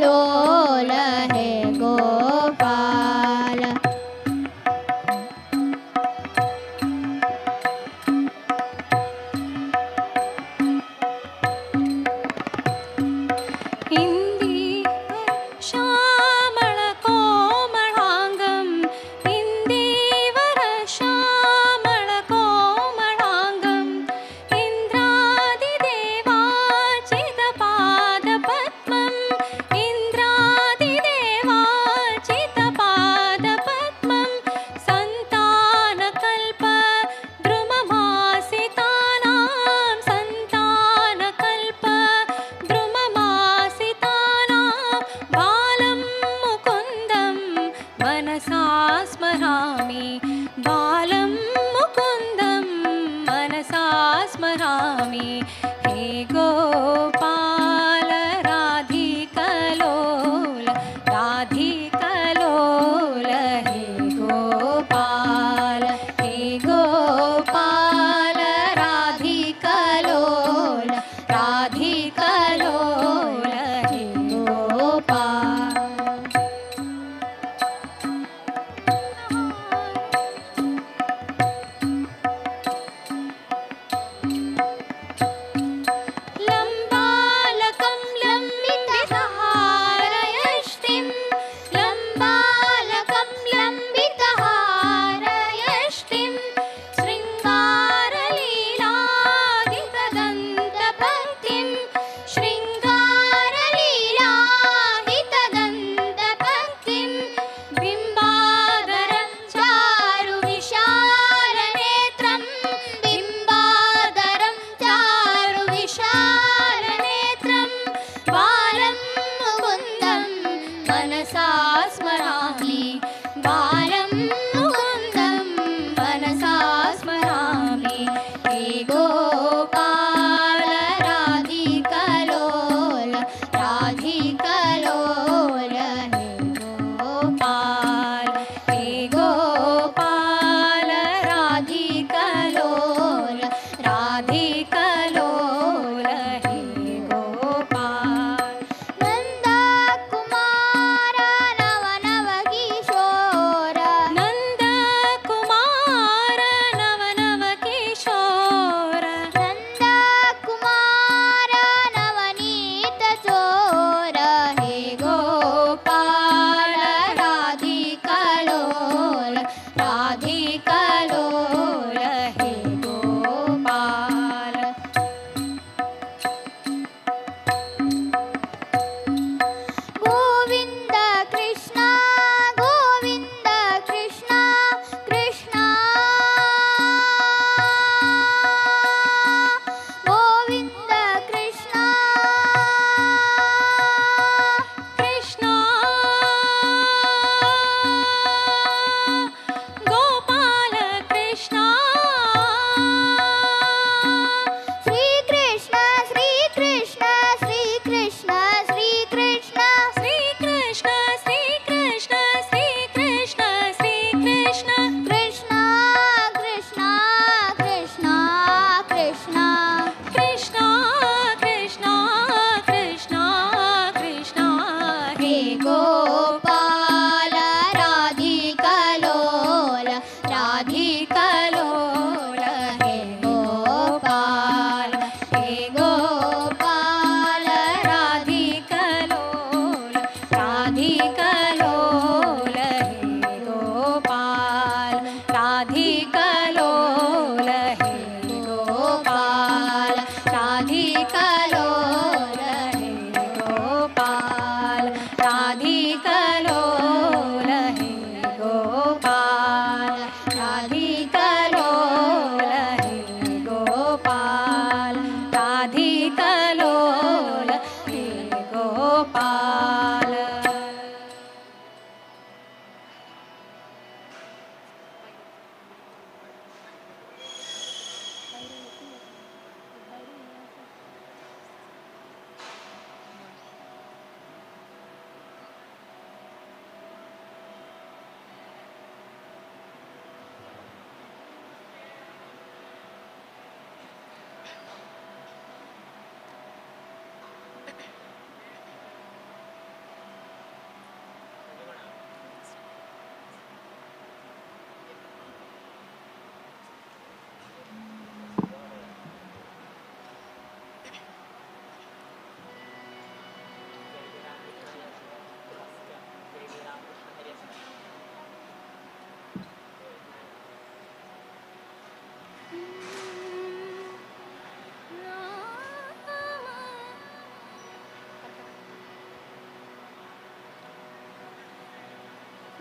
लोल हे गोपाल। इंद्रादिदेवाचितपादपद्मम् इंद्रादिदेवाचितपादपद्मम्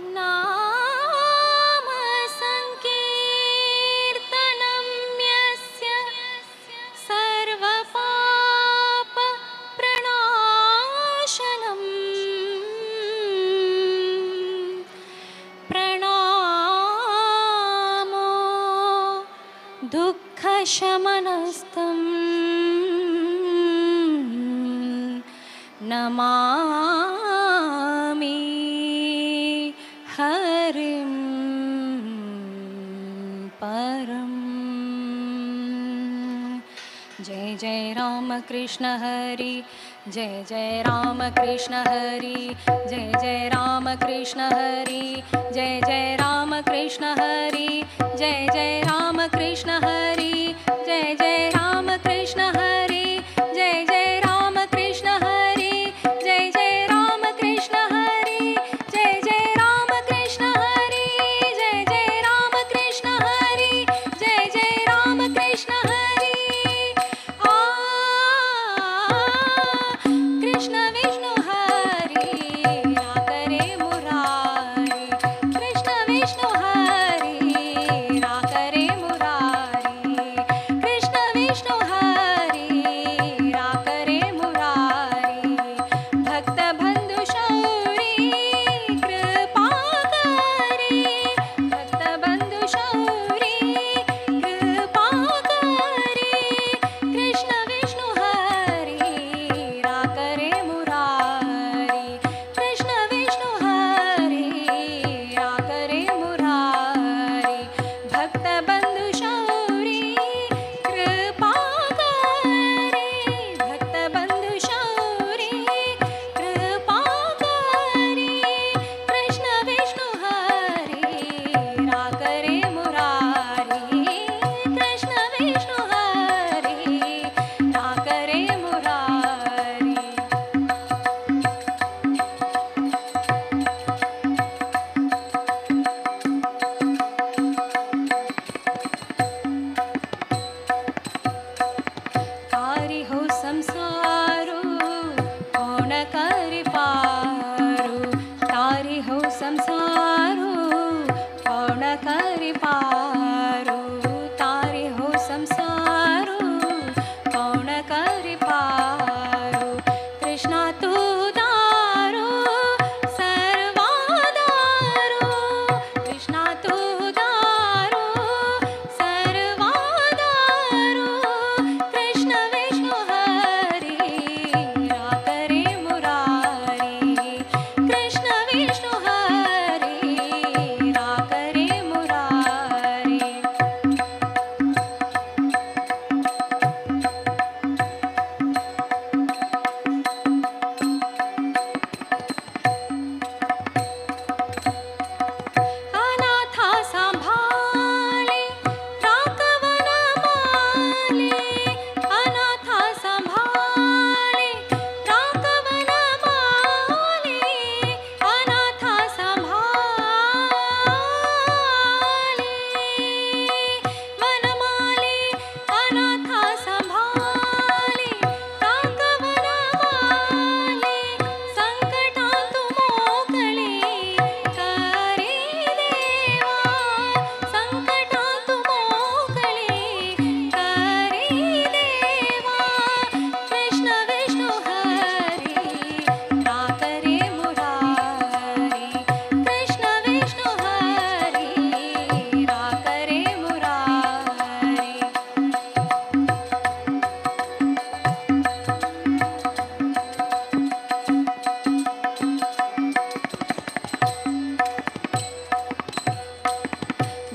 नाम संकीर्तनं यस्य सर्वपाप प्रणाशनम् प्रणामो दुःखशमनस्तम् नमामि हरिं परम्। जय जय राम कृष्ण हरि, जय जय राम कृष्ण हरि, जय जय राम कृष्ण हरि, जय जय राम कृष्ण हरि, जय जय राम कृष्ण हरि, जय जय राम कृष्ण हरि, जय जय राम कृष्ण हरि, जय जय राम कृष्ण हरि, जय जय राम कृष्ण हरि, जय जय राम कृष्ण हरि, जय जय राम कृष्ण हरि। कृष्ण विष्णु हरि ना करे मुरारी, कृष्ण विष्णु हरि ना करे मुरारी, कृष्ण विष्णु हरि ना करे मुरारी। भक्त बंधु शौरी कृपा करी, भक्त बंधु शौरी कृपा करी, कृष्ण विष्णु हरि ना करे मुरारी, कृष्ण विष्णु हरि ना करे मुरारी। भक्त बंधु शौरी कृपा करी, भक्त बंधु शौरी कृपा करी, कृष्ण विष्णु हरि ना करे मुरारी, कृष्ण विष्णु हरि ना करे मुरारी। तारी हो संसारो कौन कर पारो, तारी हो संसारो कौन कर पारो, तारी हो संसारो कौन कर पारो। कृष्णा तू दारो सर्वादारो, कृष्णा तू दारो सर्वादारो, कृष्ण विष्णु हरि ना करे मुरारी, कृष्ण विष्णु हरि ना करे मुरारी। अनाथा संभाले राघवन माले, अनाथा संभाले राघवन माले, अनाथा संभाले वनमाले, अनाथा संभाले राघवन माले। संकटांत मोकळे करे देवा, संकटांत मोकळे करे देवा, कृष्ण विष्णु हरि ना करे मुरारी, कृष्ण विष्णु हरि ना करे मुरारी।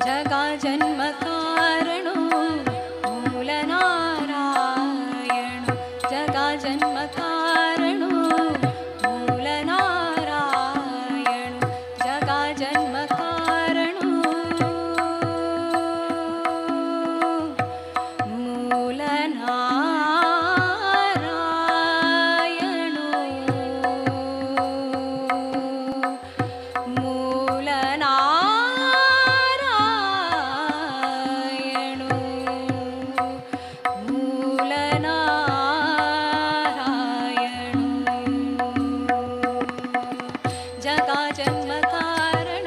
जगा जन्म कारणो मूल नारायण, जगा जन्म कारणो मूल नारायण, जगा जन्म कारणो मूल नारायण, मूल नारायण, मूल नारायण। जगा जन्म कारण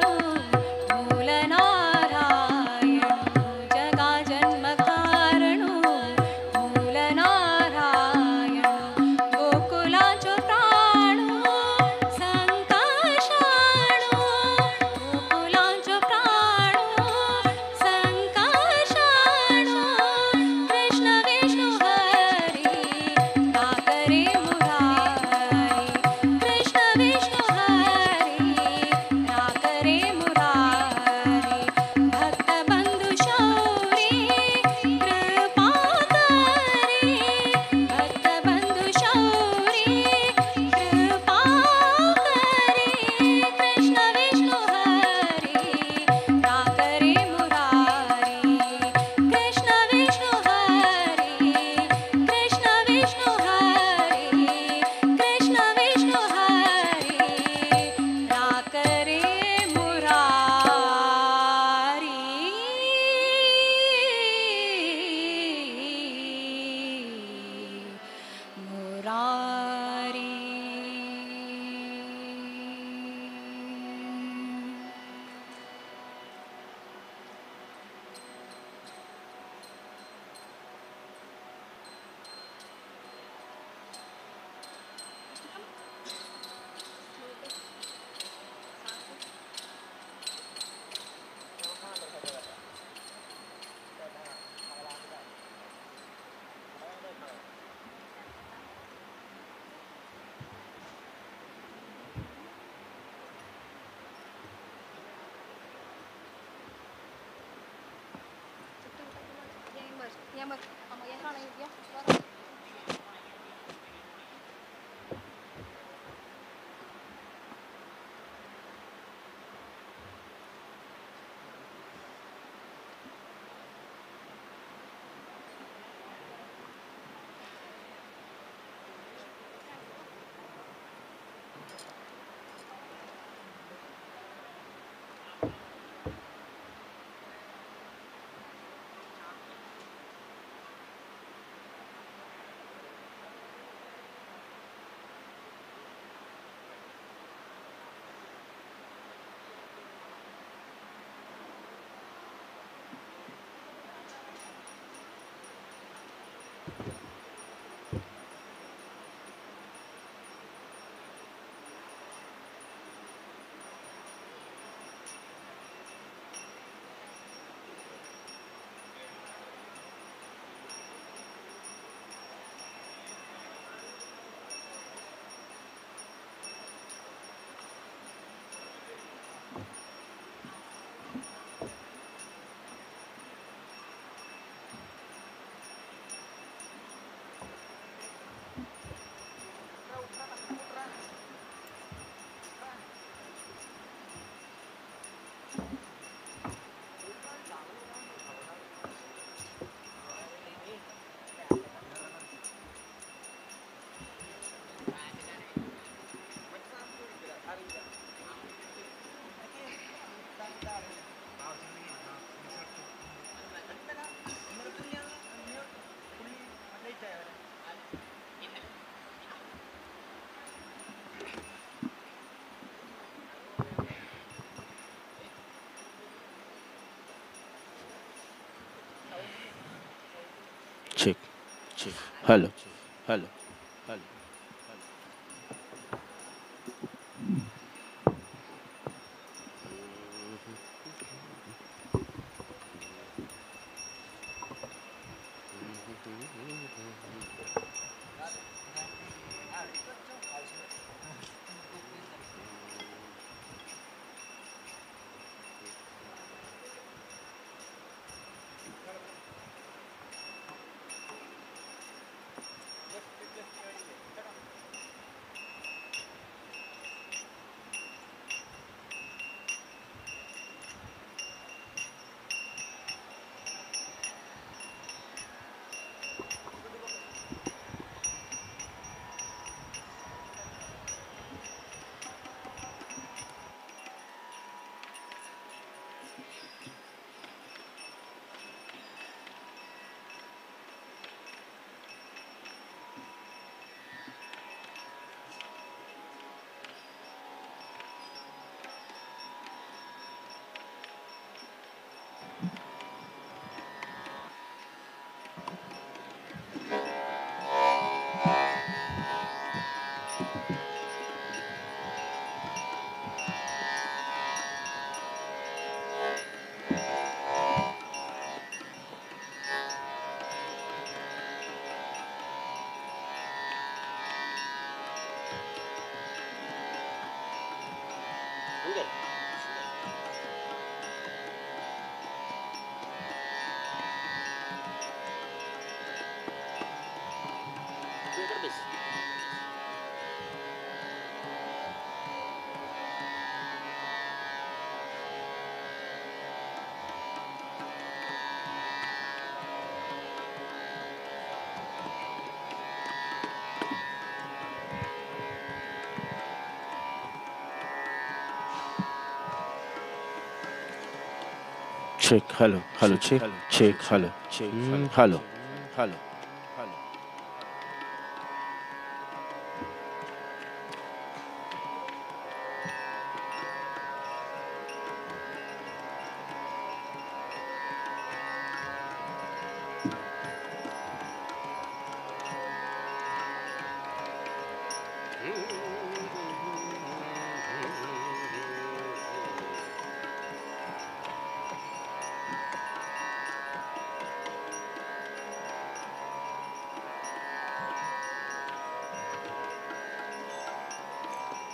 check, check. Hello, hello, hello. Check, hello, hello, check, check, hello, check, hello, hello, hello.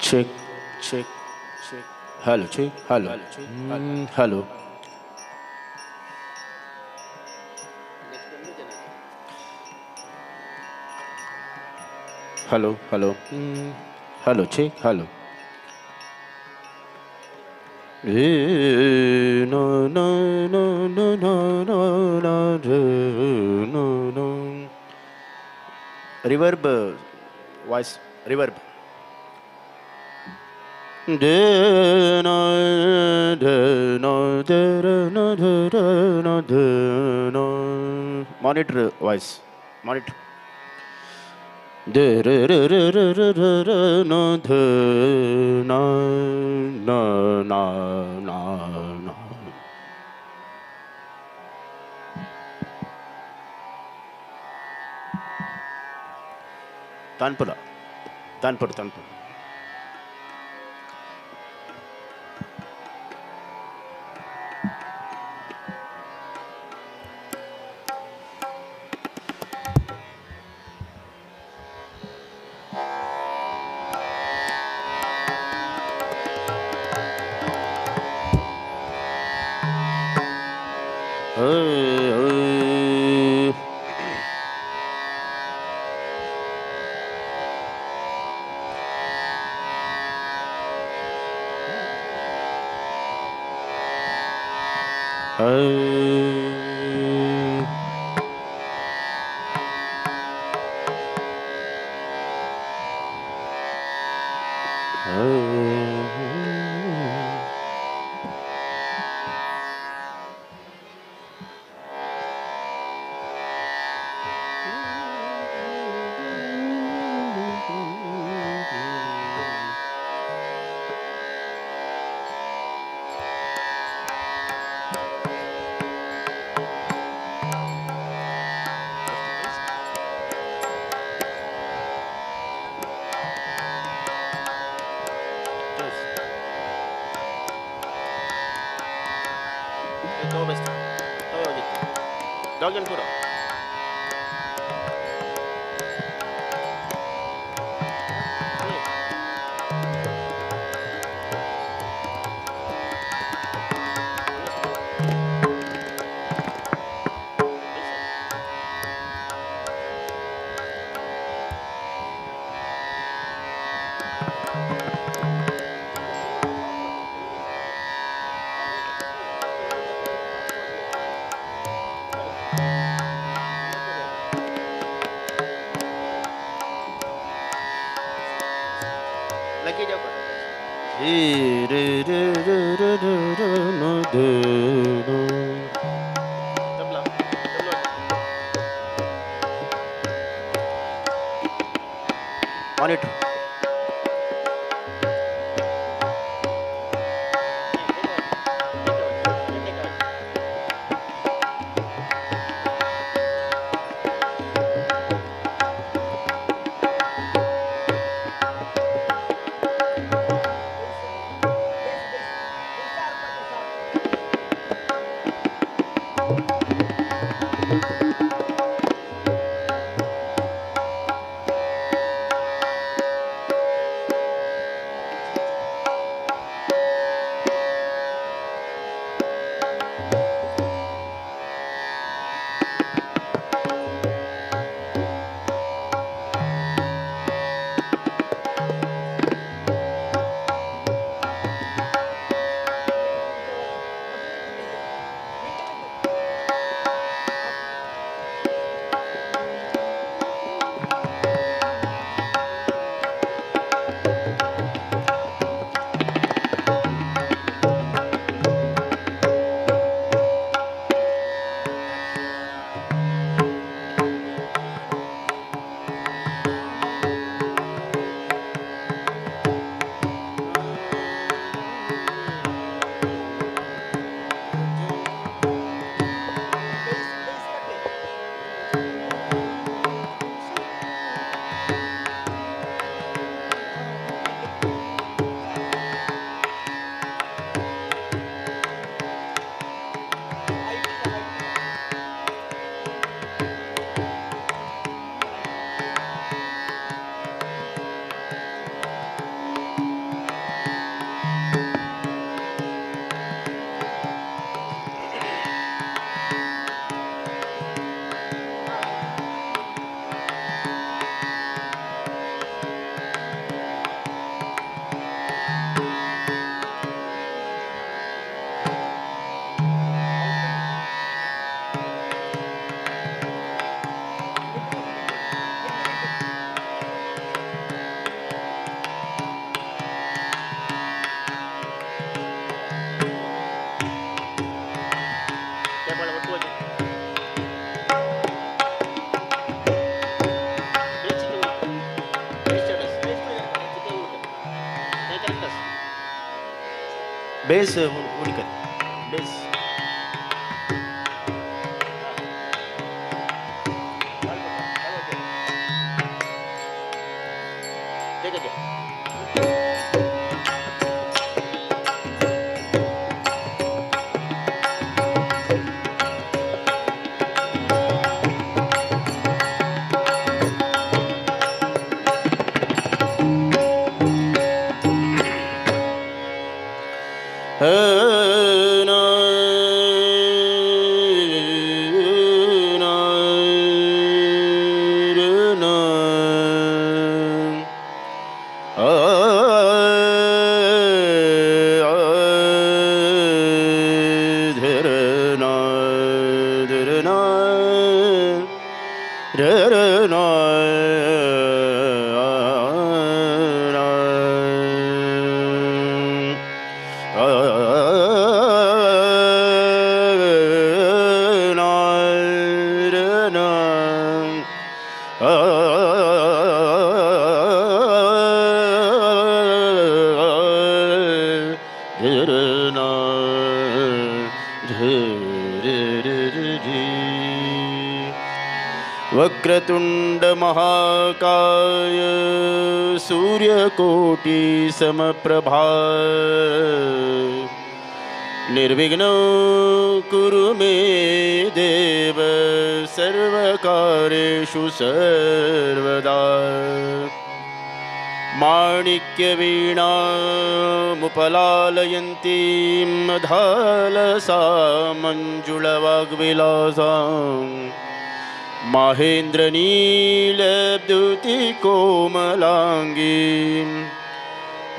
Check, check, check. Hello, check, hello, hello. Hello, hello. Hello, check, hello. No, no, no, no, no, no, no, no, no. Reverb, voice, reverb. Monitor voice. Monitor. Tanpura. Tanpura, Tanpura. तो best तो डॉगन पूरा लगी जाओ tabla monitor base उनकर base ठीक है वक्रतुंड महाकाय सूर्यकोटि समप्रभा निर्विघ्न कुरु मे देव सर्वकार्येषु सर्वदा माणिक्यवीणामुपलालयन्तीं धालसा मञ्जुळवाग्विलासां माहेन्द्रनीलद्युतिकोमलाङ्गीं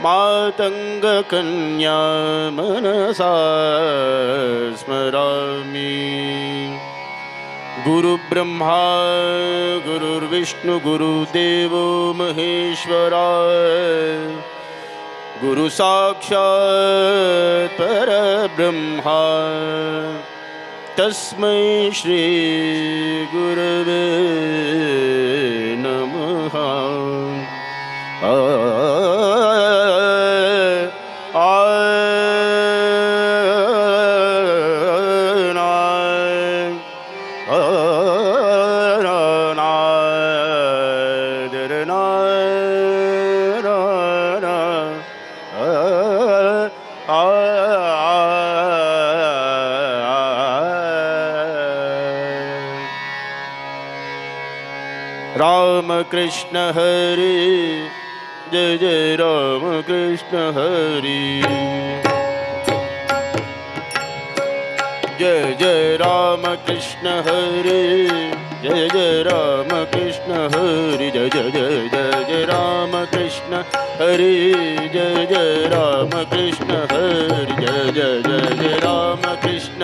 मातङ्गकन्या मनसा स्मरामि। गुरुब्रह्मा गुरुर्विष्णु गुरुदेवो महेश्वरा गुरुसाक्षात् परब्रह्मा तस्मै श्री गुरवे नमः। राम कृष्ण हरि जय जय राम कृष्ण हरि जय जय राम कृष्ण हरि जय जय राम कृष्ण हरि जय जय जय जय जय राम कृष्ण हरि जय जय राम कृष्ण हरि जय जय जय जय राम कृष्ण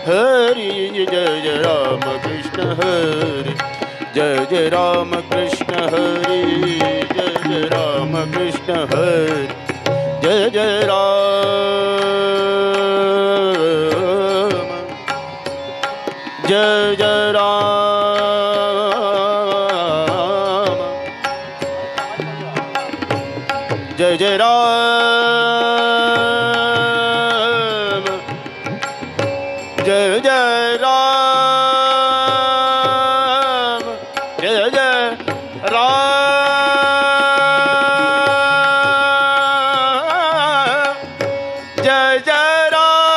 हरि जय जय राम कृष्ण हरि जय जय राम कृष्ण हरि जय जय राम कृष्ण हरि जय जय राम जय जय राम जय जय राम जय जय राम जय जय राम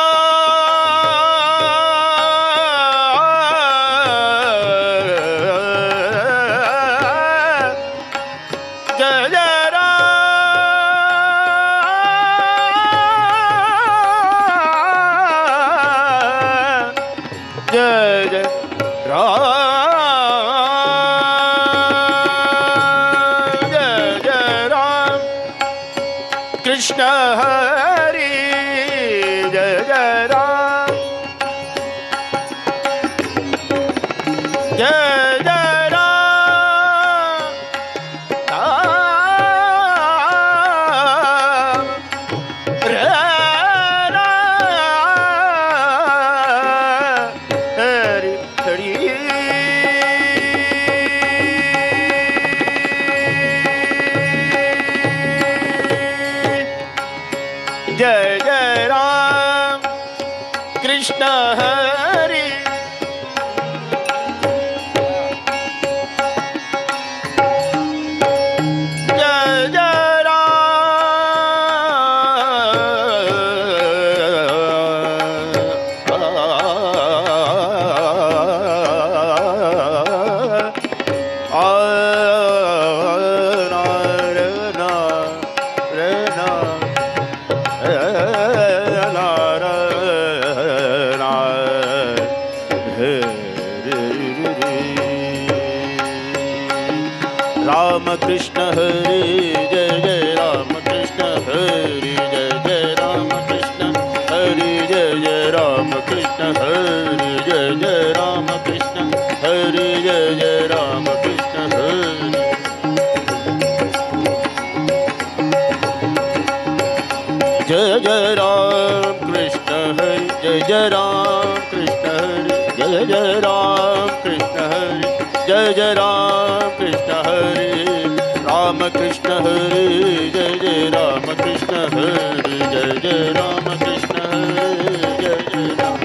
जय जय राम जय जय राम जय जय राम कृष्ण हरि जय जय राम जय जय राम हरि हरि जय जय राम कृष्ण हरि जय जय राम कृष्ण हरि जय जय राम कृष्ण हरि जय जय राम कृष्ण हरि जय जय राम कृष्ण हरि जय जय राम कृष्ण हरि जय जय राम कृष्ण हरि जय जय राम कृष्ण हरि जय जय राम कृष्ण हरि जय जय राम कृष्ण हरि जय जय राम कृष्ण हरि राम कृष्ण हरि जय जय राम कृष्ण हरि जय जय राम कृष्ण हरि जय जय राम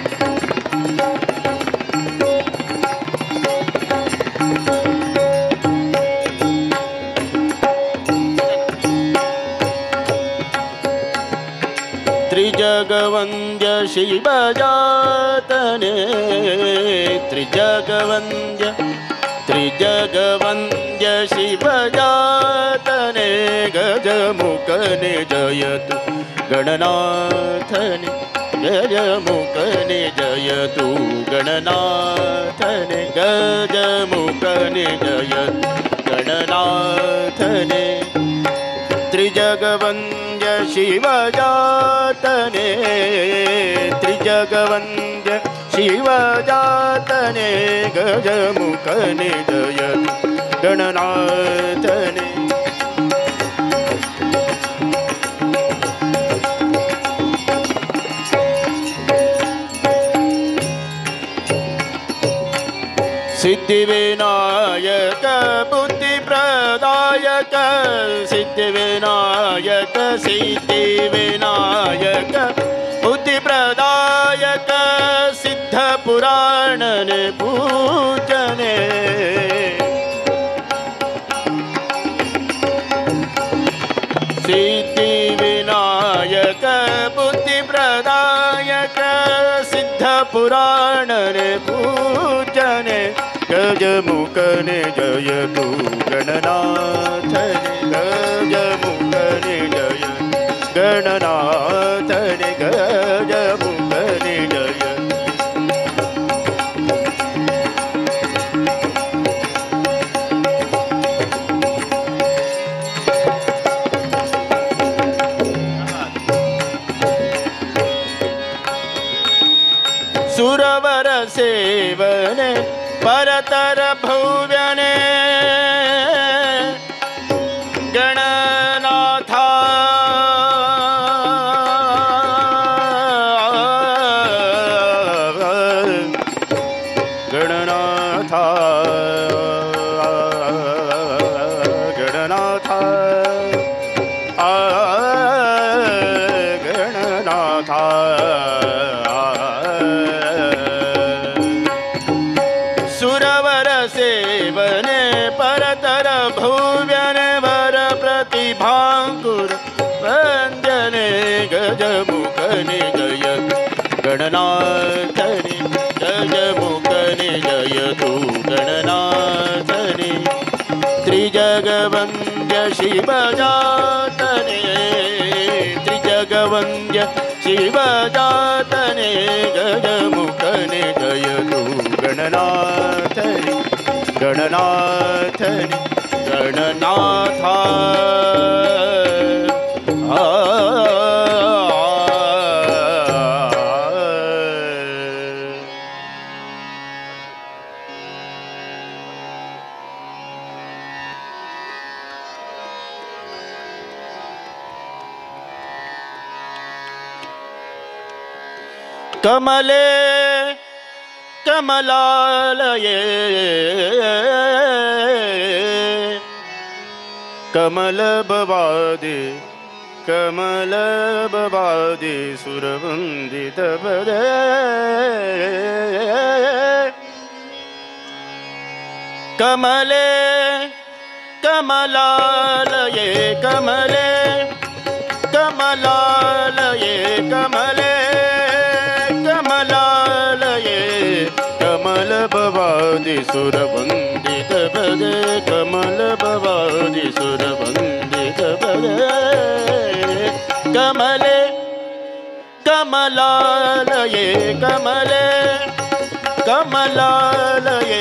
त्रिजगवन्द्य शिवजातने त्रिजगवन्द्य शिवजातने गजमुखने जयतु गणनाथने गजमुखने जयतु गणनाथने गजमुखने जयतु गणनाथने त्रिजगवन्द्य शिवजातने त्रिजगवन्द्य शिवजातने गजमुखने जयतु गणनाथने सिद्धिविनायक बुद्धिप्रदायक सिद्धिविनायक सिद्धिविनायक बुद्धिप्रदायक सिद्धपुराणने पूजने सिद्धिविनायक बुद्धिप्रदायक सिद्धपुराणने पूजने गजमुखने जयतु गणनाथने गजमुखने जय गणनाथने गजमुखने जय सुरवर सेवने परतर भुवने गणनाथा गणनाथा गणनाथा गणनाथा सुरवर सेवने परतर भुवने वर प्रतिभांकुर वंदने गजमुखने जयतु गणनाथने गजमुखने जयतु गणनाथने त्रिजगवन्द्य शिवजातने त्रिजगवन्द्य शिवजातने गजमुखने जयतु गणनाथने गणनाथने गणनाथा कमले कमलालये कमल भवादे सुरवंदित पदे कमले कमलालये कमले कमलालये कमले कमलालये कमल भवादि सुरवंदित पदे कमल भवादि सुरवंदित पदे कमले कमलालये कमले कमलालये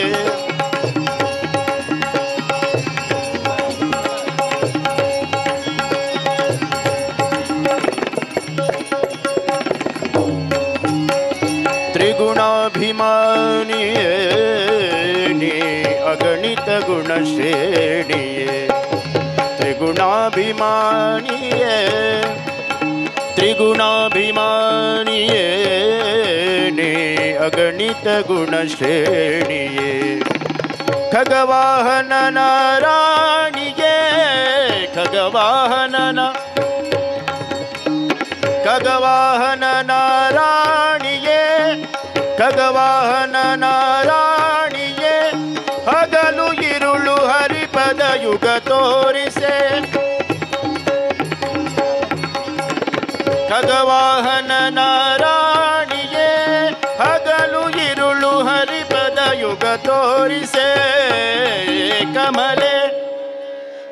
त्रिगुणाभिमानिये अगणित गुणश्रेणिये त्रिगुणाभिमानिये त्रिगुणाभिमानिये अगणित गुणश्रेणिये खगवाहन नारायणिये खगवाहन नारायणिये खगवाहन नारायणिये ಹಗಲು ಇರುಳು ಹರಿಪದ ಯುಗ ತೋರಿಸೆ ಖಗವಾಹನ ನಾರಾಣಿಯೇ ಹಗಲು ಇರುಳು ಹರಿಪದ ಯುಗ ತೋರಿಸೆ ಕಮಲೆ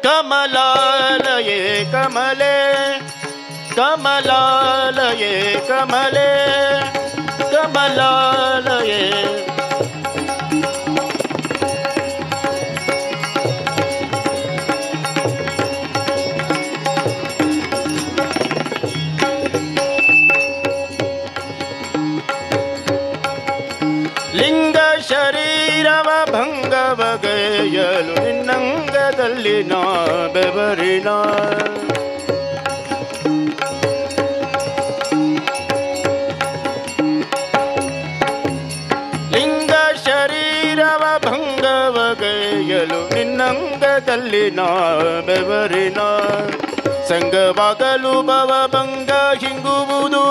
ಕಮಲಾಲಯೇ ಕಮಲೆ ಕಮಲಾಲಯೇ ಕಮಲೆ ಕಮಲಾಲಯೇ ಲಿಂಗ ಶರೀರವ ಭಂಗವಗೈಯಲು ನಿನ್ನಂಗದಲ್ಲಿ ನಾ ಬೆವರಿನ ಲಿಂಗ ಶರೀರವ ಭಂಗವಗೈಯಲು ನಿನ್ನಂಗದಲ್ಲಿ ನಾ ಬೆವರಿನ ಸಂಗವಾಗಲು ಭವಭಂಗ ಹಿಂಗುವುದು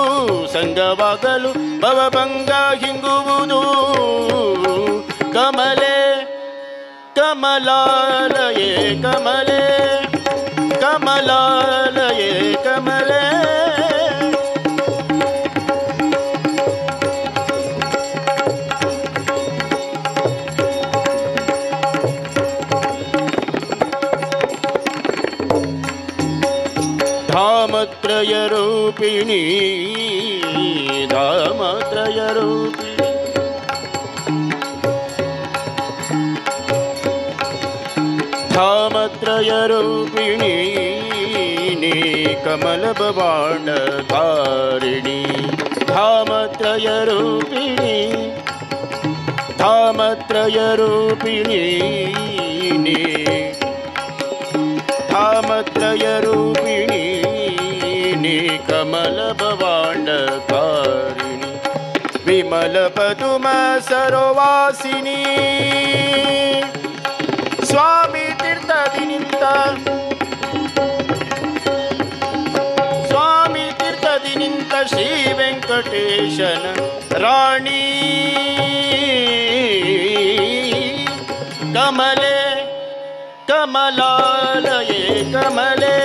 ಸಂಗವಾಗಲು ಭವಭಂಗ ಹಿಂಗುವುದು ಕಮಲೆ ಕಮಲಾಲಯೇ ಕಮಲೆ ಕಮಲಾಲಯೇ ಕಮಲೆ ಧಾಮತ್ರಯ ರೂಪಿಣಿ ಧಾಮತ್ರಯ ರೂಪಿಣಿ ಧಾಮತ್ರಯ ರೂಪಿಣಿ ನೀ ಕಮಲ ಭವಾಂಡ ಧಾರಿಣಿ ಧಾಮತ್ರಯ ರೂಪಿಣಿ ಧಾಮತ್ರಯ ರೂಪಿಣಿ ನೀ ಧಾಮತ್ರಯ ರೂಪಿಣಿ ನೀ ಕಮಲ ಭವಾಂಡ ಕಾರಿಣಿ ವಿಮಲ ಪದುಮ ಸರೋವಾಸಿನಿ ಸ್ವಾಮಿ ತೀರ್ಥದಿ ನಿಂತ ಸ್ವಾಮಿ ತೀರ್ಥದಿ ನಿಂತ ಶ್ರೀ ವೆಂಕಟೇಶನ ರಾಣಿ ಕಮಲೆ ಕಮಲಾಲಯೇ ಕಮಲೆ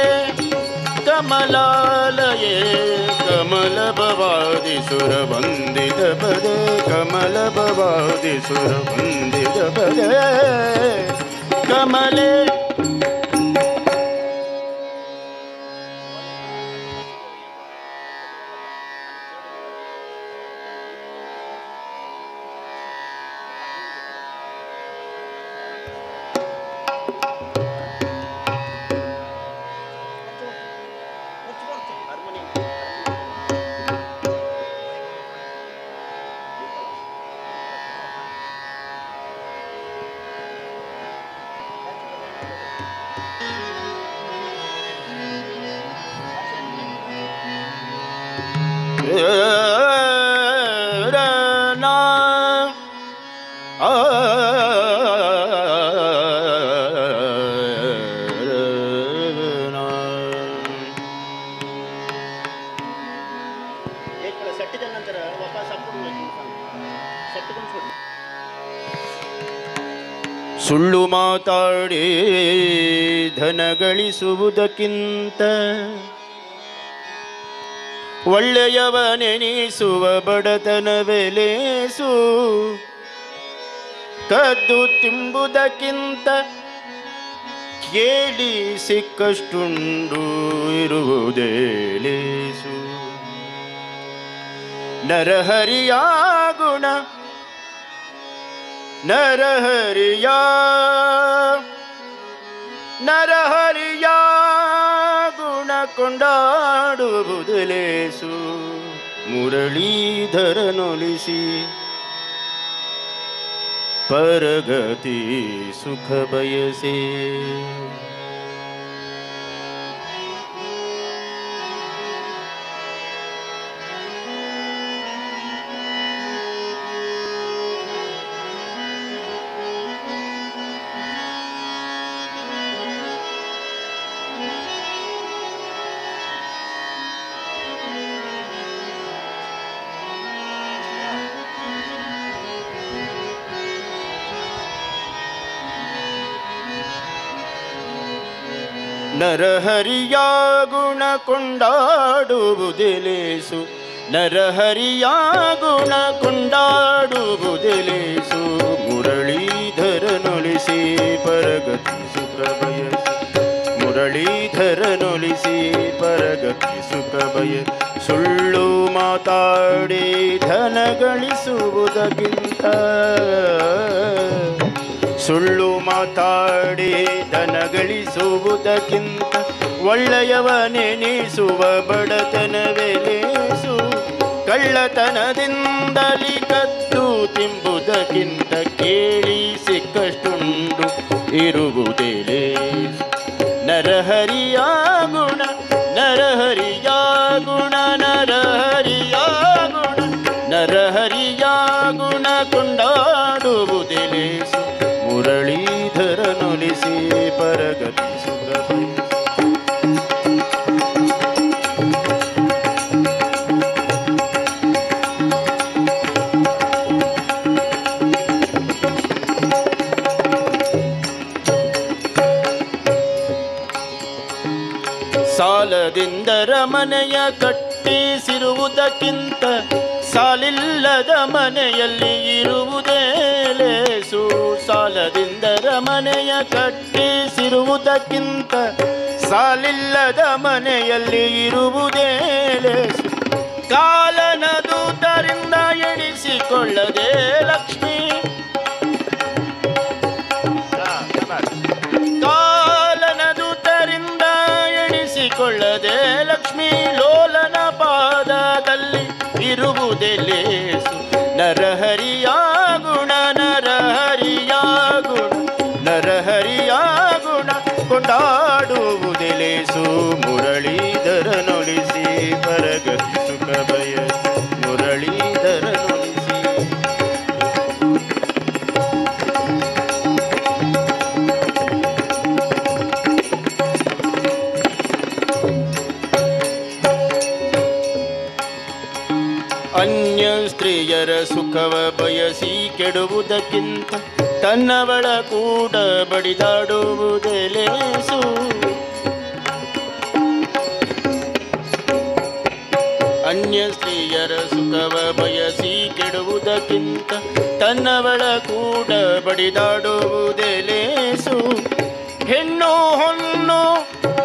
ಕಮಲಾಲಯೇ ಕಮಲ ಭವಾದಿ ಸುರ ವಂದಿತ ಪದೇ ಕಮಲ ಭವಾದಿ ಸುರ ವಂದಿತ ಪದೇ ಕಮಲೆ ಸುಳ್ಳು ಮಾತಾಡಿ ಧನ ಗಳಿಸುವುದಕ್ಕಿಂತ ಒಳ್ಳೆಯವನೆನಿಸುವ ಬಡತನವೆಲೇಸು ಕದ್ದು ತಿಂಬುದಕ್ಕಿಂತ ಕೇಳಿ ಸಿಕ್ಕಷ್ಟುಂಡು ಇರುವುದೇ ಲೇಸು ನರಹರಿಯ ಗುಣ ನರಹರಿಯ ನರಹರಿಯ ಗುಣ ಕೊಂಡಾಡುವುದು ಲೇಸು ಮುರಳೀಧರನೊಲಿಸಿ ಪರಗತಿ ಸುಖ ಬಯಸೆ ನರಹರಿಯ ಗುಣ ಕೊಂಡಾಡುವುದಿಲೇಸು ನರಹರಿಯ ಗುಣ ಕೊಂಡಾಡುವುದಿಲೇಸು ಮುರಳೀಧರನೊಲಿಸಿ ಪರಗತಿ ಸುಖ ಬಯಸಿ ಮುರಳೀಧರನೊಲಿಸಿ ಪರಗತಿ ಸುಖ ಬಯ ಸುಳ್ಳು ಮಾತಾಡಿ ಧನ ಗಳಿಸುವುದಕ್ಕಿಂತ ಸುಳ್ಳು ಮಾತಾಡಿ ಧನ ಗಳಿಸುವುದಕ್ಕಿಂತ ಒಳ್ಳೆಯವನೆನಿಸುವ ಬಡತನವೆಲೇಸು ಕಳ್ಳತನದಿಂದಲಿ ಕದ್ದು ತಿಂಬುದಕ್ಕಿಂತ ಕೇಳಿ ಸಿಕ್ಕಷ್ಟುಂಡು ಇರುವುದೇಲೇಸು ನರಹರಿಯ ಗುಣ ನರಹರಿಯ ಗುಣ ನರಹರಿಯ ಗುಣ ನರಹರಿಯ ಗುಣ ಕೊಂಡಾಡುವುದಿಲೇಸು ಮುರಳೀಧರನೊಲಿಸಿ ಪರಗತಿ ಸುಖ ಬಯಸಿ ಸಾಲದಿಂದರ ಮನೆಯ ಕಟ್ಟಿಸಿರುವುದಕ್ಕಿಂತ ಸಾಲಿಲ್ಲದ ಮನೆಯಲ್ಲಿ ಇರುವುದೇ ಲೇಸು ಸಾಲದಿಂದರ ಮನೆಯ ಕಟ್ಟಿಸಿರುವುದಕ್ಕಿಂತ ಸಾಲಿಲ್ಲದ ಮನೆಯಲ್ಲಿ ಇರುವುದೇ ಲೇಸು ಕಾಲನ ದೂತರಿಂದ ಎಣಿಸಿಕೊಳ್ಳದೆ ಲಕ್ಷ್ಮಿ ಕಾಲನ ದೂತರಿಂದ ಎಣಿಸಿಕೊಳ್ಳದೆ ಲಕ್ಷ್ಮೀ ಲೋಲನ ಪಾದದಲ್ಲಿ ಇರುವುದೆಲೇಸು ನರಹರಿಯ ಗುಣ ನರಹರಿಯ ಗುಣ ನರಹರಿಯ ಗುಣ ಕೊಂಡಾಡುವುದೆಲೇಸು ಮುರಳೀಧರನೊಲಿಸಿ ಪರಗತಿ ಸುಖ ಬಯಸಿ ಮುರಳೀಧರನೊಲಿಸಿ ಅನ್ಯ ಸ್ತ್ರೀಯರ ಸುಖವ ಬಯಸಿ ಕೆಡುವುದಕ್ಕಿಂತ ತನ್ನವಳ ಕೂಡ ಬಡಿದಾಡುವುದೆಲೇಸು ಅನ್ಯ ಸ್ತ್ರೀಯರ ಸುಖವ ಬಯಸಿ ಕೆಡುವುದಕ್ಕಿಂತ ತನ್ನವಳ ಕೂಡ ಬಡಿದಾಡುವುದೆಲೇಸು ಹೆಣ್ಣು ಹೊನ್ನು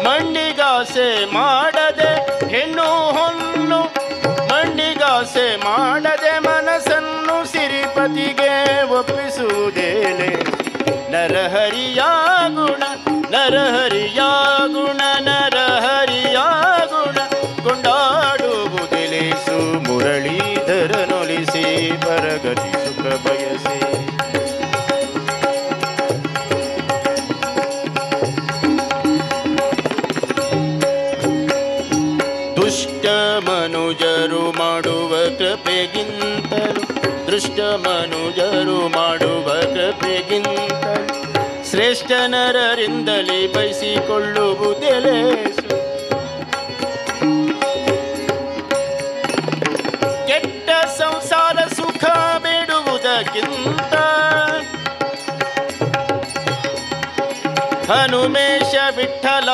ಮಣ್ಣಿಗಾಸೆ ಮಾಡದೆ ಹೆಣ್ಣು ಹೊನ್ನು ಮಣ್ಣಿಗಾಸೆ ಮಾಡದೆ ಮನಸ್ಸನ್ನು ಸಿರಿಪತಿಗೆ ಒಪ್ಪಿಸುವುದೇಲೆ ನರಹರಿಯ ಗುಣ ನರಹರಿಯ ಗುಣ ನರಹರಿಯ ಗುಣ ಕೊಂಡಾಡುವುದೆಲೇಸು ಮುರಳೀಧರನೊಲಿಸಿ ಪರಗತಿ ಸುಖ ಬಯಸಿ ದುಷ್ಟ ಮನುಜರು ಮಾಡುವ ಕೃಪೆಗಿಂತಲೂ ದೃಷ್ಟ ಮನುಜರು ಮಾಡುವ ಕೃಪೆಗಿಂತಲೂ ಶ್ರೇಷ್ಠ ನರರಿಂದಲೇ ಬಯಸಿಕೊಳ್ಳುವುದೆಲೇಸು ಕೆಟ್ಟ ಸಂಸಾರ ಸುಖ ಬೇಡುವುದಕ್ಕಿಂತ ಹನುಮೇಶ ವಿಠಲ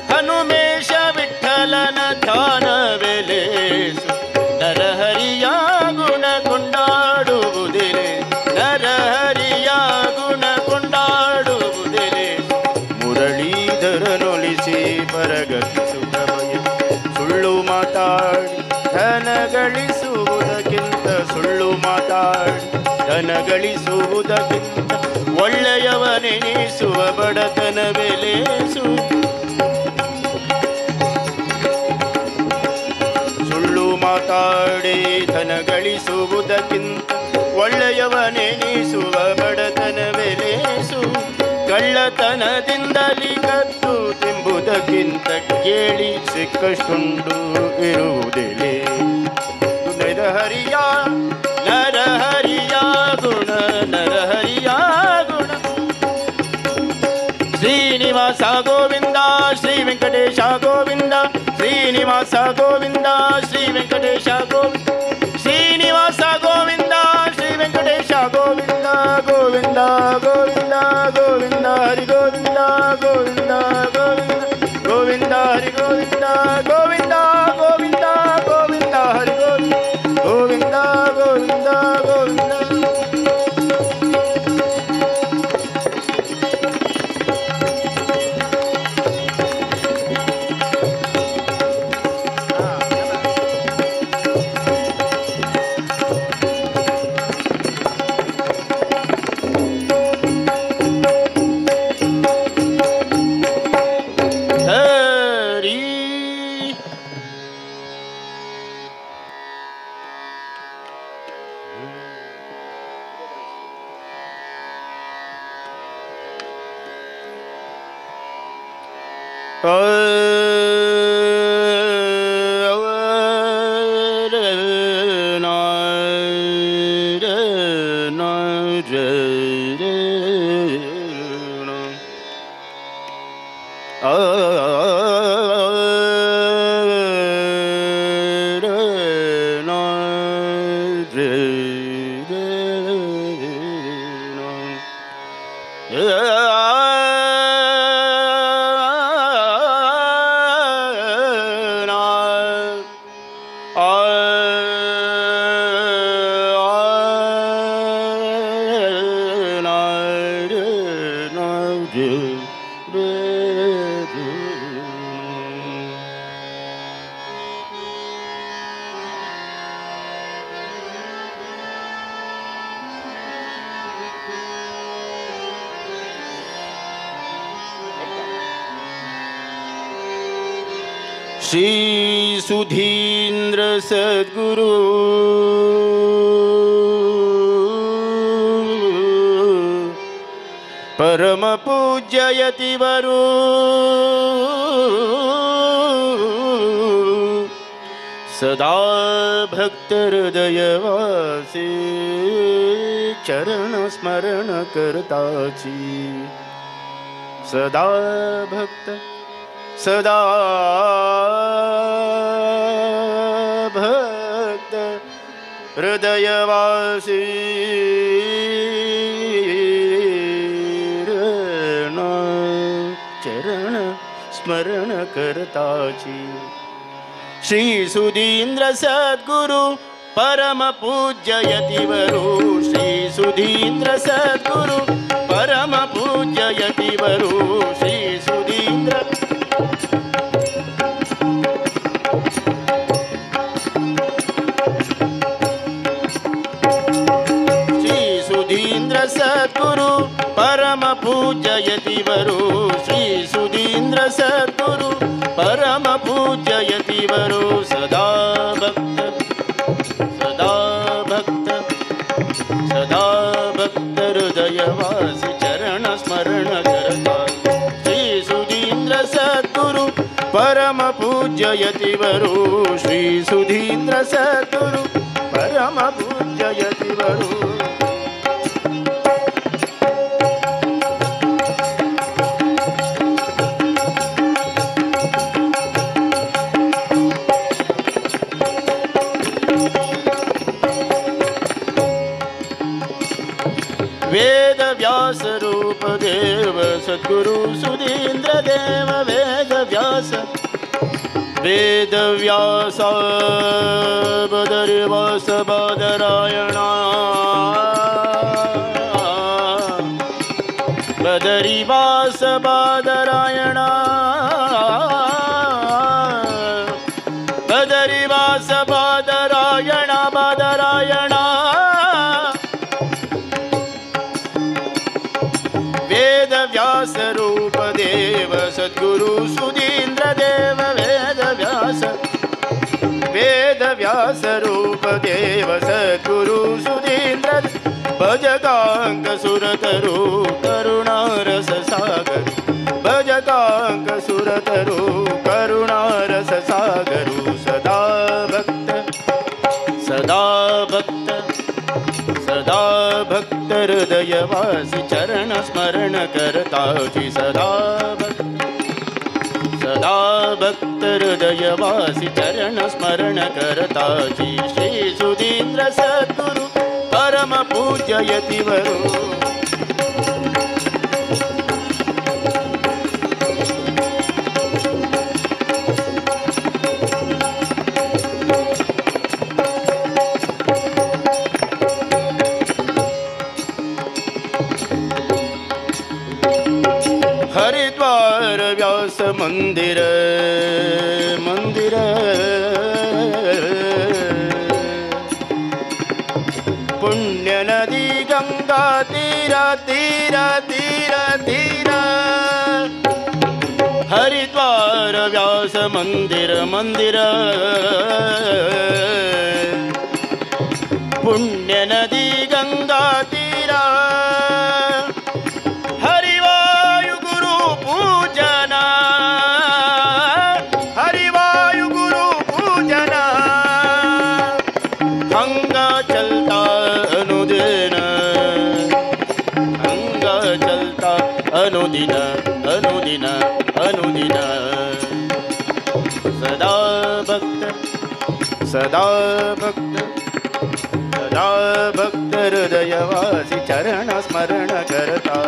ಹನುಮೇಶ ವಿಠಲನ ಧ್ಯಾನವೆಲೇಸು ನರಹರಿಯ ಗುಣ ಕೊಂಡಾಡುವುದಿಲೆ ನರಹರಿಯ ಗುಣ ಕೊಂಡಾಡುವುದಿಲೇಸು ಮುರಳೀಧರನೊಲಿಸಿ ಪರಗತಿ ಸುಖ ಬಯಸಿ ಸುಳ್ಳು ಮಾತಾಡಿ ಧನ ಗಳಿಸುವುದಕ್ಕಿಂತ ಸುಳ್ಳು ಮಾತಾಡಿ ಧನ ಗಳಿಸುವುದಕ್ಕಿಂತ ಒಳ್ಳೆಯವನೆನಿಸುವ ಬಡತನವೆಲೇಸು ಸುಳ್ಳು ಧನ ಗಳಿಸುವುದಕ್ಕಿಂತ ಒಳ್ಳೆಯವನೆನಿಸುವ ಬಡತನವೆಲೇಸು. ಕಳ್ಳತನದಿಂದಲಿ ಕದ್ದು ತಿಂಬುದಕ್ಕಿಂತ ಕೇಳಿ ಸಿಕ್ಕಷ್ಟುಂಡು ಇರುವುದಿಲ್ಲ. ನರಹರಿಯ ನರಹರಿಯ ಗುಣ ನರಹರಿಯ ಗುಣ. ಶ್ರೀನಿವಾಸ ಗೋವಿಂದ ಶ್ರೀ ವೆಂಕಟೇಶ ಗೋವಿಂದ. ಶ್ರೀನಿವಾಸ ಗೋವಿಂದ ಶ್ರೀ ವೆಂಕಟೇಶ ಗೋವಿಂದ. ಶ್ರೀನಿವಾಸ ಗೋವಿಂದ ಶ್ರೀ ವೆಂಕಟೇಶ ಗೋವಿಂದ. ಗೋವಿಂದ ಗೋವಿಂದ ಗೋವಿಂದ ಹರಿ ಗೋವಿಂದ ಗೋವಿಂದ ಗೋವಿಂದ ಗೋವಿಂದ ಹರಿ ಗೋವಿಂದ ಗೋವಿಂದ ಗೋವಿಂದ ಗೋವಿಂದ ಹರಿ ಗೋವಿಂದ ಗೋವಿಂದ ಗೋವಿಂದ ಗೋವಿಂದ. श्री सुधीन्द्र सद्गुरु परम पूज्ययतिवरु सदा भक्त हृदयवासी चरण स्मरण करताची. सदा भक्त सदा भक्त हृदयवासी चरण स्मरण करताची. श्री सुधीन्द्र सद्गुरु परम पूज्य यतिवरु. श्री सुधीन्द्र सद्गुरु परम पूज्य यतिवरु. श्री सुधीन्द्र सद्गुरु परम पूज्य यतिवरु. श्री सुधीन्द्र सद्गुरु परम पूज्य यतिवरु. सदा भक्त हृदयवासी चरण स्मरण करता. श्री सुधीन्द्र सद्गुरु परम पूज्य यतिवरु. श्री सुधीन्द्र सद्गुरु परम पूज्य यतिवरु. वेद व्यास रूप देव सद्गुरु सुधीन्द्र देव. वेद व्यास बदरिवास बादरायणा. बदरिवास बादरायणा. बदरिवास बादरायणा. बादरायणा वेद व्यास रूप देव सद्गुरु सुधीन्द्र देव. वेद व्यास स्वरूप देव सद्गुरु सुधींद्र भजकांक सुरतरु करुणारस सागर भजकांक सुरतरु करुणारस सागरु सदा भक्त सदा भक्त हृदयवासी चरण स्मरण करताची सदा भक्त हृदयवासी चरण स्मरण करताची श्री सुधींद्र सद्गुरु परम पूज्य यतिवरो हरिद्वार व्यास मंदिर पुण्य नदी गंगा तीरा हरिद्वार व्यास मंदिर पुण्य नदी गंगा तीरा अनुदिन सदा भक्त हृदयवासी चरण स्मरण करता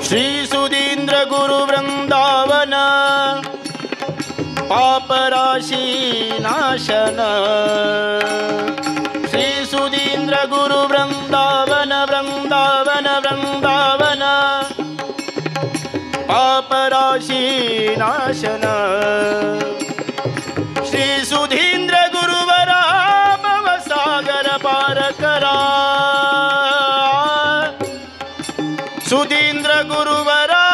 श्री सुधींद्र गुरु वृंदावन पाप राशि नाशन श्री सुधींद्र गुरु वृंदावन पाप राशि नाशन श्री सुधींद्र गुरुवरा भव सागर पार करा सुधींद्र गुरुवरा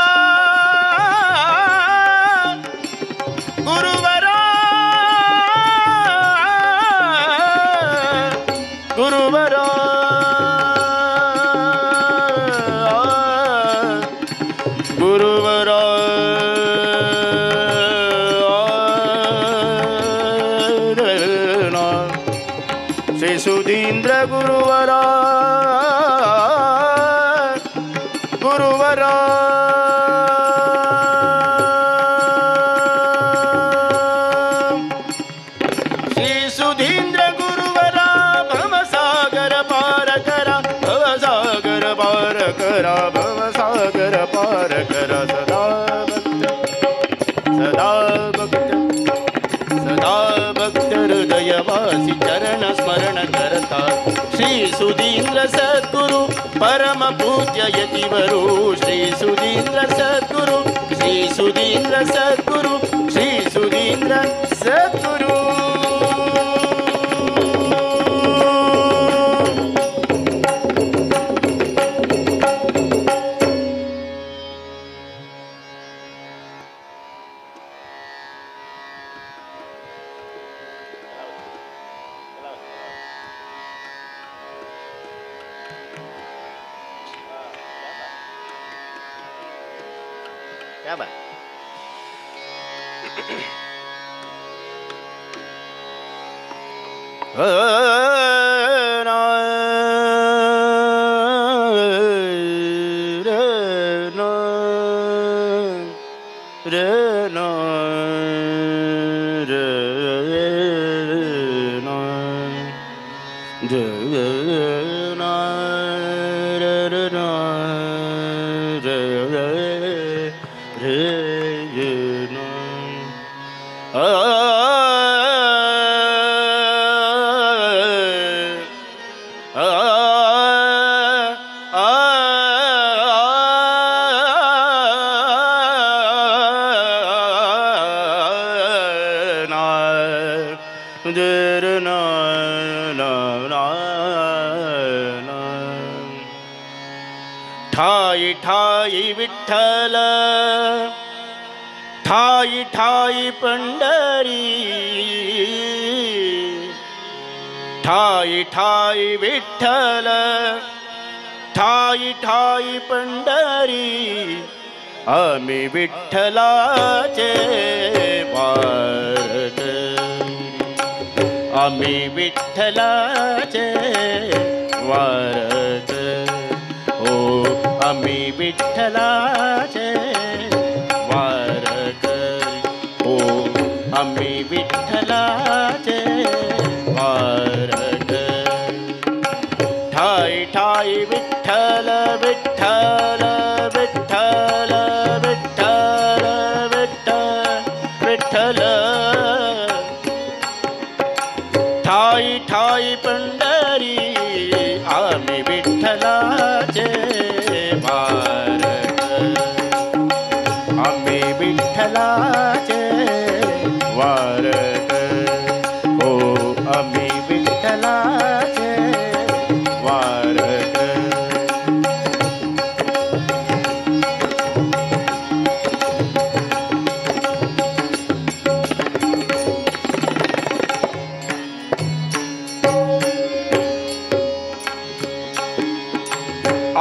श्री सुधींद्र गुरुवरा श्री सुधींद्र गुरुवरा भव सागर पार करा सदा भक्त हृदयवासी चरण स्मरण करता श्री सुधींद्र सद्गुरु परम पूज्य यतिवरो श्री सुधींद्र सद्गुरु श्री सुधींद्र सद्गुरु श्री सुधींद्र सद्गुरु क्या बात जर ना ना ना ना ठाई ठाई विठ्ठल ठाई ठाई पंढरी ठाई ठाई विठ्ठल ठाई ठाई पंढरी आम्ही विठ्ठलाचे वारक आम्ही विठ्ठलाचे वारक हो आम्ही विठ्ठलाचे वारक हो आम्ही विठ्ठलाचे वारक ठाई ठाई विठ्ठल विठ्ठल विठ्ठल विठ्ठल विठ्ठल विठ्ठल ठाई ठाई पंढरी आम्ही विठ्ठलाचे वारक आम्ही विठ्ठलाचे वारक हो आम्ही विठ्ठलाचे वारक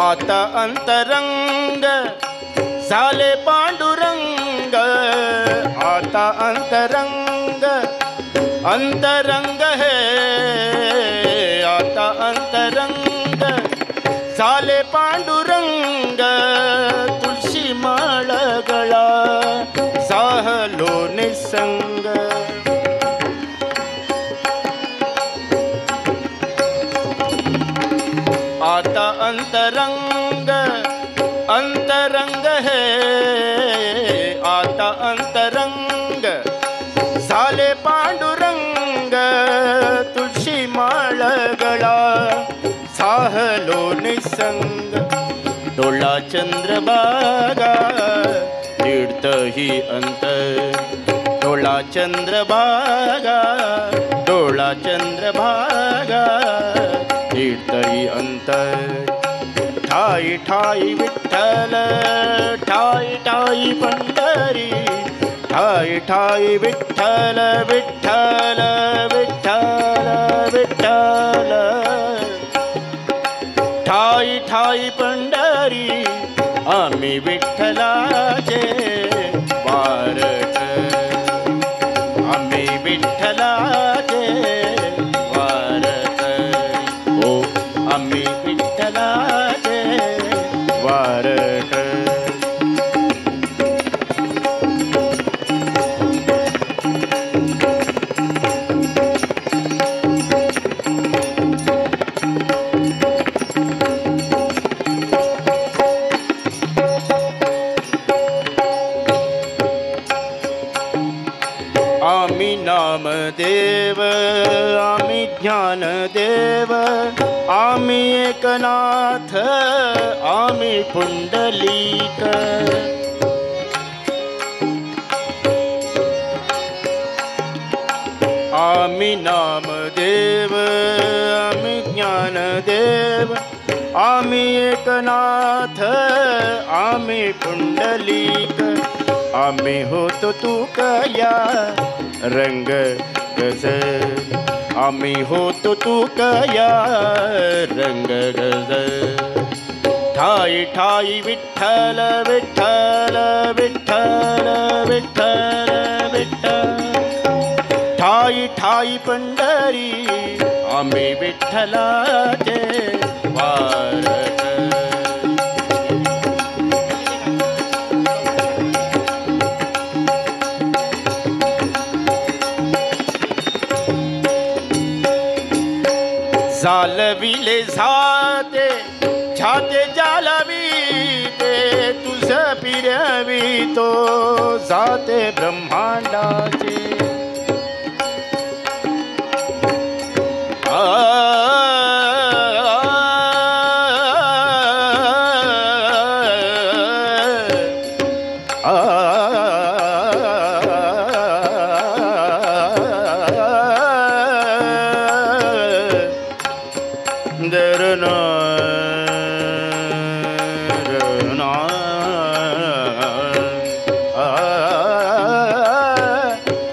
आता अंतरंग झाले पांडुरंग आता अंतरंग अंतरंग है आता अंतरंग झाले पांडुरंग तुळशी माळ गळा साहलो निसंग आता अंतरंग अंतरंग है आता अंतरंग झाले पांडुरंग तुळशी माळ गळा साहलो निसंग डोळा चंद्रभागा तीर्थही अंतर डोळा चंद्रभागा डोळा चंद्रभागा तीर्थही अंतर ठाई ठाई विठ्ठल ठाई ठाई पंढरी ठाई ठाई विठ्ठल विठ्ठल विठ्ठल विठ्ठल ठाई ठाई पंढरी आम्ही विठ्ठलाचे वारक आम्ही विठ्ठलाचे वारक हो आम्ही विठ्ठलाचे वारक आम्ही नामदेव आम्ही ज्ञानदेव आम्ही एकनाथ आम्ही पुंडलीक आम्ही नामदेव आम्ही ज्ञानदेव आम्ही एकनाथ आम्ही पुंडलीक आम्ही होतो तू कया रंग गजर आम्ही होतो तू कया रंग गजर ठाई ठाई विठ्ठल विठ्ठल विठ्ठल विठ्ठल विठ्ठल ठाई ठाई पंढरी आम्ही विठ्ठलाचे वारक जालविले जाते छाते जालविते तुझ पिरवी तो जाते ब्रह्मांडाचे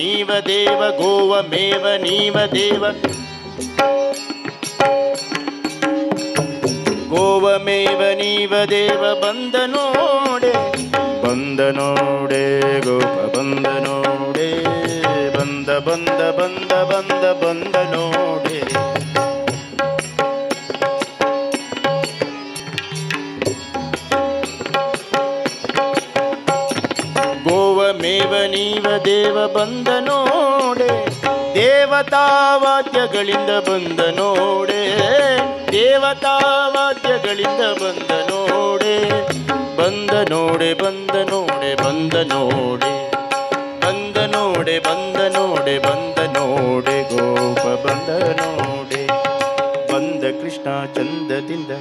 ನೀವ ದೇವ ಗೋವಮೇವ ನೀವ ದೇವ ಗೋವಮೇವ ನೀವ ದೇವ ಬಂದ ನೋಡೆ ಗೋಪ ಬಂದ ನೋಡೆ ಬಂದ ಬಂದ ಬಂದ ಬಂದ ಬಂದ ನೋಡೆ ಗೋವಮೇವ ನೀವ ದೇವ ಬಂದ ನೋಡೆ ದೇವತಾ ವಾದ್ಯಗಳಿಂದ ಬಂದ ನೋಡೆ ದೇವತಾ ವಾದ್ಯಗಳಿಂದ ಬಂದ ನೋಡೆ ಬಂದ ನೋಡೆ ಬಂದ ನೋಡೆ ಬಂದ ನೋಡೆ ಬಂದ ನೋಡೆ ಬಂದ ನೋಡೆ ಬಂದ ನೋಡೆ ಗೋಪ ಬಂದ ನೋಡೆ ಬಂದ ಕೃಷ್ಣ ಚಂದದಿಂದ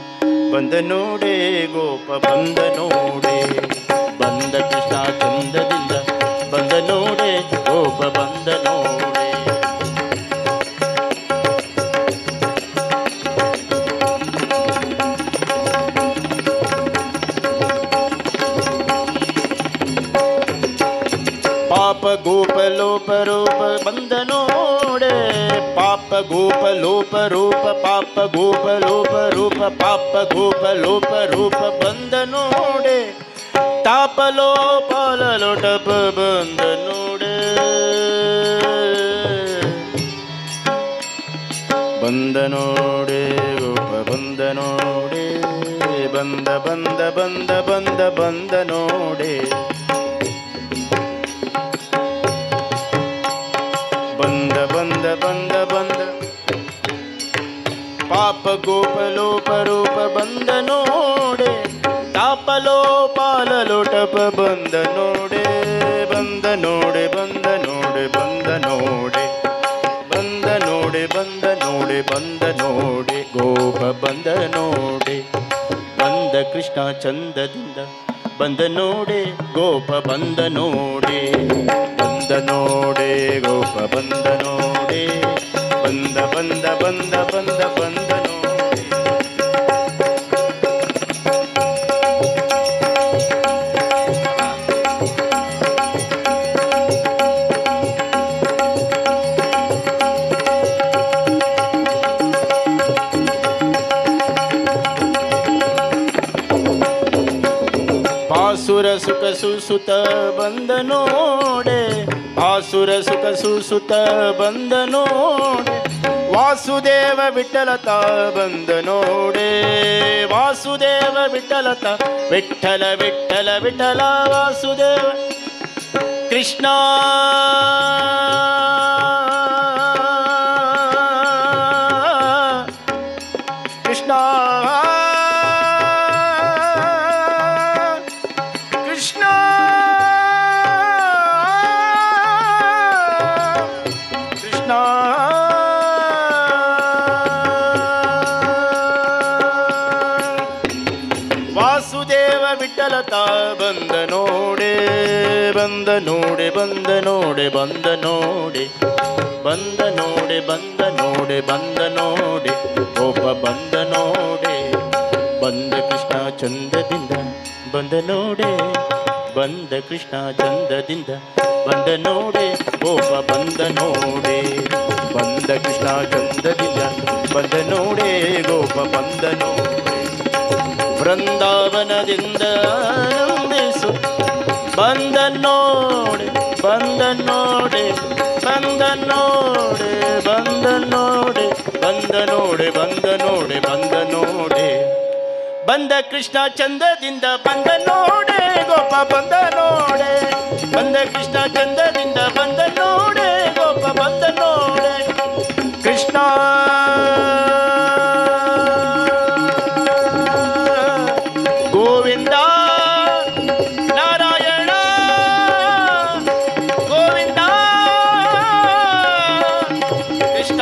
ಬಂದ ನೋಡೆ ಗೋಪ ಬಂದ ನೋಡೆ ಬಂದ ಕೃಷ್ಣ ಚಂದದಿಂದ ಬಂದ ನೋಡೆ ಗೋಪ ಬಂದ ನೋಡೆ ಪಾಪ ಗೋಪ ಲೋಪ ರೂಪ ಬಂದ ನೋಡೆ ಪಾಪ ಗೋಪ ಲೋಪ ರೂಪ ಪಾಪ ಗೋಪ ಲೋಪ ರೂಪ ಪಾಪ ಗೋಪ ಲೋಪ ರೂಪ ಬಂದ ನೋಡೆ ತಾಪ ಲೋಪಾಲ ಲೋಟಪ ಬಂದ ನೋಡೆ ಬಂದ ನೋಡೆ ಗೋಪ ಬಂದ ನೋಡೆ ಬಂದ ಬಂದ ಬಂದ ಬಂದ ಬಂದ ನೋಡೆ ಬಂದ ಬಂದ ಬಂದ ಬಂದ ಪಾಪ ಗೋಪ ಲೋಪ ರೂಪ ಬಂದ ನೋಡೆ ತಾಪ ಲೋಪಾಲ ಲೋಟಪ ಬಂದ ನೋಡೆ ಬಂದ ನೋಡೆ ಬಂದ ನೋಡೆ ಬಂದ ನೋಡೆ ಬಂದ ನೋಡೆ ಬಂದ ನೋಡೆ ಬಂದ ನೋಡೆ ಗೋಪ ಬಂದ ನೋಡೆ ಬಂದ ಕೃಷ್ಣ ಚಂದದಿಂದ ಬಂದ ನೋಡೆ ಗೋಪ ಬಂದ ನೋಡೆ ಬಂದ ನೋಡೆ ಗೋಪ ಬಂದ ನೋಡೆ ಬಂದ ಬಂದ ಬಂದ ಬಂದ ಬಂದ ನೋಡೆ ಭಾಸುರ ಸುಖ ಸುಸುತ ಬಂದ ನೋಡೆ ಭಾಸುರ ಸುಖ ಸುಸುತ ಬಂದ ನೋಡೆ ವಾಸುದೇವ ವಿಠಲತ ಬಂದ ನೋಡೆ ವಾಸುದೇವ ವಿಠಲತ ವಿಠಲ ವಿಠಲ ವಿಠಲ ವಾಸುದೇವ ಕೃಷ್ಣ ಕೃಷ್ಣ ವಾಸುದೇವ ವಿಠಲತ ಬಂದ ನೋಡೆ ಬಂದ ನೋಡೆ ಬಂದ ನೋಡೆ ಬಂದ ನೋಡೆ ಬಂದ ನೋಡೆ ಬಂದ ನೋಡೆ ಬಂದ ನೋಡೆ ಗೋಪ ಬಂದ ನೋಡೆ ಬಂದ ಕೃಷ್ಣ ಚಂದದಿಂದ ಬಂದ ನೋಡೆ ಬಂದ ಕೃಷ್ಣ ಚಂದದಿಂದ ಬಂದ ನೋಡೆ ಗೋಪ ಬಂದ ನೋಡೆ ಬಂದ ಕೃಷ್ಣ ಚಂದದಿಂದ ಬಂದ ನೋಡೆ ಗೋಪ ಬಂದ ನೋಡೆ ವೃಂದಾವನದಿಂದ ಆನಂದಿಸು ಬಂದ ನೋಡೆ ಬಂದ ನೋಡೆ ಬಂದ ನೋಡೆ ಬಂದ ನೋಡೆ ಬಂದ ನೋಡೆ ಬಂದ ನೋಡೆ ಬಂದ ನೋಡೆ ಬಂದ ಕೃಷ್ಣ ಚಂದದಿಂದ ಬಂದ ನೋಡೆ ಗೋಪ ಬಂದ ನೋಡೆ ಬಂದ ಕೃಷ್ಣ ಚಂದದಿಂದ ಬಂದ ನೋಡೆ ಗೋಪ ಬಂದ ನೋಡೆ ಕೃಷ್ಣ ಗೋವಿಂದ ನಾರಾಯಣ ಗೋವಿಂದ ಕೃಷ್ಣ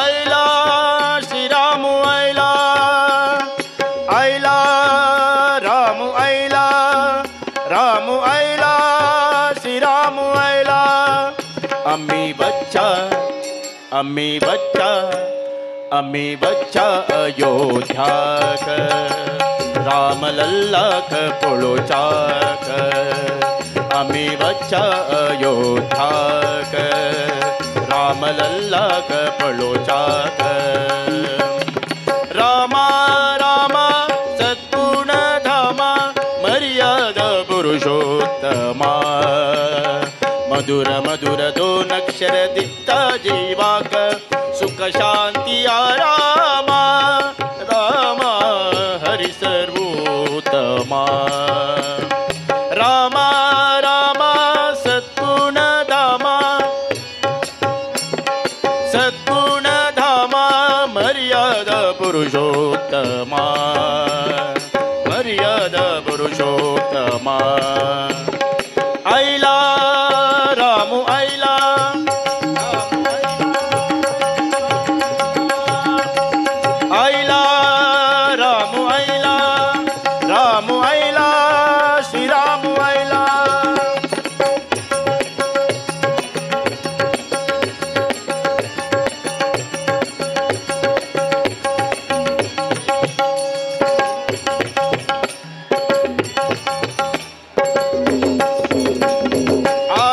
आयला श्रीराम आयला आयला राम आयला राम आयला श्रीराम आयला आम्ही बच्चा अयोध्याक राम लल्लाक पळोचाक आम्ही बच्चा अयोध्याक राम लल्लाक पळोचाक रामा रामा सद्गुण धामा मर्यादा पुरुषोत्तमा मधुर मधुर दोन अक्षर दित्ता जीवाक सुख शांती आरामा रामा हरि सर्वोत्तमा रामा रामा सद्गुण धामा मर्यादा पुरुषोत्तमा मर्यादा पुरुषोत्तमा आईला रामू आईला आईला रामू आईला रामू आईला श्रीरामू आईला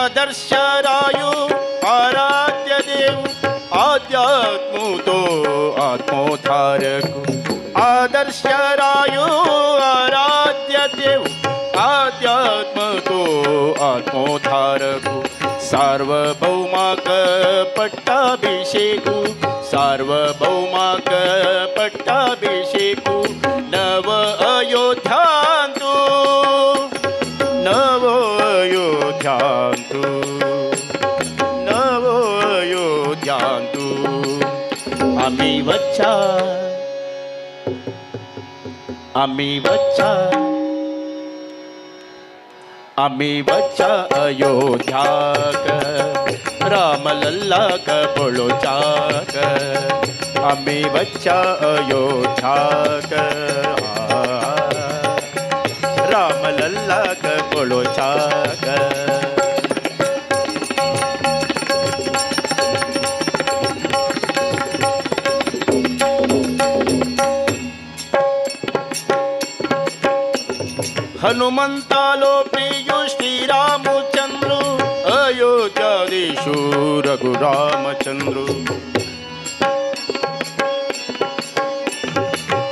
आदर्शरायु आराध्य देव आध्यात्म तो आत्मोद्धारक आदर्शरायु आराध्य देव आध्यात्म तो आत्मोद्धारक सार्वभौमाक पट्टाभिषेकु सार्वभौमाक पट्टाभिषेकु नव अयोध्यांतु नव अयोध्यांतु नव अयोध्यांतु आम्ही बच्चा अयोध्याक राम लल्लाक पळोचाक आम्ही बच्चा अयोध्याक राम लल्लाक पळोचाक हनुमंतालो प्रियो श्रीरामचंद्र अयोध्याधीशो रघुरामचंद्र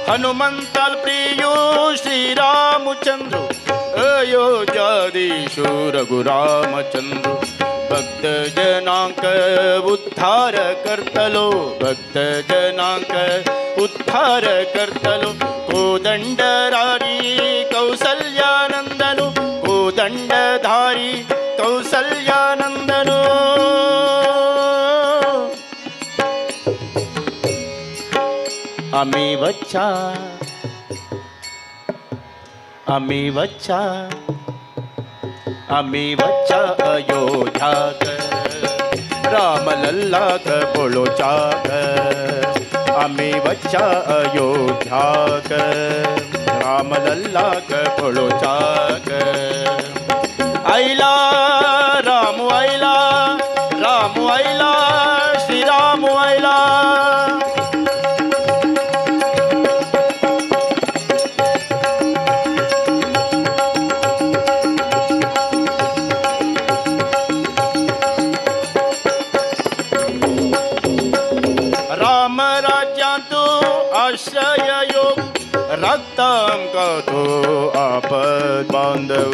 हनुमंताल प्रियो श्रीरामचंद्र अयोध्याधीशो रघुरामचंद्र भक्त जनांक उद्धार करतलो भक्त जनांक उद्धार करतलो कोदंडरारी कौसल्यानंदनु कोदंडधारी कौसल्यानंदनु आम्ही बच्चा अयोध्याक राम लल्लाक पळोचाक आम्ही बच्चा अयोध्याक राम लल्लाक पळोचाक आईला रामू आईला श्रीरामू आईला राम राज्यांतु आश्रय योग रक्तम कथो आपद बांधव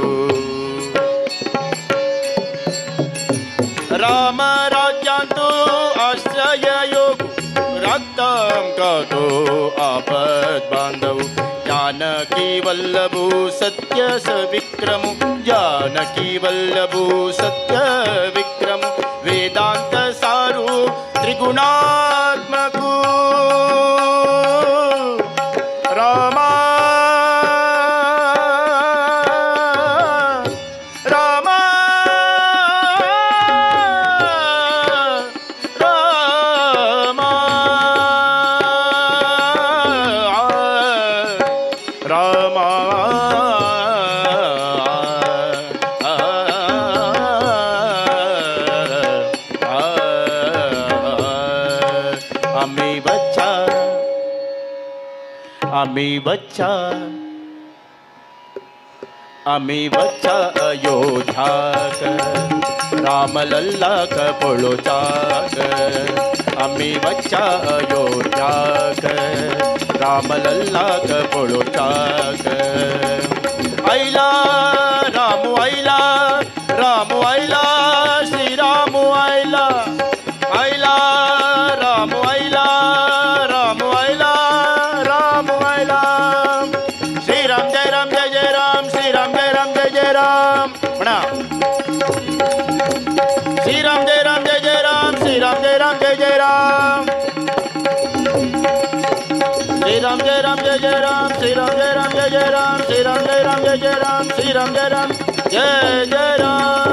राम राज्यांतु आश्रय योग रक्तम कथो आपद बांधव जानकी वल्लभु सत्य सविक्रमु जानकी वल्लभु सत्य विक्रमु वेदांत सारु त्रिगुणात्मकु रामा रामा रामा आम्ही बच्चा अयोध्याक रामलल्लाक पळोचाक आम्ही बच्चा अयोध्याक रामलल्लाक पळोचाक आईला रामू आईला श्रीरामू आईला आईला रामू आईला श्रीराम जय राम जय जय राम श्रीराम जय राम जय जय राम म्हणा श्रीराम जय राम जय जय राम श्रीराम जय राम जय जय राम श्रीराम जय राम जय जय राम श्रीराम जय राम जय जय राम श्रीराम जय राम जय जय राम श्रीराम जय राम जय जय राम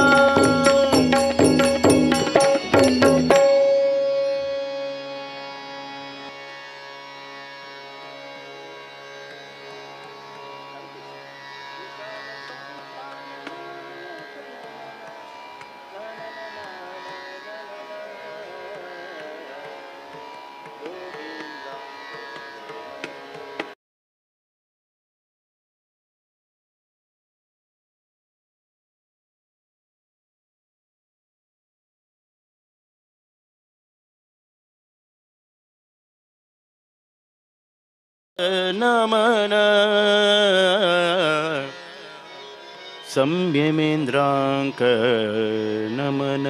नमन संयमेन्द्रांक नमन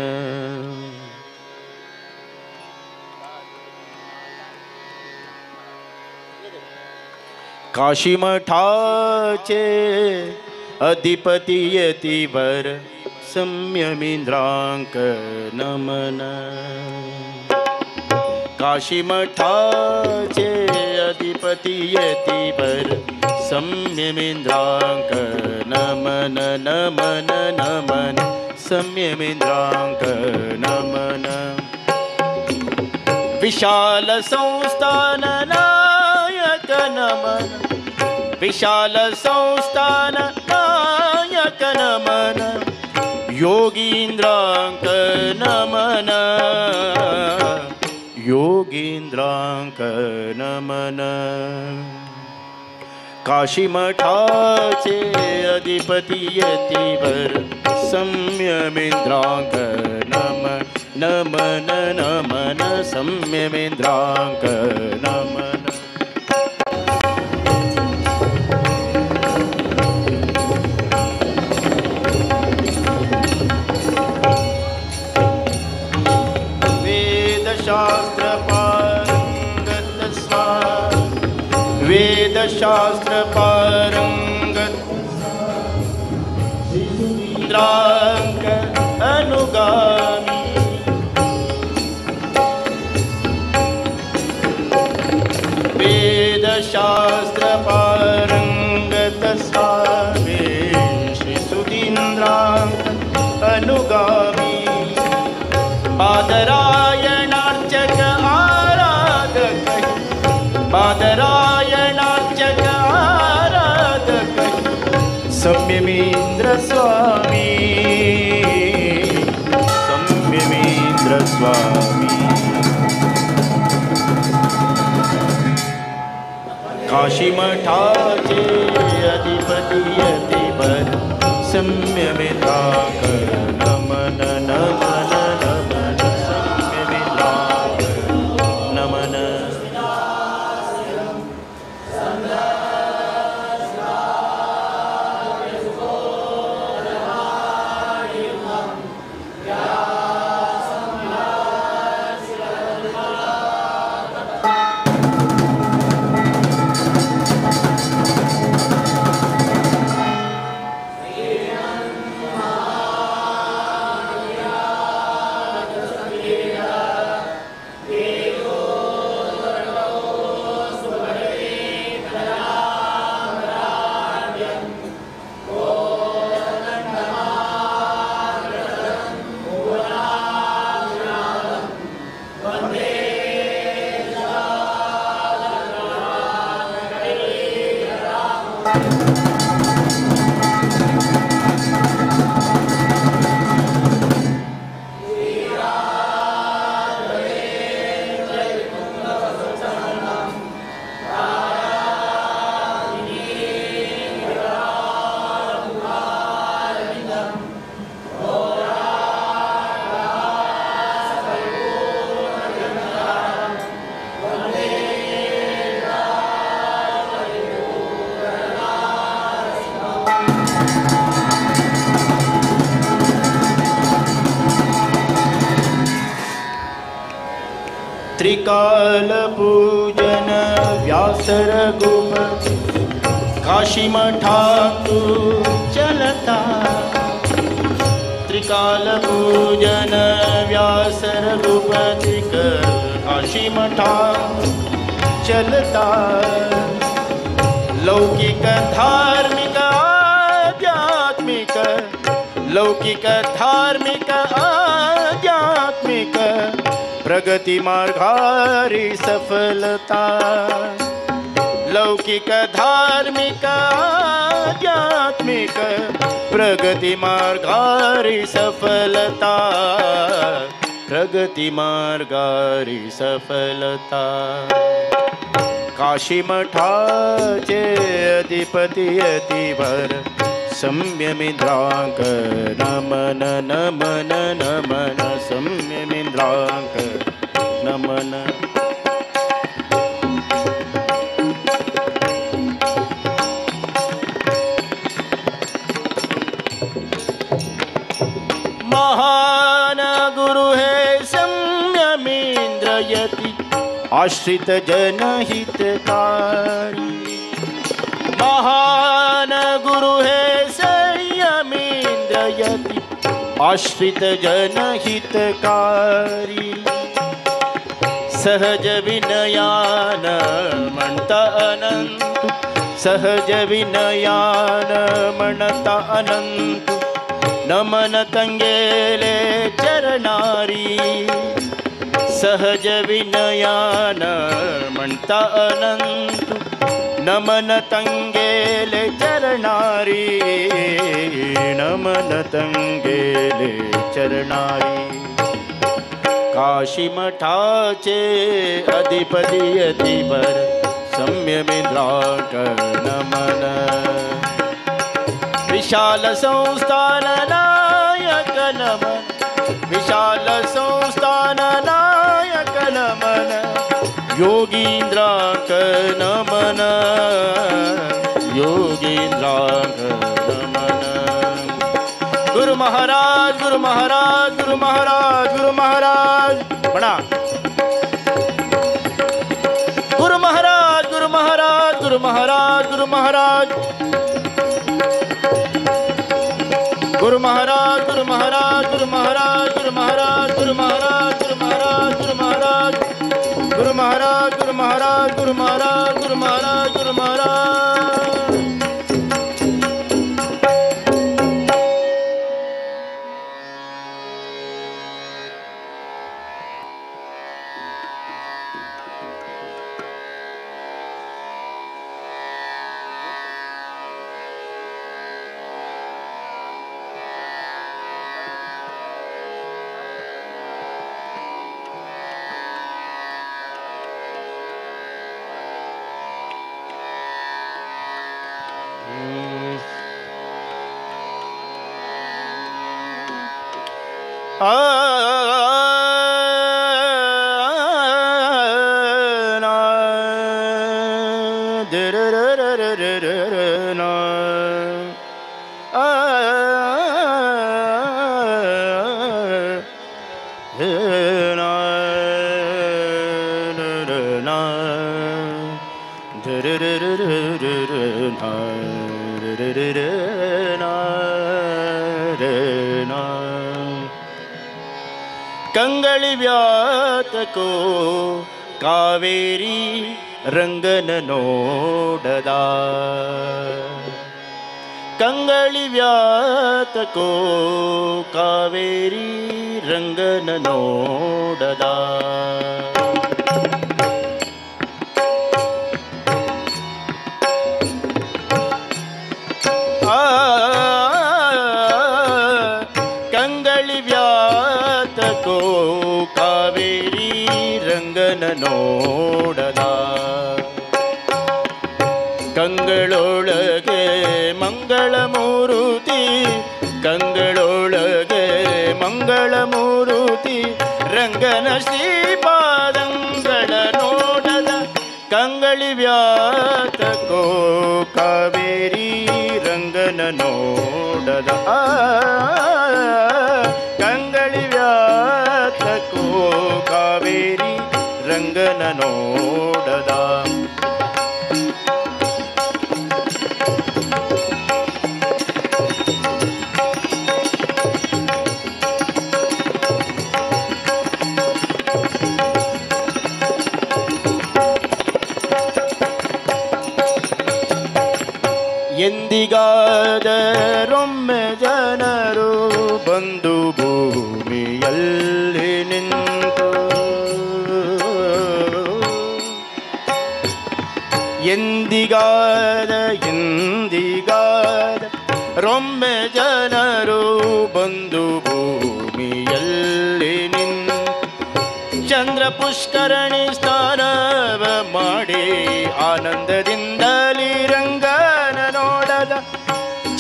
काशीमठाचे अधिपती यतीवर संयमेन्द्रांक नमन काशीमठाचे अधिपती यतीवर संयमेन्द्रांक नमन नमन नमन संयमेन्द्रांक नमन विशाल संस्थान नायक नमन विशाल संस्थान नायक नमन योगीन्द्रांक नमन योगीन्द्रांक नमन काशीमठाचे अधिपती यतीवर संयमेन्द्रांक नमन नमन नमन संयमेन्द्रांक नमन वेदशास्त्र पारंगत इंद्रांक अनुगामी वेदशास्त्र पारंगत स्वामी श्री सुधींद्रांक अनुगामी बादरायणार्चक आराधक बादरायणार्चक आराधक संयमेन्द्र स्वामी संयमेन्द्र स्वामी काशीमठाचे अधिपती यतीवर संयमेन्द्रांक नमन नमन नमन संयमेन्द्रांक नमन त्रिकालपूजन व्यासरघुपति काशी मठातु चलता त्रिकालपूजन व्यासरघुपति काशी मठा चलता लौकिक धार्मिक आध्यात्मिक लौकिक धार्मिक आध्यात्मिक प्रगति मार्गारी सफलता लौकिक धार्मिक आध्यात्मिक प्रगति मार्गारी सफलता प्रगति मार्गारी सफलता काशी मठाचे अधिपती अतिवर सम्यमिन्द्रांक नमन नमन नमन सम्यमिन्द्रांक नमन महान गुरु है संयमीन्द्रयति आश्रित जनहितकारी महान गुरु है संयमीन्द्रयति आश्रित जनहितकारी सहज विनयान म्हणता अनंत सहज विनयान म्हणता अनंत नमन तंगेले चरणारी सहज विनयान म्हणता अनंत नमन तंगेले चरणारी नमन तंगेले चरणारी काशी मठाचे अधिपती अतिवर सम्यमिन्द्रांक नमन विशाल संस्थान नायक नमन विशाल संस्थान नायक नमन योगींद्रांक नमन योगींद्रांक नमन गुरु महाराज गुरु महाराज गुरु महाराज गुरु महाराज म्हणा गुरु महाराज गुरु महाराज गुरु महाराज गुरु महाराज गुरु महाराज गुरु महाराज गुरु महाराज गुरु महाराज गुरु महाराज गुरु महाराज गुरु महाराज गुरु महाराज गुरु महाराज गुरु महाराज गुरु महाराज गुरु महाराज कंगळी व्यातको कावेरी रंगन नोडदा कंगळी व्यातको कावेरी रंगन नोडदा कावेरी रंगन नोडदा कंगळोळगे मंगळमूर्ति कंगळोळगे मंगळमूर्ति रंगन ಶ್ರೀಪಾದಂಗಳ ನೋಡದ ಕಂಗಳಿ ವ್ಯಾತಕೋ ಕಾವೇರಿ ರಂಗನ ನೋಡದ ಕಂಗಳಿ ವ್ಯಾತಕೋ ಕಾವೇರಿ ರಂಗನ ನೋಡದ. ಎಂದಿಗಾದರೊಮ್ಮೆ ಜನರು ಬಂದು ಭೂಮಿಯಲ್ಲಿ ನಿಂತು, ಎಂದಿಗಾದ ರೊಮ್ಮೆ ಜನರು ಬಂದು ಭೂಮಿಯಲ್ಲಿ ನಿಂತು, ಚಂದ್ರ ಪುಷ್ಕರಣಿ ಸ್ನಾನವ ಮಾಡಿ ಆನಂದದಿಂದಲಿ ರಂಗನ ನೋಡದ.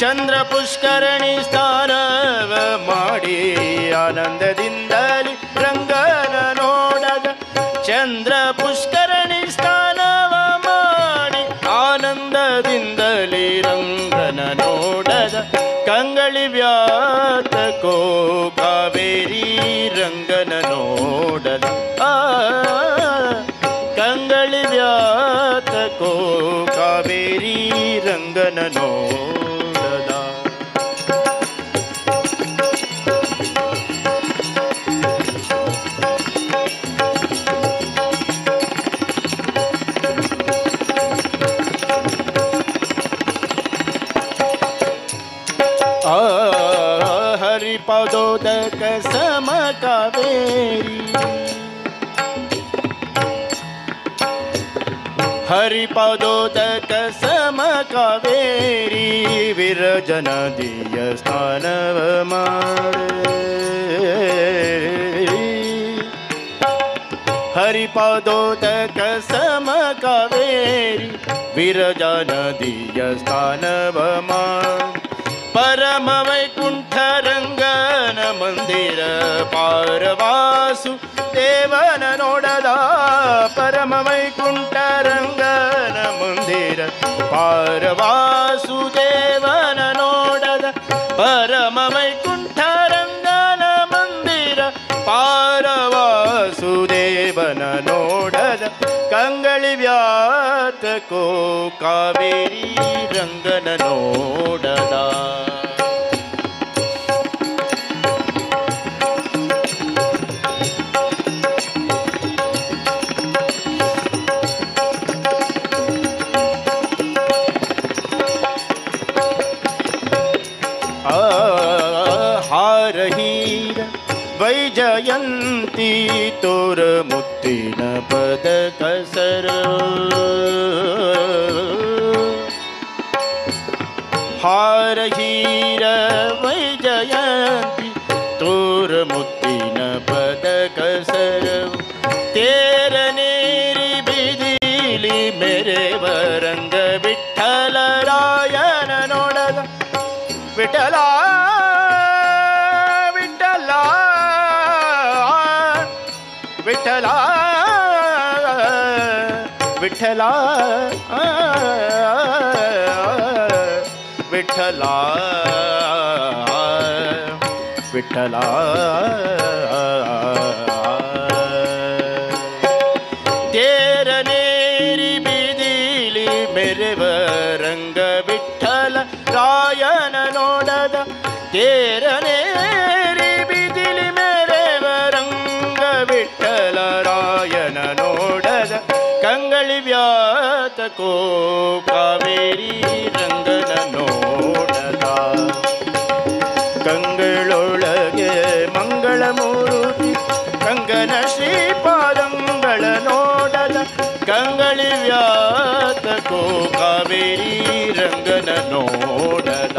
ಚಂದ್ರ ಪುಷ್ಕರಣಿ ಸ್ನಾನವ ಮಾಡಿ ಆನಂದದಿಂದಲಿ ರಂಗನ ನೋಡದ. ಚಂದ್ರ ಪುಷ್ಕರಣಿ ಸ್ನಾನವ ಮಾಡಿ ಆನಂದದಿಂದಲಿ ರಂಗನ ನೋಡದ. ಕಂಗಳಿ ವ್ಯಾತಕೋ ಕಾವೇರಿ ರಂಗನ ನೋಡದ. ಕಂಗಳಿ ವ್ಯಾತಕೋ ಕಾವೇರಿ ರಂಗನ ನೋಡದ. ಹರಿಪದೋದಕ ಸಮ ಕಾವೇರಿ, ಹರಿಪದೋದಕ ಸಮ ಕಾವೇರಿ ವಿರಜನದಿಯ ಸ್ನಾನವ ಮಾಡೆ. ಹರಿಪದೋದಕ ಸಮ ಕಾವೇರಿ ವಿರಜನದಿಯ ಸ್ನಾನವ ಮಾಡೆ. ಪರಮ ವೈಕುಂಠ ರಂಗನ ಮಂದಿರ ಪಾರವಾಸು ದೇವನ ನೋಡದ. ಪರಮ ವೈಕುಂಠ ರಂಗನ ಮಂದಿರ ಪಾರವಾಸು ದೇವನ ನೋಡದ. ಪರಮ ವೈಕುಂಠ ರಂಗನ ಮಂದಿರ ಪಾರವಾಸು ದೇವನ ನೋಡದ. ಕಂಗಳಿ ವ್ಯಾತಕೋ ಕಾವೇರಿ ರಂಗನ ನೋಡದ. ಹಾರಹೀರ ವೈಜಯಂತಿ ತೋರ ಮುತ್ತಿನ ಪದ ಕಸರ. ಹಾರಹೀರ ವೈಜಯಂತಿ ತೋರ ಮುತ್ತಿನ ಪದ ಕಸರ. ತೇರನೇರಿ ಬಿದಿಲಿ ಮೆರೆವ ರಂಗ ವಿಠಲ ರಾಯನ ನೋಡದ. ವಿಠಲ ವಿಠಲ ವಿಠಲ ವಿಠಲ ವಿಠಲ ವಿಠಲ. ತೇರನೇರಿ ಬಿದಿಲಿ ಮೆರೆವ ರಂಗ ವಿಠಲ ರಾಯನ ನೋಡದ. ತೇರನೇರಿ ಬಿದಿಲಿ ಮೆರೆವ ರಂಗ ವಿಠಲ ರಾಯನ ನೋಡದ. ಕಂಗಳಿ ವ್ಯಾತಕೋ ಕಾವೇರಿ ರಂಗನ ನೋಡದ. ಕಂಗಳೊಳಗೆ ಮಂಗಳ ಮೂರುತಿ ಕಂಗನ ಶ್ರೀಪಾದಂಗಳ ನೋಡದ. ಕಂಗಳಿ ವ್ಯಾತಕೋ ಕಾವೇರಿ ರಂಗನ ನೋಡದ.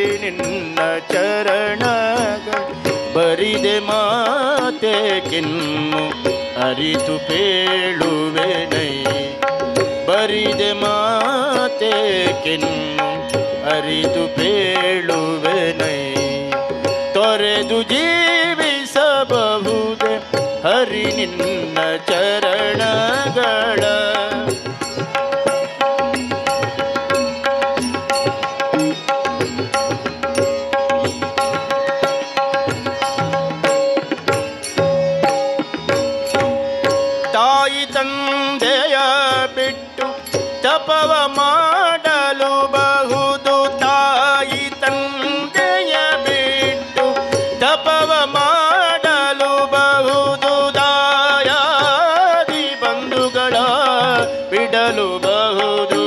ಹರಿ ನಿನ್ನ ಚರಣಗಳು ಬರಿದೆ ಮಾತೆ ಕಿನ್ನು ಅರಿತು ಪೇಳುವೆನೈ ಬರಿದೆ ಮಾತೆ ಕಿನ್ನು ಅರಿತು ಪೇಳುವೆನೈ ತೊರೆದು ಜೀವಿಸಬಹುದೆ ಹರಿ ನಿನ್ನ ಚರಣಗಳ ತಾಯಿ ತಂದೆಯ ಬಿಟ್ಟು ತಪವ ಮಾಡಲು ಬಹುದು ತಾಯಿ ತಂದೆಯ ಬಿಟ್ಟು ತಪವ ಮಾಡಲು ಬಹುದು ದಾಯಾದಿ ಬಂಧುಗಳ ಬಿಡಲು ಬಹುದು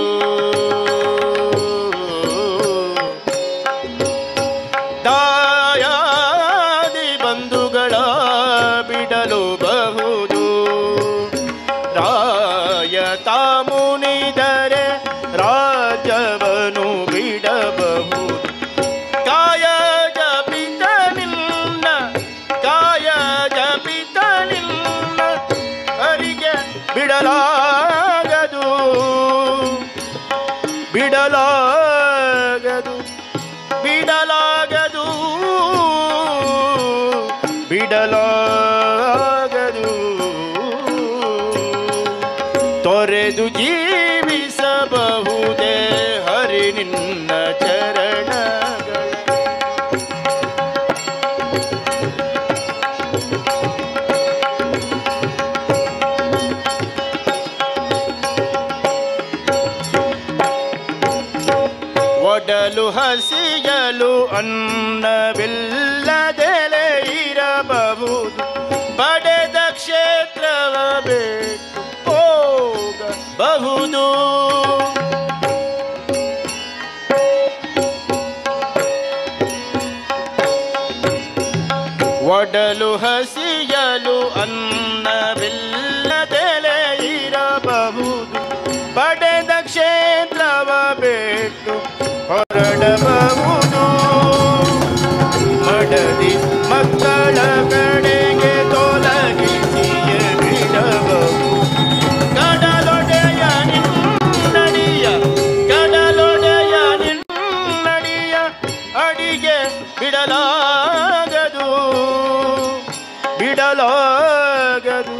ದಾಯಾದಿ ಬಂಧುಗಳ ಬಿಡಲು ಬಹುದು ರಾಯತ ಮುನಿದರೆ ರಾಜವನು ಬಿಡಬಹುದು ಕಾಯ ಜಪಿತ ನಿನ್ನ ಕಾಯ ಜಪಿತ ನಿನ್ನ ಹರಿಗೆ ಬಿಡಲಾಗದು ಬಿಡಲಾಗದು ಬಿಡಲಾಗದು ಬಿಡಲಾಗದು ತೊರೆದು ಜೀವಿಸಬಹುದೇ ಹರಿ ನಿನ್ನ ಚರಣಗಳ ಒಡಲು ಹಸಿಯಲು ಅನ್ನವಿಲ್ಲದೆಲೆ ಇರಬಹುದು ಪಡೆದ ಕ್ಷೇತ್ರವ ಬೇಕು ಹೋಗಬಹುದು ಒಡಲು ಹಸಿಯಲು ಅನ್ನವಿಲ್ಲದೆಲೆ ಇರಬಹುದು ಪಡೆದ ಕ್ಷೇತ್ರವ ಬಿಟ್ಟು ಹೊರಡಬಹುದು ಮಡದಿ ಮಕ್ಕಳ ಕಡೆಗೆ ತೊಲಗಿಸಿಯೇ ಬಿಡಬಹುದು ಕಡಲೊಡೆಯ ನಿನ್ನಡಿಯ ಕಡಲೊಡೆಯ ನಿನ್ನಡಿಯ ಅಡಿಗೆ ಬಿಡಲಾಗದು ಬಿಡಲಾಗದು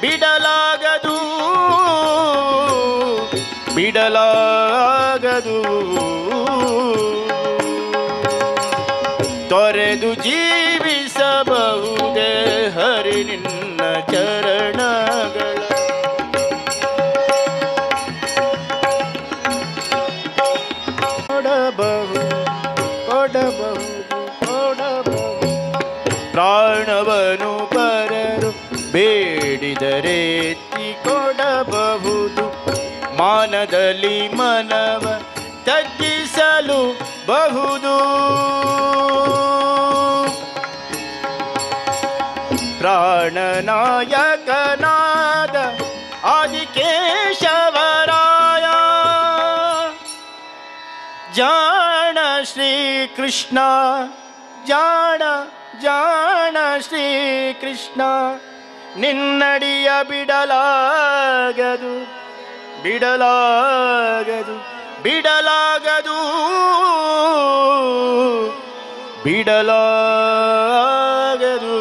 ಬಿಡಲಾಗದು ಬಿಡಲಾಗದು ತೊರೆದು ಜೀವಿಸಬಹುದೇ ಹರಿ ನಿನ್ನ ಚರಣಗಳ ಕೊಡಬಹುದು ಕೊಡಬಹುದು ಕೊಡಬಹುದು ಪ್ರಾಣವನು ಪರರು ಬೇಡಿದರೆ ಎತ್ತಿ ಕೊಡಬಹುದು ಮಾನದಲ್ಲಿ ಮನವ ತಗ್ಗಿಸಲು ಬಹುದು ಪ್ರಾಣನಾಯಕನಾದ ಆದಿಕೇಶವರಾಯ ಜಾಣ ಶ್ರೀ ಕೃಷ್ಣ ಜಾಣ ಜಾಣ ಶ್ರೀ ಕೃಷ್ಣ ನಿನ್ನಡಿಯ ಬಿಡಲಾಗದು ಬಿಡಲಾಗದು ಬಿಡಲಾಗದು ಬಿಡಲಾಗದು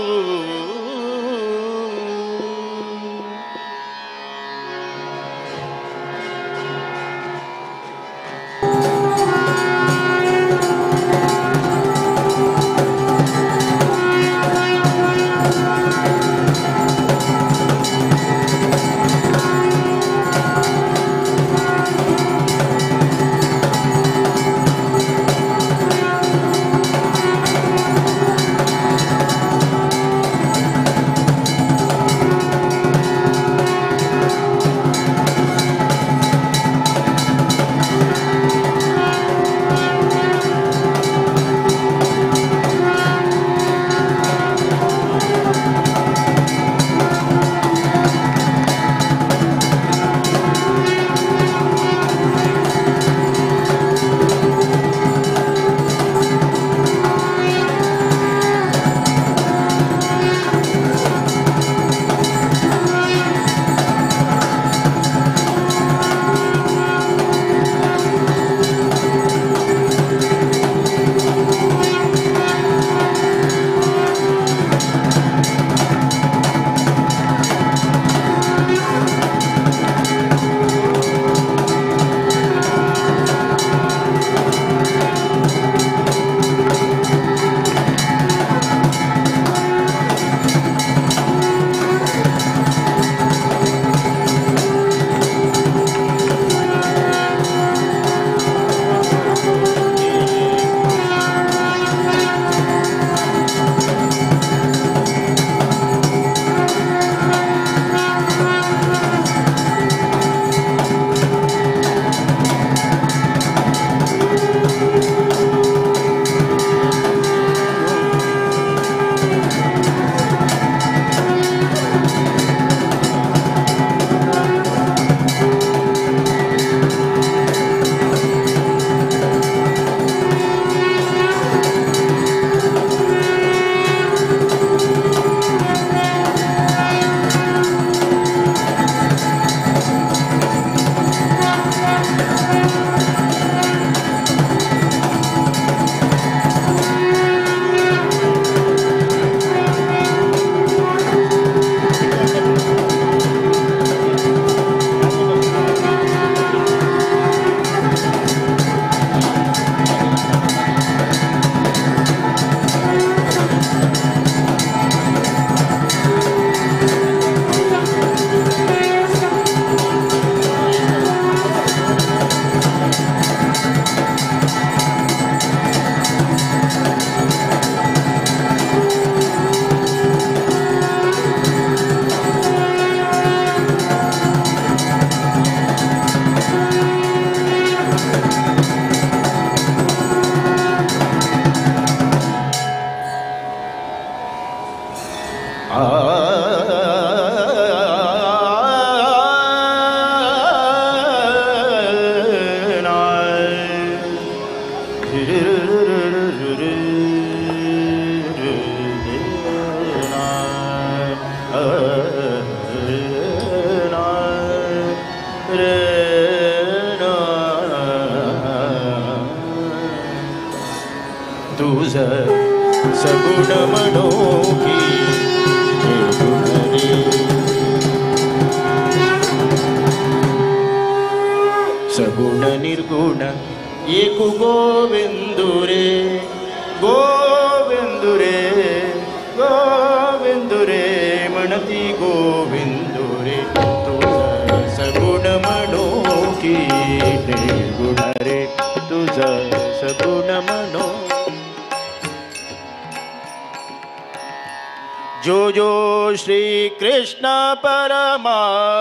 तुझ सगुण म्हणो की निर्गुण रे. सगुण निर्गुण एक गोविंदु रे गोविंदु रे गोविंदु रे म्हणती गोविंदु रे तुझ सगुण म्हणो की निर्गुण रे तुझ सगुण म्हणो. जो जो श्री कृष्ण परमानंदा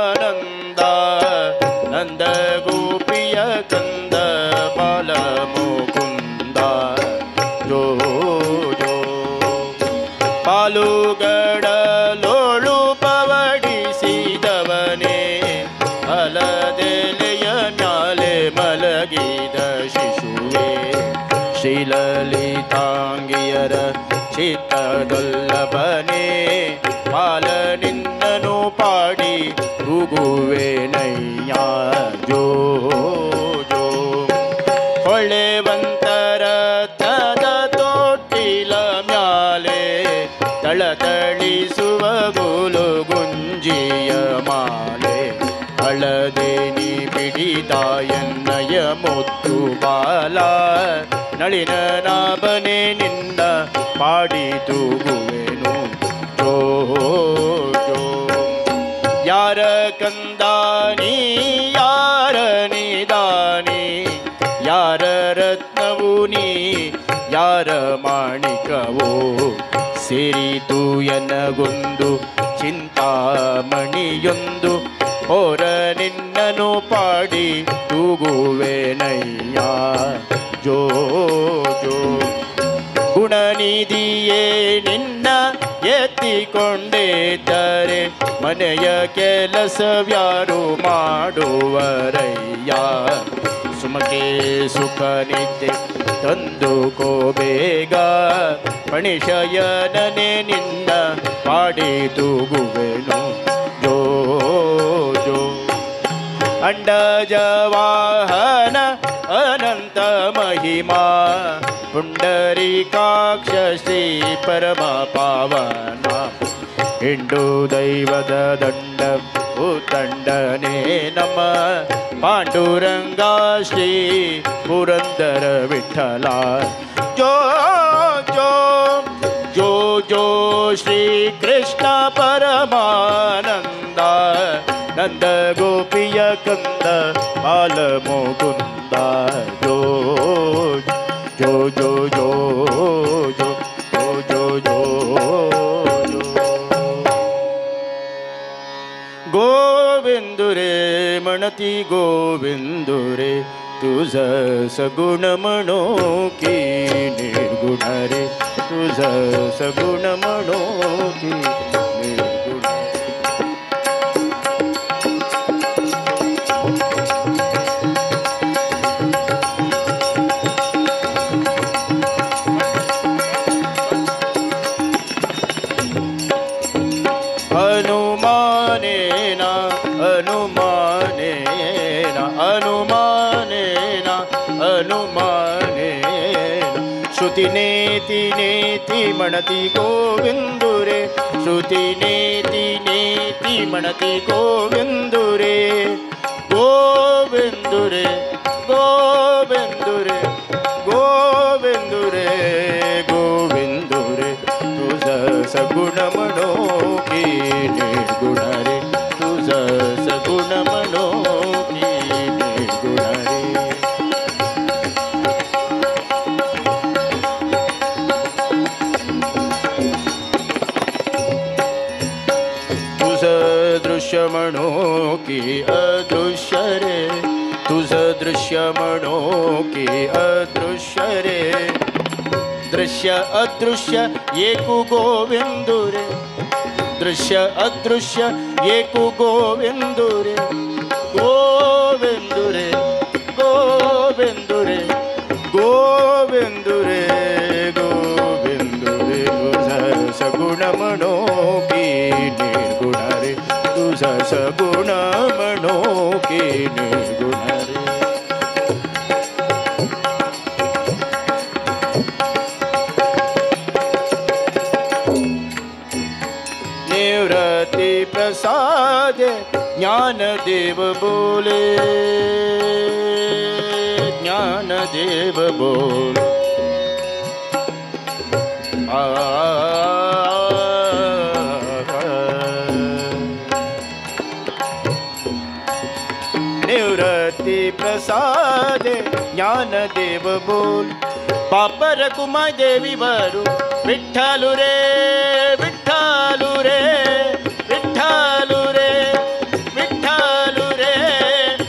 नंद गोपिय कंद बाल मुकुंदा. जो जो पालुगड लोळु पवडिसिदवने अलदेಲೆಯ ಮ್ಯಾಲೆ ಮಲಗಿದ ಶಿಶುವೆ ಶ್ರೀಲಲಿತಾಂಗಿಯರ ಚಿತ್ತದೊಲ್ಲಭನೆ ಪಾಲ ನಿನ್ನನು ಪಾಡಿ ಕೂಗುವೆನಯ್ಯ. ಜೋ ಜೋ ಹೊಳೆವಂತರ ತದ ತೊಟ್ಟಿಲ ಮ್ಯಾಲೆ ತಳತಳಿಸುವ ಗೋಲು ಗುಂಜಿಯ ಮಾಲೆ ಹಳದೆ ನೀ ಬಿಡಿದಾಯನ್ನಯ ಮುತ್ತು ಬಾಲ ನಳಿನ ನಾಭನೆ ನಿನ್ನ ಪಾಡಿ ತೂಗುವೆನು. ಜೋ ಜೋ ಯಾರ ಕಂದಾನಿ ಯಾರ ನಿದಾನಿ ಯಾರ ರತ್ನವು ನೀ ಯಾರ ಮಾಣಿಕವೋ ಸೇರಿತು ಎನಗೊಂದು ಚಿಂತಾಮಣಿಯೊಂದು ಹೋರ ನಿನ್ನನು ಪಾಡಿ ತೂಗುವೆನಯ್ಯ. ಜೋ ಜೋ ಗುಣನಿಧಿಯೇ ನಿನ್ನ ಎತ್ತಿಕೊಂಡೇದರೆ ಮನೆಯ ಕೆಲಸವ್ಯಾರು ಮಾಡುವರಯ್ಯ. ಸುಮಕೆ ಸುಖ ನಿದ್ದೆ ತಂದುಕೋ ಬೇಗ ಪಣಿಶಯನನೆ ನಿನ್ನ ಪಾಡಿ ತೂಗುವೆನು. ಜೋ ಜೋ ಅಂಡಜವಾಹನ ಅನಂತ ಮಹಿಮಾ ಪುಂಡರೀಕಾಕ್ಷ ಶ್ರೀ ಪರಮ ಪಾವನ ಹಿಂಡು ದೈವದ ದಂಡ ಭೂತಂಡನೆ ನಮ ಪಾಂಡುರಂಗ ಶ್ರೀ ಪುರಂದರ ವಿಠಲ. ಜೋ ಜೋ ಜೋ ಜೋ ಶ್ರೀ ಕೃಷ್ಣ ಪರಮಾನಂದ ನಂದ ಗೋಪಿಯ ಕಂದ ಬಾಲ ಮುಕುಂದ. ಜೋ ಜೋ ಜೋ ಜೋ ಜೋ ಜೋ ಜೋ ಜೋ गोविंदु रे म्हणती गोविंदु रे तुझ सगुण म्हणो की निर्गुण रे तुझ सगुण म्हणो की निर्गुण. अनुमानेना अनुमानेना अनुमानेना अनुमानेना श्रुति नेति नेति म्हणती गोविंदु रे श्रुति नेति नेति म्हणती गोविंदु रे गोविंदु रे गोविंदु रे गोविंदु रे गोविंदु रे तुझ सगुण म्हणो की निर्गुण रे तुझ सगुण म्हणो की निर्गुण रे. तुझ दृश्य म्हणो की अदृश्य रे तुझ दृश्य म्हणो की अदृश्य रे दृश्य अदृश्य एकु गोविंदु रे दृश्य अदृश्य एकु गोविंदु रे गोविंदु रे गोविंदु रे गोविंदु रे गोविंदु रे तुझ सगुण म्हणो की निर्गुण रे तुझ सगुण म्हणो की निर्गुण रे. प्रसादे ज्ञानदेव बोले, ज्ञानदेव बोले। निवृत्ति प्रसादे ज्ञानदेव बोल, पापर कुमार देवी बरू विठ्ठलु रे, विठ्ठलु रे, विठ्ठलु रे, विठ्ठलु रे,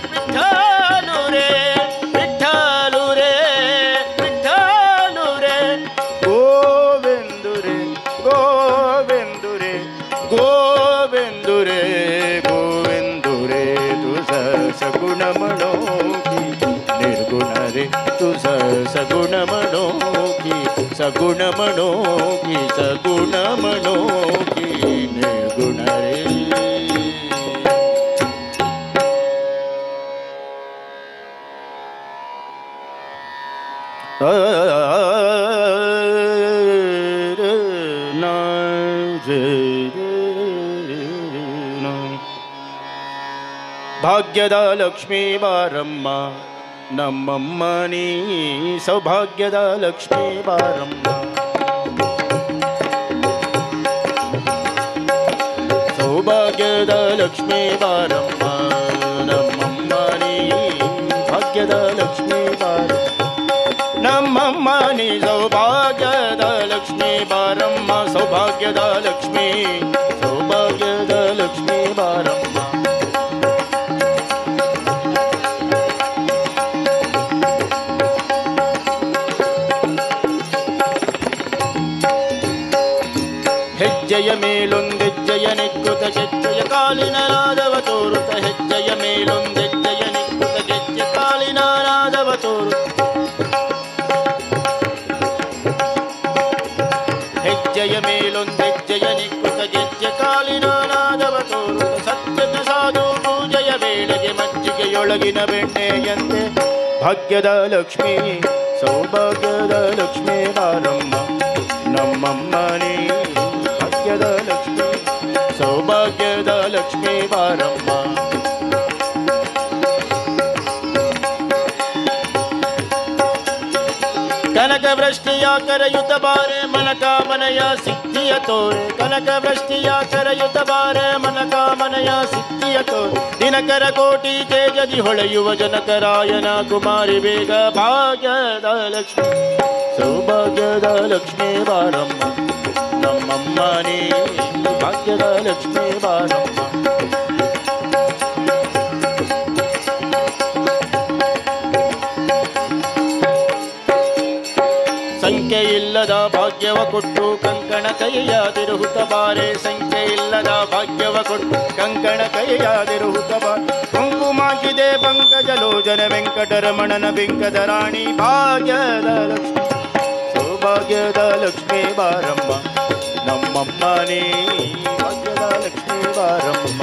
विठ्ठलु रे, विठ्ठलु रे, विठ्ठलु रे, गोविंदु रे, गोविंदु रे, गोविंदु रे, गोविंदु रे, तुझ सगुण म्हणो की निर्गुण रे, तुझ सगुण म्हणो की सगुण म्हणो की सगुण म्हणो की निर्गुण रे। ಭಾಗ್ಯದ ಲಕ್ಷ್ಮೀ ಬಾರಮ್ಮ ನಮ್ಮಮ್ಮನಿ, ಸೌಭಾಗ್ಯದ ಲಕ್ಷ್ಮೀ ಬಾರಮ್ಮ, ಸೌಭಾಗ್ಯದ ಲಕ್ಷ್ಮೀ ಬಾರಮ್ಮ ನಮ್ಮಮ್ಮನಿ, ಭಾಗ್ಯದ ಲಕ್ಷ್ಮೀ ಬಾರಮ್ಮ ನಮ್ಮಮ್ಮನಿ, ಸೌಭಾಗ್ಯದ ಲಕ್ಷ್ಮೀ ಬಾರಮ್ಮ, ಸೌಭಾಗ್ಯದ ಲಕ್ಷ್ಮೀ, ಸೌಭಾಗ್ಯದ ಲಕ್ಷ್ಮೀ ಬಾರಮ್ಮ। ಹೆಜ್ಜೆಯ ಮೇಲೊಂದೆಜ್ಜೆಯ ನೆಕ್ಕುತ ಗೆಜ್ಜೆಯ ಕಾಲಿನ ನಾದವ ತೋರುತ, ಹೆಜ್ಜೆಯ ಮೇಲೊಂದೆಜ್ಜೆಯ ನೆಕ್ಕುತ ಗೆಜ್ಜೆ ಕಾಲಿನ ನಾದವ ತೋರುತ, ಹೆಜ್ಜೆಯ ಮೇಲೊಂದೆಜ್ಜೆಯ ನೆಕ್ಕುತ ಗೆಜ್ಜೆ ಕಾಲಿನ ನಾದವ ತೋರುತ, ಸತ್ಯದ ಸಾಧು ಪೂಜೆಯ ವೇಳೆಗೆ ಮಜ್ಜಿಗೆಯೊಳಗಿನ ಬೆಣ್ಣೆಯಂತೆ, ಭಾಗ್ಯದ ಲಕ್ಷ್ಮೀ ಸೌಭಾಗ್ಯದ ಲಕ್ಷ್ಮೀ ಬಾರಮ್ಮ ನಮ್ಮಮ್ಮನೇ, ಭಾಗ್ಯದ ಲಕ್ಷ್ಮೀ ಸೌಭಾಗ್ಯದ ಲಕ್ಷ್ಮೀ ಬಾರಮ್ಮ। ಕನಕ ವೃಷ್ಟಿಯ ಕರೆಯುತ್ತ ಬಾರೆ ಮನಕಾಮನೆಯ ಸಿದ್ಧಿಯ ತೋರೆ, ಕನಕ ವೃಷ್ಟಿಯ ಕರೆಯುತ್ತ ಬಾರೆ ಮನಕಾಮನೆಯ ಸಿದ್ಧಿಯ ತೋರೆ, ದಿನಕರ ಕೋಟಿ ತೇಜದಿ ಹೊಳೆಯುವ ಜನಕರಾಯನ ಕುಮಾರಿ ಬೇಗ, ಭಾಗ್ಯದ ಲಕ್ಷ್ಮೀ ಸೌಭಾಗ್ಯದ ಲಕ್ಷ್ಮೀ ಬಾರಮ್ಮ ನಮ್ಮಮ್ಮನೇ, ಭಾಗ್ಯದ ಲಕ್ಷ್ಮೀ ಬಾರಮ್ಮ। ಸಂಖ್ಯೆ ಇಲ್ಲದ ಭಾಗ್ಯವ ಕೊಟ್ಟು ಕಂಕಣ ಕೈಯಾದಿರುಹುತ ಬಾರೆ, ಸಂಖ್ಯೆ ಇಲ್ಲದ ಭಾಗ್ಯವ ಕೊಟ್ಟು ಕಂಕಣ ಕೈಯಾದಿರುಹುತ ಬಾರೆ, ಕುಂಕುಮಾಗಿದೆ ಪಂಕಜಲೋಚನ ವೆಂಕಟರಮಣನ ಬಿಂಕದ ರಾಣಿ, ಭಾಗ್ಯದ ಲಕ್ಷ್ಮೀ ಸೌಭಾಗ್ಯದ ಲಕ್ಷ್ಮೀ ಬಾರಮ್ಮ ನಮ್ಮಮ್ಮನೇ, ಭಾಗ್ಯದ ಲಕ್ಷ್ಮೀ ಬಾರಮ್ಮ।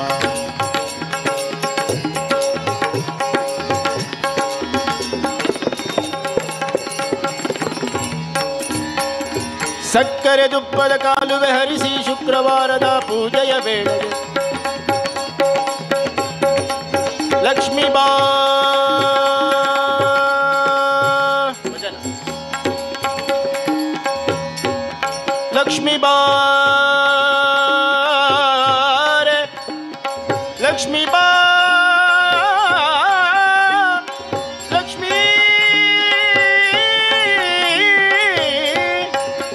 ಸಕ್ಕರೆ ತುಪ್ಪದ ಕಾಲುವೆ ಹರಿಸಿ ಶುಕ್ರವಾರದ ಪೂಜೆಯ ವೇಳೆಗೆ, ಲಕ್ಷ್ಮೀ ಬಾ ಲಕ್ಷ್ಮೀ ಬಾರೆ, ಲಕ್ಷ್ಮೀ ಬಾ ಲಕ್ಷ್ಮೀ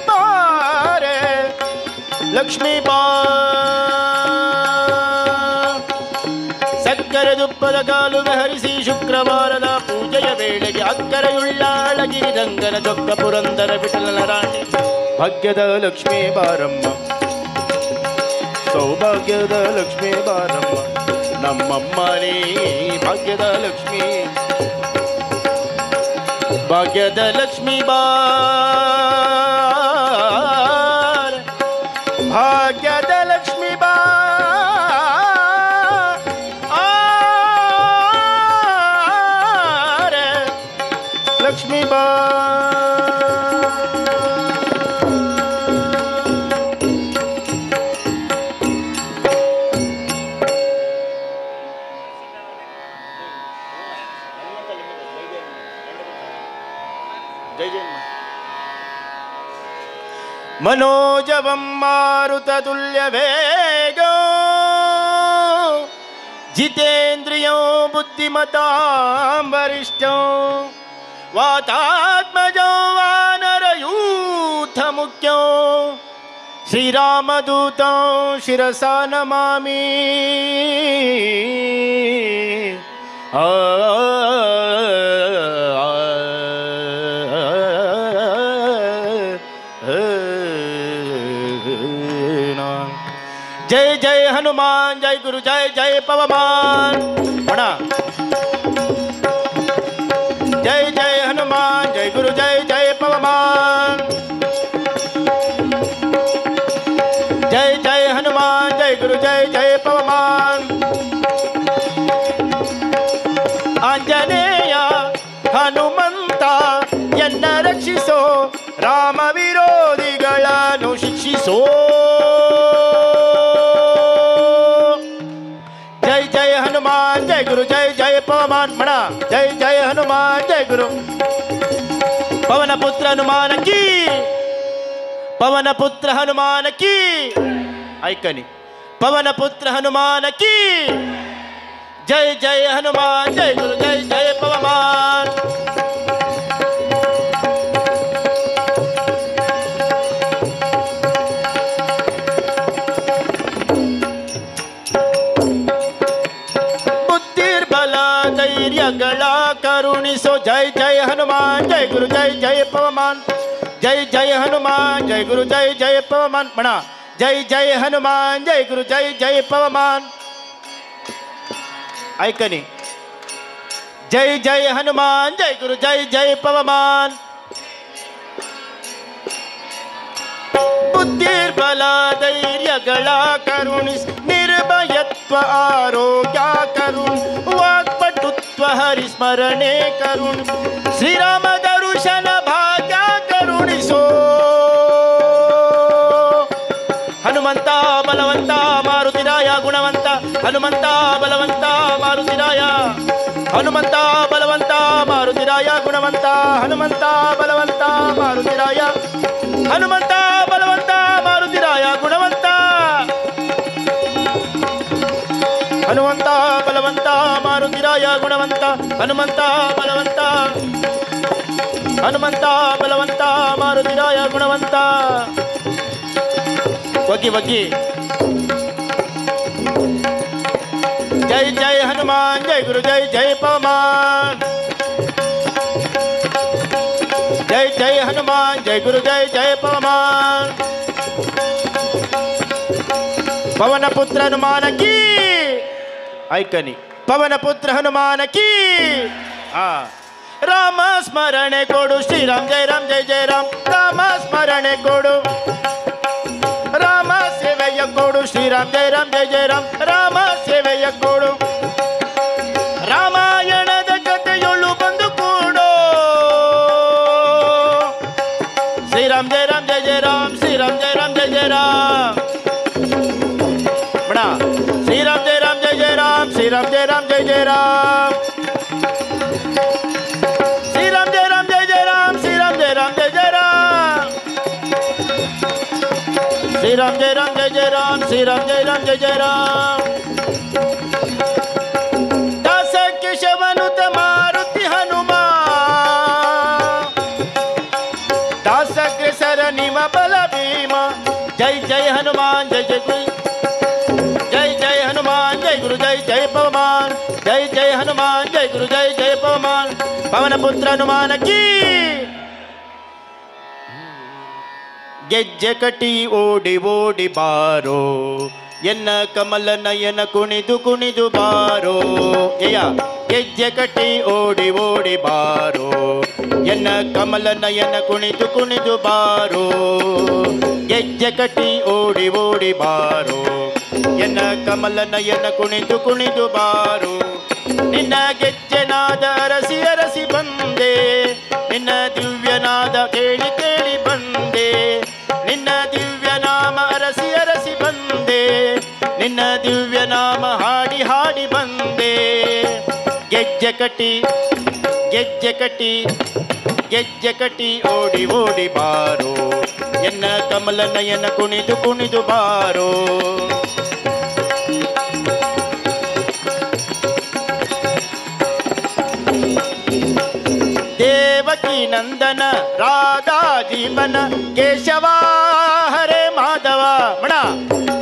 ಬಾರೆ, ಲಕ್ಷ್ಮೀ ಬಾ ಸಕ್ಕರೆ ತುಪ್ಪದ ಕಾಲುವೆ ಹರಿಸಿ ಶುಕ್ರವಾರದ ಪೂಜೆಯ ವೇಳೆಗೆ, ಅಕ್ಕರೆಯುಳ್ಳ ಅಳಗಿರಿ ರಂಗನ ಜೊಕ್ಕ ಪುರಂದರ ವಿಠಲನ ರಾಣಿ, ಭಾಗ್ಯದ ಲಕ್ಷ್ಮೀ ಬಾರಮ್ಮ ಸೌಭಾಗ್ಯದ ಲಕ್ಷ್ಮೀ ಬಾರಮ್ಮ ನಮ್ಮಮ್ಮನೇ, ಭಾಗ್ಯದ ಲಕ್ಷ್ಮೀ, ಭಾಗ್ಯದ ಲಕ್ಷ್ಮೀ ಬಾರ, ಭಾಗ್ಯದ ಲಕ್ಷ್ಮೀ ಬಾರ, ಲಕ್ಷ್ಮೀ ಬಾ मनोजवं मारुततुल्यवेगो जितेन्द्रियो बुद्धिमतां वरिष्ठो वातात्मजो वानरयूथमुख्यो श्रीरामदूतो शिरसा नमामि। जय जय हनुमान, जय गुरु, जय जय पवमान। पढ़ा जय जय हनुमान, जय गुरु, जय जय पवमान। जय जय हनुमान, जय गुरु, जय जय पवमान। आंजनेय हनुमंत ಎನ್ನ ರಕ್ಷಿಸೋ, ರಾಮ ವಿರೋಧಿಗಳನ್ನು ಶಿಕ್ಷಿಸೋ। जय जय हनुमान, जय गुरु, जय जय पवमान। मणा जय जय हनुमान, जय गुरु। पवन पुत्र हनुमान की, पवन पुत्र हनुमान की। ऐकनी पवन पुत्र हनुमान की। जय जय हनुमान, जय गुरु, जय जय पवमान। ಗಳ ಕರುಣಿಸೋ। ಜಯ ಜಯ ಹನುಮಾನ್, ಜಯ ಗುರು, ಜಯ ಜಯ ಪವಮಾನ್। ಜಯ ಜಯ ಹನುಮಾನ್, ಜಯ ಗುರು, ಜಯ ಜಯ ಪವಮಾನ್। ಮಣ ಜಯ ಜಯ ಹನುಮಾನ್, ಜಯ ಗುರು, ಜಯ ಜಯ ಪವಮಾನ್। ऐकनी जय जय हनुमान, जय गुरु, जय जय पवमान। बुद्धिर्बल धैर्यಗಳ ಕರುಣಿಸ್, ನಿರ್ಭಯತ್ವ ಆರೋಗ್ಯ ಕರುಣ್, ವಾಕ್ಪಟುತ್ವ ಹರಿಸ್ಮರಣೆ ಕರುಣ್, ಶ್ರೀರಾಮ ದರ್ಶನ ಭಾಗ್ಯ ಕರುಣಿಸೋ। ಹನುಮಂತ ಬಲವಂತ ಮಾರುತಿರಾಯ ಗುಣವಂತ, ಹನುಮಂತ ಬಲವಂತ ಮಾರುತಿರಾಯ, ಹನುಮಂತ ಬಲವಂತ ಮಾರುತಿರಾಯ ಗುಣವಂತ, ಹನುಮಂತ ಬಲವಂತ ಮಾರುತಿರಾಯ, ಹನುಮಂತ ಬಲವಂತ ಮಾರುತಿರಾಯ ಗುಣವಂತ, ಹನುಮಂತ ಬಲವಂತ ಮಾರುತಿರಾಯ ಗುಣವಂತ, ಹನುಮಂತ ಬಲವಂತ, ಹನುಮಂತ ಬಲವಂತ ಮಾರುತಿರಾಯ ಗುಣವಂತ। वगी वगी जय जय हनुमान, जय गुरु, जय जय पवमान। जय जय हनुमान, जय गुरु, जय जय पवमान। पवन पुत्र हनुमान की। ऐकनी पवन पुत्र हनुमान की। राम स्मरणे कोडु, श्रीराम जय राम, जय जय राम। राम स्मरणे कोडु, ರಾಮ ಸೇವೆಯ ಕೊಡು, ಶ್ರೀರಾಮ್ ಜಯ ರಾಮ್, ಜಯ ಜಯ ರಾಮ್। ರಾಮ ಸೇವೆಯ ಕೊಡು, ರಾಮಾಯಣದ ಕಥೆಯೊಳು ಬಂದು ಕೂಡೋ, ಶ್ರೀರಾಮ್ ಜಯ ರಾಮ್, ಜಯ ಜಯ ರಾಮ್, ಶ್ರೀರಾಮ್ ಜಯ ರಾಮ್, ಜಯ ಜಯ ರಾಮ್। ಬಡ ಶ್ರೀರಾಮ್ ಜಯ ರಾಮ್, ಜಯ ಜಯ ರಾಮ್, ಶ್ರೀರಾಮ್ ಜಯ ರಾಮ್, ಜಯ ಜಯ ರಾಮ್। ಶ್ರೀರಾಮ್ ಜಯ ರಾಮ್, ಜಯ ಜಯ ರಾಮ್, ಶ್ರೀರಾಮ್ ಜಯ ರಾಮ್, ಜಯ ಜಯ ರಾಮ್। श्रीराम जय राम, जय जय राम, श्रीराम जय राम, जय जय राम। दास केशवनुत मारुति हनुमान, दास अग्रसर निम बल भीमा। जय जय हनुमान, जय जय गुरु, जय जय हनुमान, जय गुरु, जय जय पवमान। जय जय हनुमान, जय गुरु, जय जय पवमान। पवन पुत्र हनुमान की। ಗೆಜ್ಜೆ ಕಟಿ ಓಡಿ ಓಡಿ ಬಾರೋ, ಎನ್ನ ಕಮಲ ನಯನ ಕುಣಿದು ಕುಣಿದು ಬಾರೋ। ಏಯ ಗೆಜ್ಜೆ ಕಟಿ ಓಡಿ ಓಡಿ ಬಾರೋ, ಎನ್ನ ಕಮಲ ನಯನ ಕುಣಿದು ಕುಣಿದು ಬಾರೋ। ಗೆಜ್ಜೆ ಕಟಿ ಓಡಿ ಓಡಿ ಬಾರೋ, ಎನ್ನ ಕಮಲ ನಯನ ಕುಣಿದು ಕುಣಿದು ಬಾರೋ। ನಿನ್ನ ಗೆಜ್ಜೆನಾದ ಅರಸಿ ಅರಸಿ ಬಂದೆ, ನಿನ್ನ ದಿವ್ಯನಾದ ಕೇಳಿ ಕೇಳಿ ಬಂದೆ। ನಿನ್ನ ದಿವ್ಯ ನಾಮ ಅರಸಿ ಅರಸಿ ಬಂದೆ, ನಿನ್ನ ದಿವ್ಯ ನಾಮ ಹಾಡಿ ಹಾಡಿ ಬಂದೆ। ಗೆಜ್ಜೆ ಕಟಿ ಗೆಜ್ಜೆ ಕಟಿ ಗೆಜ್ಜೆ ಕಟಿ ಓಡಿ ಓಡಿ ಬಾರೋ, ಎನ್ನ ಕಮಲ ನಯನ ಕುಣಿದು ಕುಣಿದು ಬಾರೋ. ದೇವಕಿ ನಂದನ ರಾಧಾ ಜೀವನ ಕೇಶವ ಹರೇ ಮಾಧವ ಮಣ.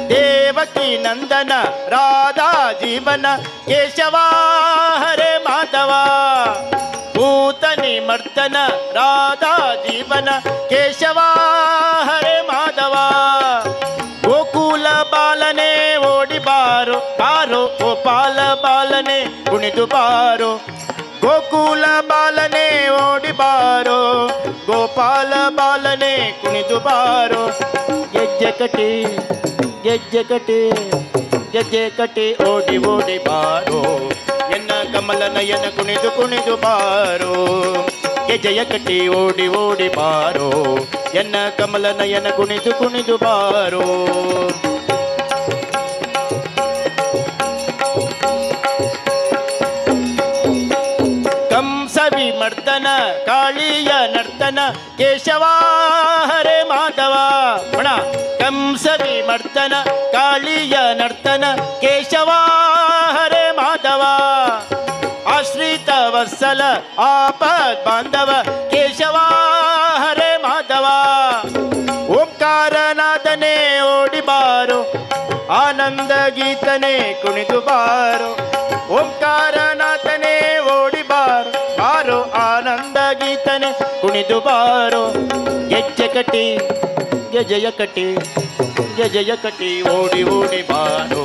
ದೇವಕಿ ನಂದನ ರಾಧಾ ಜೀವನ ಕೇಶವ ಹರೇ ಮಾಧವ. ಭೂತನಿ ಮರ್ದನ ರಾಧಾ ಜೀವನ ಕೇಶವ ಹರೇ ಮಾಧವ. ಗೋಕುಲ ಬಾಲನೆ ಓಡಿ ಬಾರೋ ಬಾರೋ ಗೋಪಾಲ ಬಾಲನೆ ಕುಣಿದು ಬಾರೋ. ಗೋಕುಲ ಬಾಲನೆ ಓಡಿ ಬಾರೋ ಗೋಪಾಲ ಬಾಲನೆ ಕುಣಿದು ಬಾರೋ. ಗೆಜ್ಜೆ ಕಟಿ ಗೆಜ್ಜೆ ಕಟಿ ಗೆಜ್ಜೆ ಕಟಿ ಓಡಿ ಓಡಿ ಬಾರೋ. ಎನ್ನ ಕಮಲ ನಯನ ಕುಣಿದು ಕುಣಿದು ಬಾರೋ. ಗೆಜ್ಜೆಯ ಕಟಿ ಓಡಿ ಓಡಿ ಬಾರೋ. ಎನ್ನ ಕಮಲ ನಯನ ಕುಣಿದು ಕುಣಿದು ಬಾರೋ. ಕಂಸವಿ ಮರ್ದನ ಕಾಳಿಯ ನರ್ತನ ಕೇಶವ ಹರೇ ಮಾಧವ ಮಣ. ಕಂಸವಿ ಮರ್ದನ ಕಾಳಿಯ ನರ್ತನ ಕೇಶವ ಹರೇ ಮಾಧವ. ಆಶ್ರಿತ ವತ್ಸಲ ಆಪದ್ ಬಾಂಧವ ಕೇಶವ ಹರೇ ಮಾಧವ. ಓಂಕಾರನಾಥನೇ ಓಡಿ ಬಾರೋ ಆನಂದ ಗೀತನೇ ಕುಣಿದು ಬಾರೋ. ಓಂಕಾರನಾಥನೇ ಓಡಿ ಬಾರೋ ಬಾರೋ ಆನಂದ ಗೀತನೆ ಕುಣಿದು ಬಾರೋ. ಗೆಜ್ಜೆ ಕಟಿ ಗೆಜೆಯ ಕಟಿ ಗೆಜೆಯ ಕಟಿ ಓಡಿ ಓಡಿ ಬಾರೋ.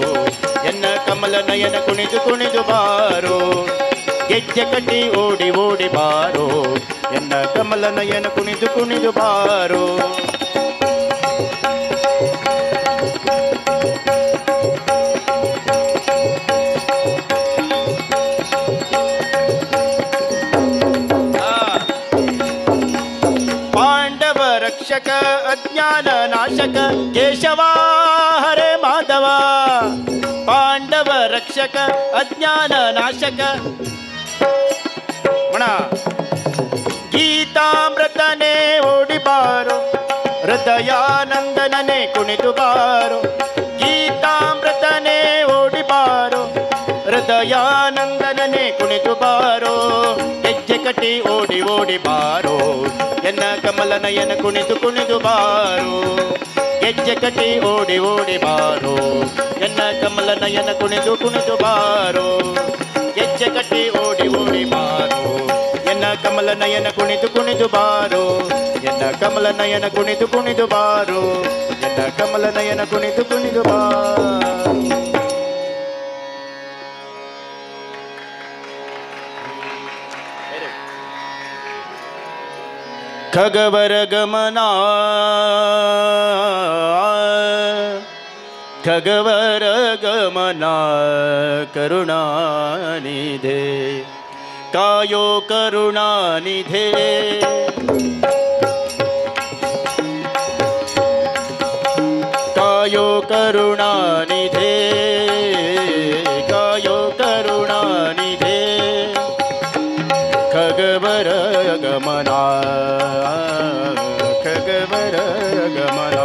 ಎನ್ನ ಕಮಲ ನಯನ ಕುಣಿದು ಕುಣಿದು ಬಾರೋ. ಗೆಜ್ಜೆ ಕಟಿ ಓಡಿ ಓಡಿ ಬಾರೋ. ಎನ್ನ ಕಮಲ ನಯನ ಕುಣಿದು ಕುಣಿದು ಬಾರೋ. ರಕ್ಷಕ ಅಜ್ಞಾನ ನಾಶಕ ಕೇಶವ ಹರೇ ಮಾಧವ. ಪಾಂಡವ ರಕ್ಷಕ ಅಜ್ಞಾನ ನಾಶಕ ಮಣ. ಗೀತಾಮೃತನೇ ಓಡಿ ಬಾರೋ ಹೃದಯಾನಂದನನೇ ಕುಣಿದು ಬಾರೋ. ಗೀತಾಮೃತನೇ ಓಡಿ ಬಾರೋ ಹೃದಯಾನಂದನನೇ ಕುಣಿದು ಬಾರೋ. ಗೆಜ್ಜೆ ಕಟಿ ಓಡಿ ಓಡಿ ಬಾರೋ. ಎನ್ನ ಕಮಲ ನಯನ ಕುಣಿದು ಕುಣಿದು ಬಾರೋ. ಗೆಜ್ಜೆ ಕಟಿ ಓಡಿ ಓಡಿ ಬಾರೋ. ಎನ್ನ ಕಮಲ ನಯನ ಕುಣಿದು ಕುಣಿದು ಬಾರೋ. ಗೆಜ್ಜೆ ಕಟಿ ಓಡಿ ಓಡಿ ಬಾರೋ. ಎನ್ನ ಕಮಲ ನಯನ ಕುಣಿದು ಕುಣಿದು ಬಾರೋ. ಎನ್ನ ಕಮಲ ನಯನ ಕುಣಿದು ಕುಣಿದು ಬಾರೋ. ಎನ್ನ ಕಮಲ ನಯನ ಕುಣಿದು ಕುಣಿದು ಬಾರೋ. ಖಗವರ ಗಮನ ಖಗವರ ಗಮನ ಕರುಣಾನಿಧೆ ಕಾಯೋ ಕರುಣಾನಿಧೆ. ಕಾಯೋ ಕರುಣಾನಿಧೆ ಕಾಯೋ ಕರುಣಾನಿಧೆ. ಖಗವರ ಗಮನ ಖಗವರ ಗಮನ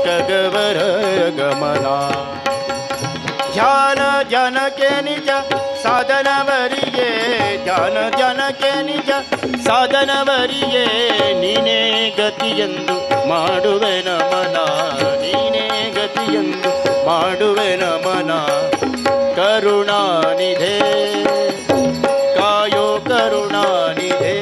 ಖಗವರ ಗಮನ. ಧ್ಯಾನ ಜನಕ್ಕೆ ನಿಜ ಸಾಧನವರಿಗೆ ಧ್ಯಾನ ಜನಕ್ಕೆ ನಿಜ ಸಾಧನವರಿಗೆ ನೀನೇ ಗತಿಯೆಂದು ಮಾಡುವೆ ನಮನ. ನೀನೇ ಗತಿಯೆಂದು ಮಾಡುವೆ ನಮನ. ಕರುಣಾನಿಧೆ ಕಾಯೋ ಕರುಣಾನಿಧೆ.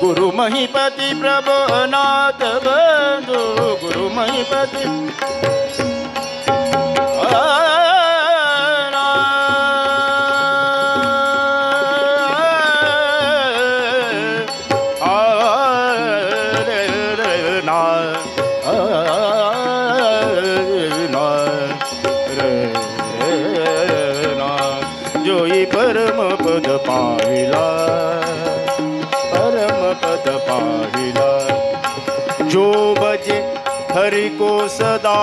ಗುರು ಮಹಿಪತಿ ಪ್ರಭು ನಾಥ ಬಂಧು ಗುರು ಮಹಿಪತಿ जोई परम पद पाहिला परम पद पाहिला. जो बजे हरि को सदा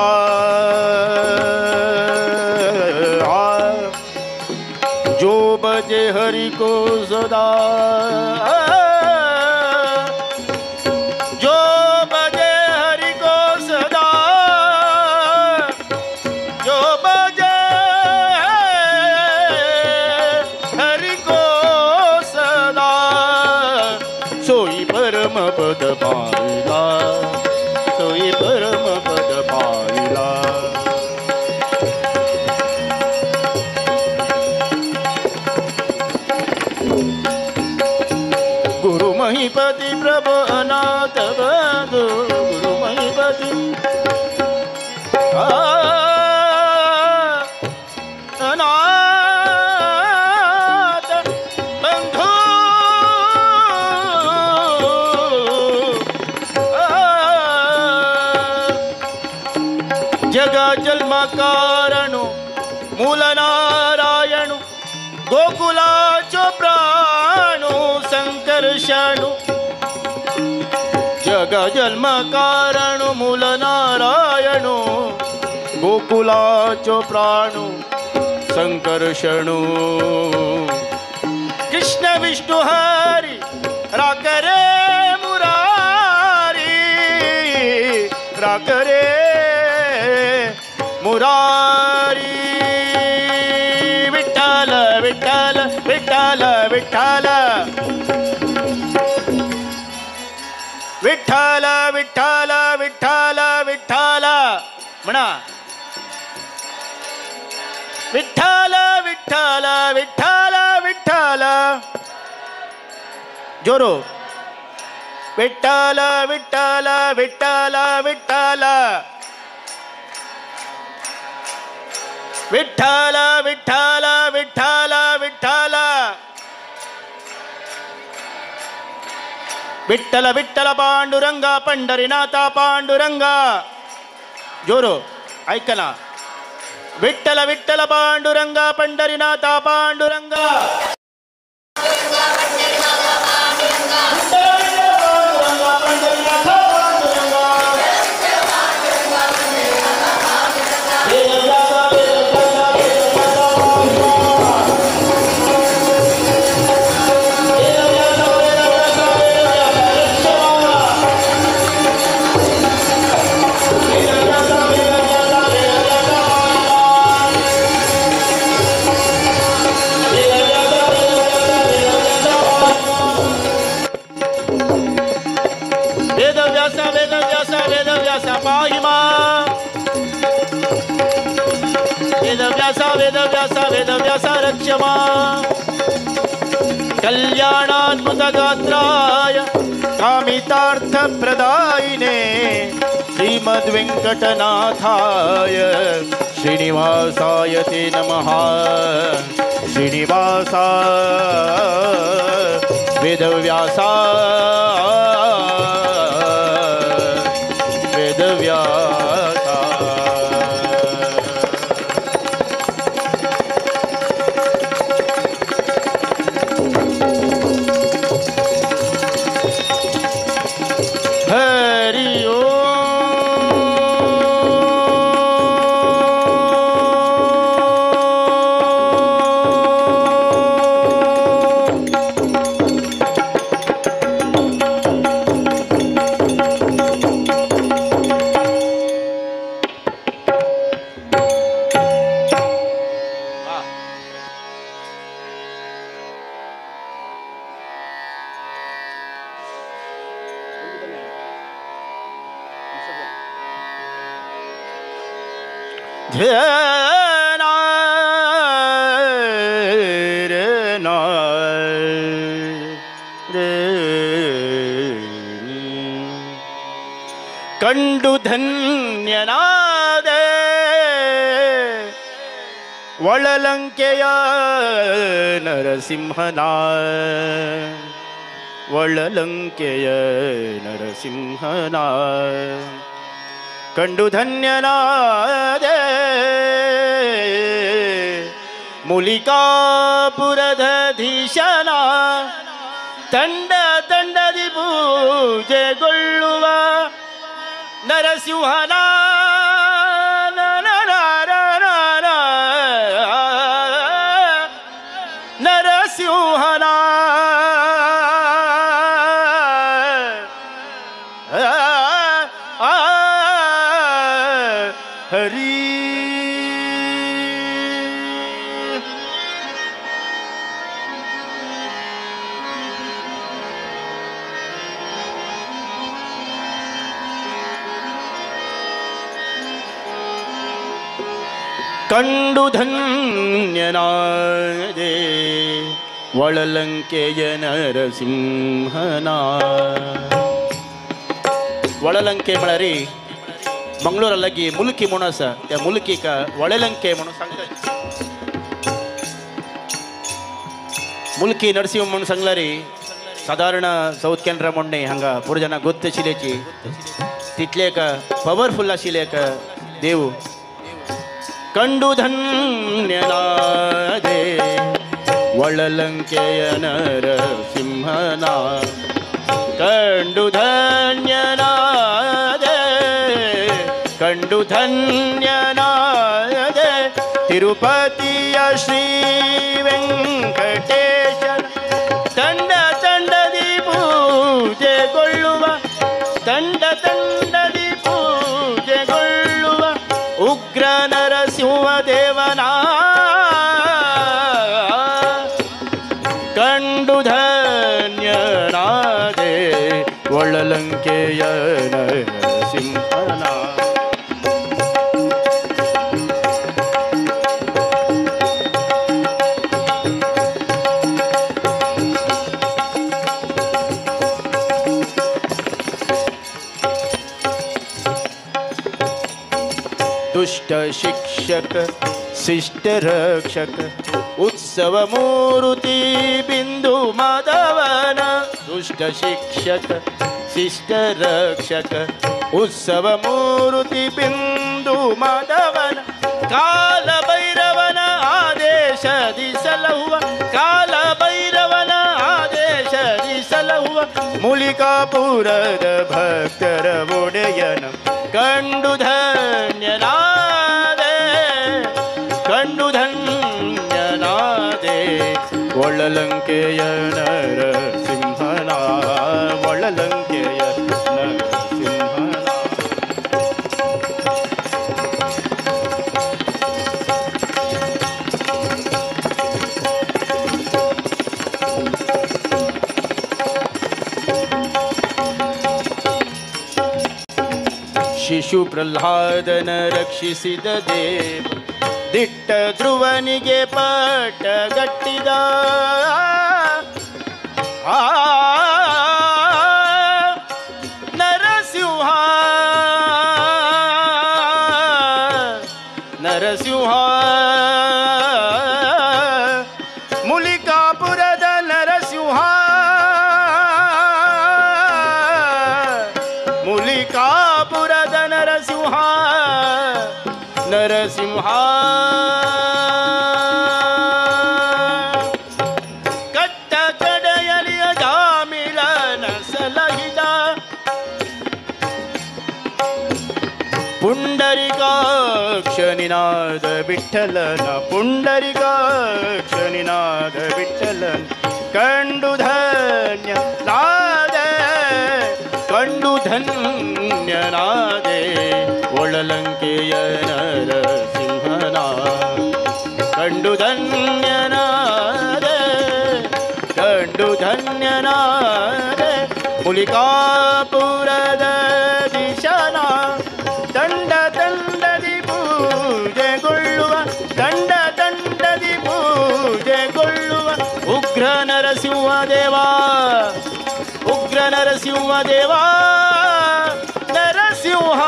बजे हरि को सदा, जो बजे हरि को सदा, जो बजे हरि को सदा, सोई परम पद पाइला, सोई परम पद पाइला। गुरु महीपति प्रभु अनाथ बंधु, गुरु महीपति अनाथ बंधु, जगा जन्म कारणु मूल नारायणु, गोकुलाचो प्राणु संकर्षणु, जग जन्म कारणु मूल नारायणु, गोकुलाचो प्राणु संकर्षणु। कृष्ण विष्णु हरि राकरे मुरारी, राकरे मुरारी। विठ्ठल विठ्ठल विठ्ठल विठ्ठल, विठ्ठल विठ्ठल विठ्ठल विठ्ठल म्हणा, विठ्ठल विठ्ठल विठ्ठल विठ्ठल, जोरो विठ्ठल विठ्ठल विठ्ठल विठ्ठल, विठ्ठल विठ्ठल विठ्ठल विठ्ठल, विठ्ठल विठ्ठल पांडुरंगा पंढरीनाथा पांडुरंगा, जोरो ऐकना, विठ्ठल विठ्ठल पांडुरंगा पंढरीनाथा पांडुरंगा, वेदव्यास रक्षमा, कल्याणाद्भुत गात्राय कामितार्थप्रदायिने, श्रीमद्वेङ्कटनाथाय श्रीनिवासाय ते नमः। श्रीनिवासा वेदव्यासा वेदव्यासा, हरि ओम। ಕಂಡು ಧನ್ಯನಾದೆ ಒಳಲಂಕೆಯ ನರಸಿಂಹನ, ಒಳಲಂಕೆಯ ನರಸಿಂಹನ ಕಂಡು ಧನ್ಯನಾದೆ, ಮುಲಿಕಾಪುರಧೀಶನ ತಂಡ ತಂಡದಿ ಪೂಜೆಗೊಳ್ಳುವ ನರಸಿಂಹನ ನರಸಿಂಹನ ಹರಿ ಕಂಡು ಧನ್ಯನಾದೆ ಒಳಲಂಕೆಯ ನರಸಿಂಹನ. ಒಳಲಂಕೆ ಮಳರಿ ಮಂಗಳೂರಲ್ಲಗಿ ಮುಲ್ಕಿ ಮುಣಸ ಮುಲ್ಕಿಕ ಒಳಲಂಕೆ ಮುಣ ಸಂಘ ಮುಲ್ಕಿ ನರಸಿಂಹ ಸಂಗ್ಲರಿ ಸಾಧಾರಣ ಸೌತ್ ಕೆನರ ಮೊನ್ನೆ ಹಂಗ ಪೂರ ಜನ ಗೊತ್ತ ಶಿಲೇಚಿ ತಿಟ್ಲೇಕ ಪವರ್ಫುಲ್ಲ ಶಿಲೇಕ ದೇವು ಕಂಡು ಧನ್ಯನಾದೆ ಒಳಲಂಕೆಯ ನರಸಿಂಹನ. ಕಂಡು ಧನ್ಯನಾದೆ ಕಂಡು ಧನ್ಯನಾದೆ ತಿರುಪತಿಯ ಶ್ರೀ ವೆಂಕಟೇಶ ತಂಡ ತಂಡದಿ ಪೂಜೆಗೊಳ್ಳುವ ತಂಡ ತಂಡದಿ ಪೂಜೆಗೊಳ್ಳುವ ಉಗ್ರ ನರಸಿಂಹ ದೇವನ. ಕಂಡು ಧನ್ಯನಾದೆ ಒಳಲಂಕೆಯ ನರಸಿಂಹನ. दुष्ट शिक्षक शिष्ट रक्षक उत्सव मूर्ति बिंदु माधवन. दुष्ट शिक्षक शिष्ट रक्षक उत्सव मूर्ति बिंदु माधवन. काल भैरवन आदेश दिसलहुವ काल ಭೈರವನ ಆದೇಶ ದಿಸಲಹುವ ಮೂಲಿಕಾಪುರದ ಭಕ್ತರ ಒಡೆಯನ. ಕಂಡು ಧನ್ಯನಾದೆ ಕಂಡು ಧನ್ಯನಾದೆ ಒಳಲಂಕೆಯ ನರಸಿಂಹನ. ಒಳಲಂಕೆಯ ನರಸಿಂಹನ. ಶಿಶು ಪ್ರಹ್ಲಾದನ ರಕ್ಷಿಸಿದ ದೇವ ದಿಟ್ಟ ಧ್ರುವನಿಗೆ ಪಟ್ಟಗಟ್ಟಿದ. ನರಸಿಂಹ ನರಸಿಂಹ ಮುಲಿಕಾಪುರದ ನರಸಿಂಹ. ಮುಲಿಕಾಪುರದ ನರಸಿಂಹ ನರಸಿಂಹ. ಕಟ್ಟ ಕಡೆಯಲಿಯ ಜಾಮಿಲನ ಸಲಹಿದ ಪುಂಡರಿಕಾಕ್ಷನಿನಾದ ವಿಠಲನ. ಪುಂಡರಿಕಾಕ್ಷನಿನಾದ ವಿಠಲನ. ಕಂಡು ಧನ್ಯನಾದೆ ಕಂಡು ಧನ್ಯನಾದೆ ಒಳಲಂಕೆಯ ನರಸಿಂಹನ. ಕಂಡು ಧನ್ಯನಾದೆ ಕಂಡು ಧನ್ಯನಾದೆ ಮುಲಿಕಾಪುರದ ದಿಶನ. ತಂಡ ತಂಡದಿ ಪೂಜೆಗೊಳ್ಳುವ ತಂಡ ತಂಡದಿ ಪೂಜೆಗೊಳ್ಳುವ ಉಗ್ರ ನರಸಿಂಹ ದೇವ. ಉಗ್ರ ನರಸಿಂಹ ದೇವ ನರಸಿಂಹ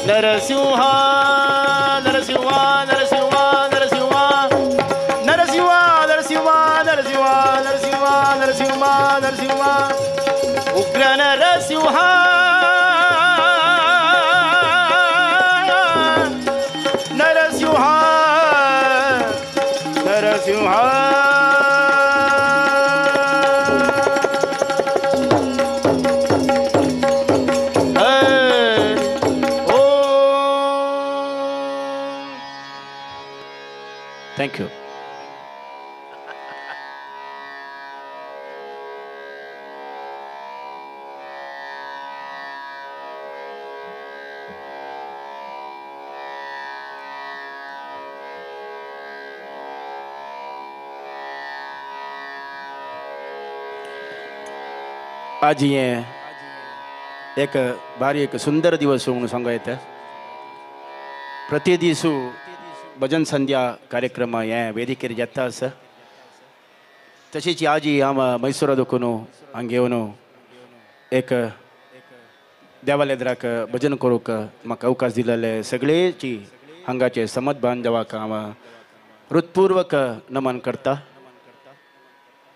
ನರಸಿಂಹ ನರಸಿಂಹ ನರಸಿಂಹ ನರಸಿಂಹ ನರಸಿಂಹ ನರಸಿಂಹ ನರಸಿಂಹ ನರಸಿಂಹ ನರಸಿಂಹ ನರಸಿಂಹ ಉಗ್ರ ನರಸಿಂಹ ನರಸಿಂಹ ನರಸಿಂಹ. Thank you. आज हे एक भारी एक सुंदर दिवस म्हणून सांगूं येता. प्रति दिसू भजन संध्या कार्यक्रम हे वेदिकेर जाता आसा. तशीच आज हांव मैसूरादून हांगा येवन एक देवालेद्राक भजन करूंक म्हाका अवकाश दिलेले सगळेची हांगाचे समत बांधवाक हांव हृत्पूर्वक नमन करता.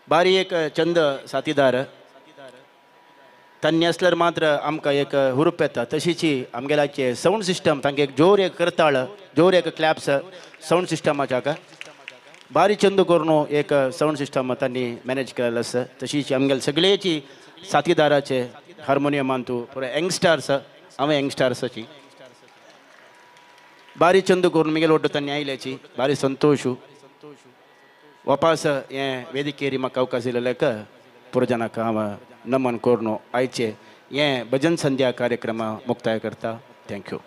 बारी एक चंद साथीदार तांणी असल्यार मात्र आमकां एक हुरूप येता. तशीच आमगेलाचे साऊंड सिस्टम तांकां एक जोर एक करताळ जोर एक क्लॅप्स साऊंड सिस्टमाच्या बारी चंद करून एक साऊंड सिस्टम तांणी मॅनेज केलेलो आसा. तशीच आमगेले सगळेची साथीदाराचे हार्मोनियमान तूं पुरो यंगस्टार्स हांवें यंगस्टार्साची बारी चंद करून मिगेल ಒಟ್ಟು तांणी आयल्याची बारी संतोष. वापस हे वेदिकेरी म्हाका अवकाश दिलेल्याक पुरो जनाक हांव नमन करून आयचे हे भजन संध्या कार्यक्रम मुक्ताय करता. थँक्यू.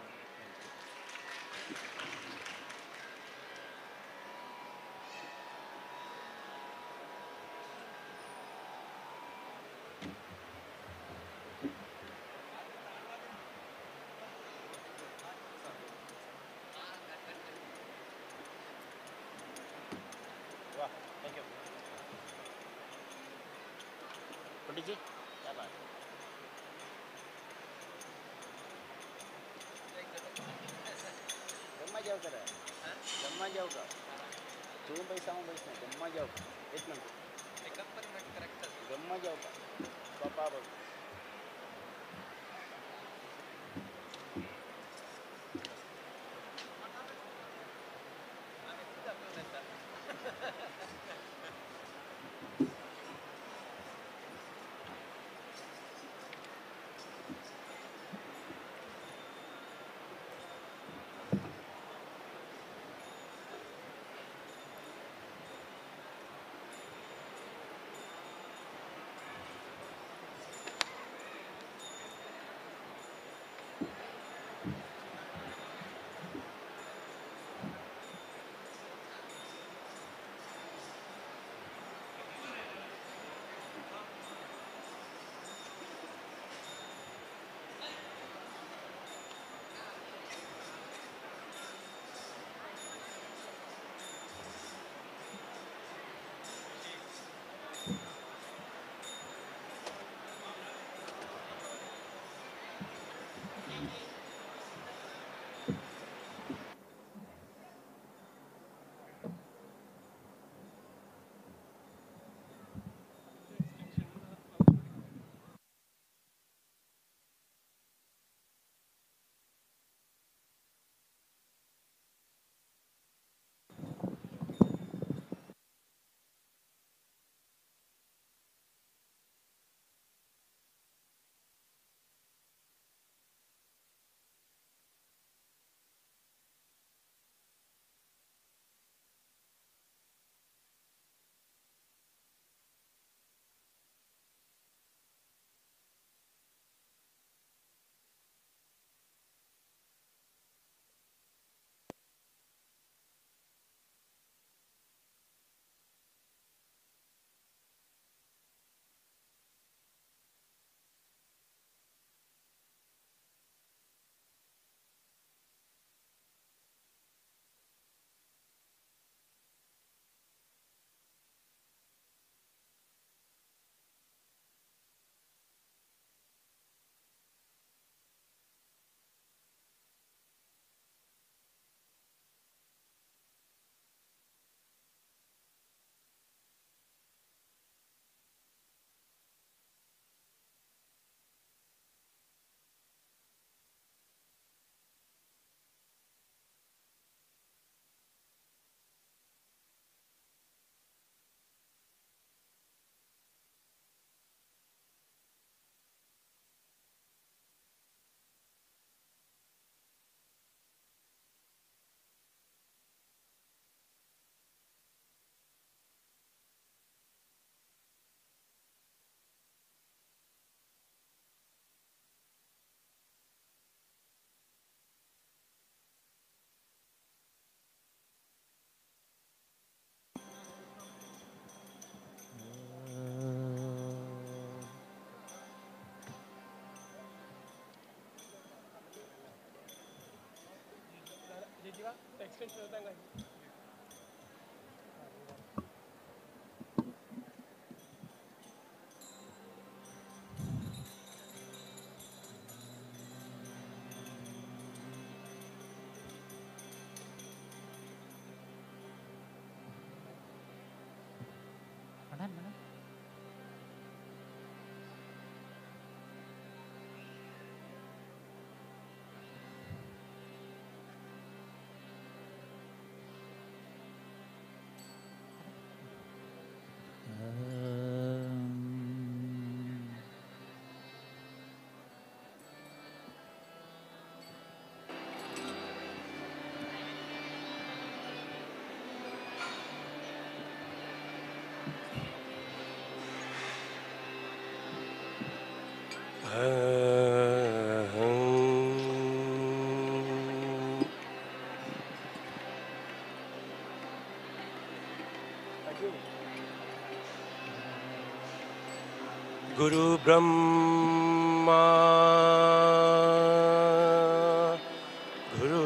गुरु ब्रह्मा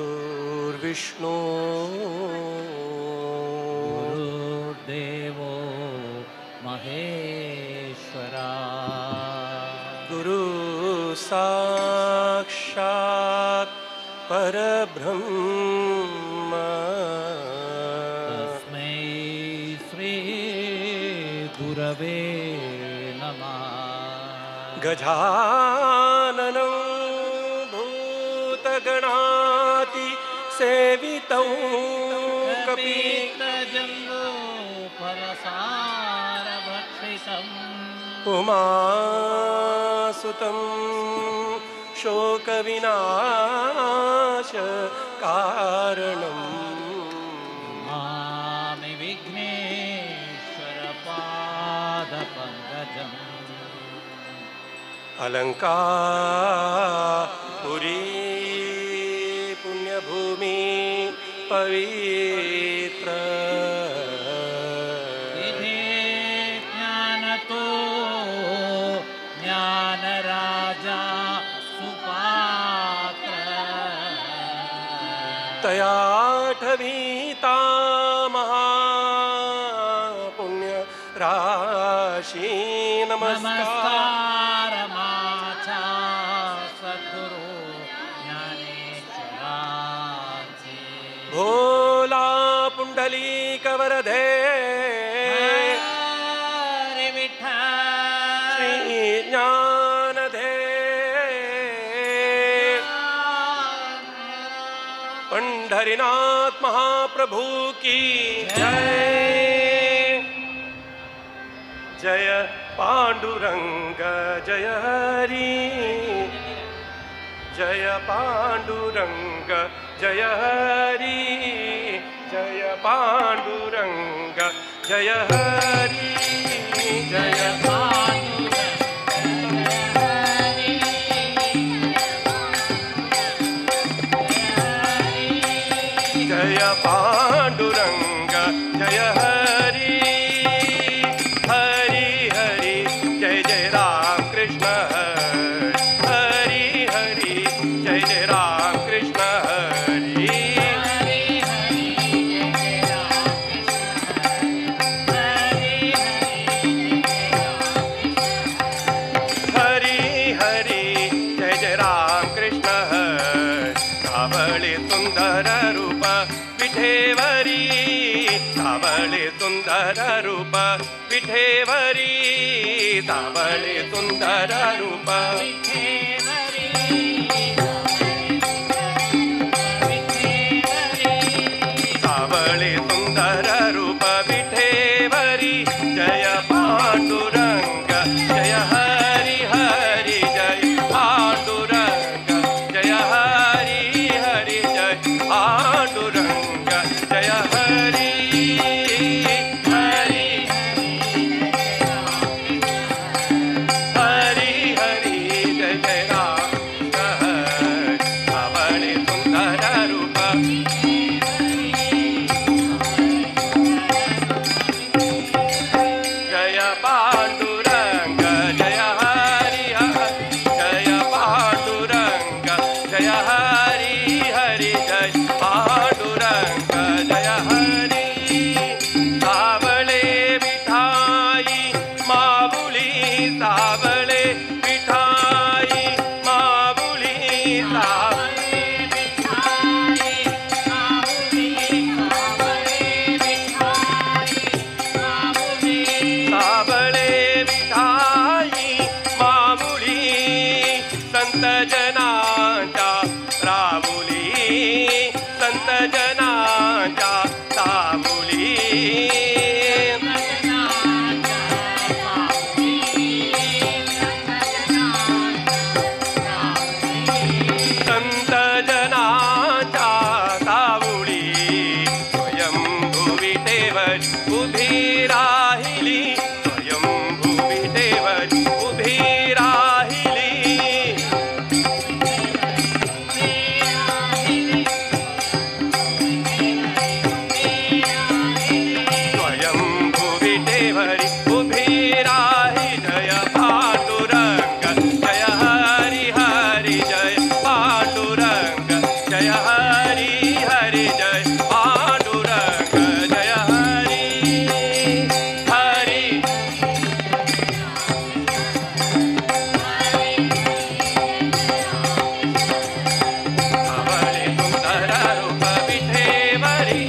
गुरुर्विष्णु गुरुर्देवो महेश्वरा गुरु साक्षात् परब्रह्म तस्मै श्री गुरवे गजाननं भूतगणाति सेवितं कपितजम्बो फलसारभक्षितम् उमासुतं शोकविनाशकारणम् मामि विघ्नेश्वरपादपङ्कजम् अलंकापुरी पुण्यभूमि पवित्र ज्ञानतो ज्ञानराजा सुपात्र तयाठवीता महापुण्य राशि नमस्कार भोला पुंडलीक वरदे श्री ज्ञानदे पंढरीनाथ महाप्रभु की जय। जय पांडुरंग जय हरि जय पांडुरंग जय हरि जय पांडुरंग जय हरि जय जय पांडुरंग जय हरि हरि हरि जय जय राम कृष्ण हरि हरि जय जय राम कृष्ण हरि हरि हरि जय जय राम कृष्ण सावळे सुंदर रूप विठेवरी सावळे सुंदर रूप विठेवरी सावळे सुंदर रूप सावळे सुंदर रूप विठेवरी जय पांडुरंग जय हरि हरि जय पांडुरंग जय हरि हरि जय पांडुरंग जय हरि हरि हरि हरि जय जय राम सावळे सुंदर रूप विटेवर उभी राहिली स्वयंभू विटेवर उभी राहिली स्वयंभू विटेवर उभी राही जय पांडुरंग जय हरी हरी जय पांडुरंग जय हरी हरी जय पांडुरंग जय हरी हरी सावळे सुंदर रूप विठेवरी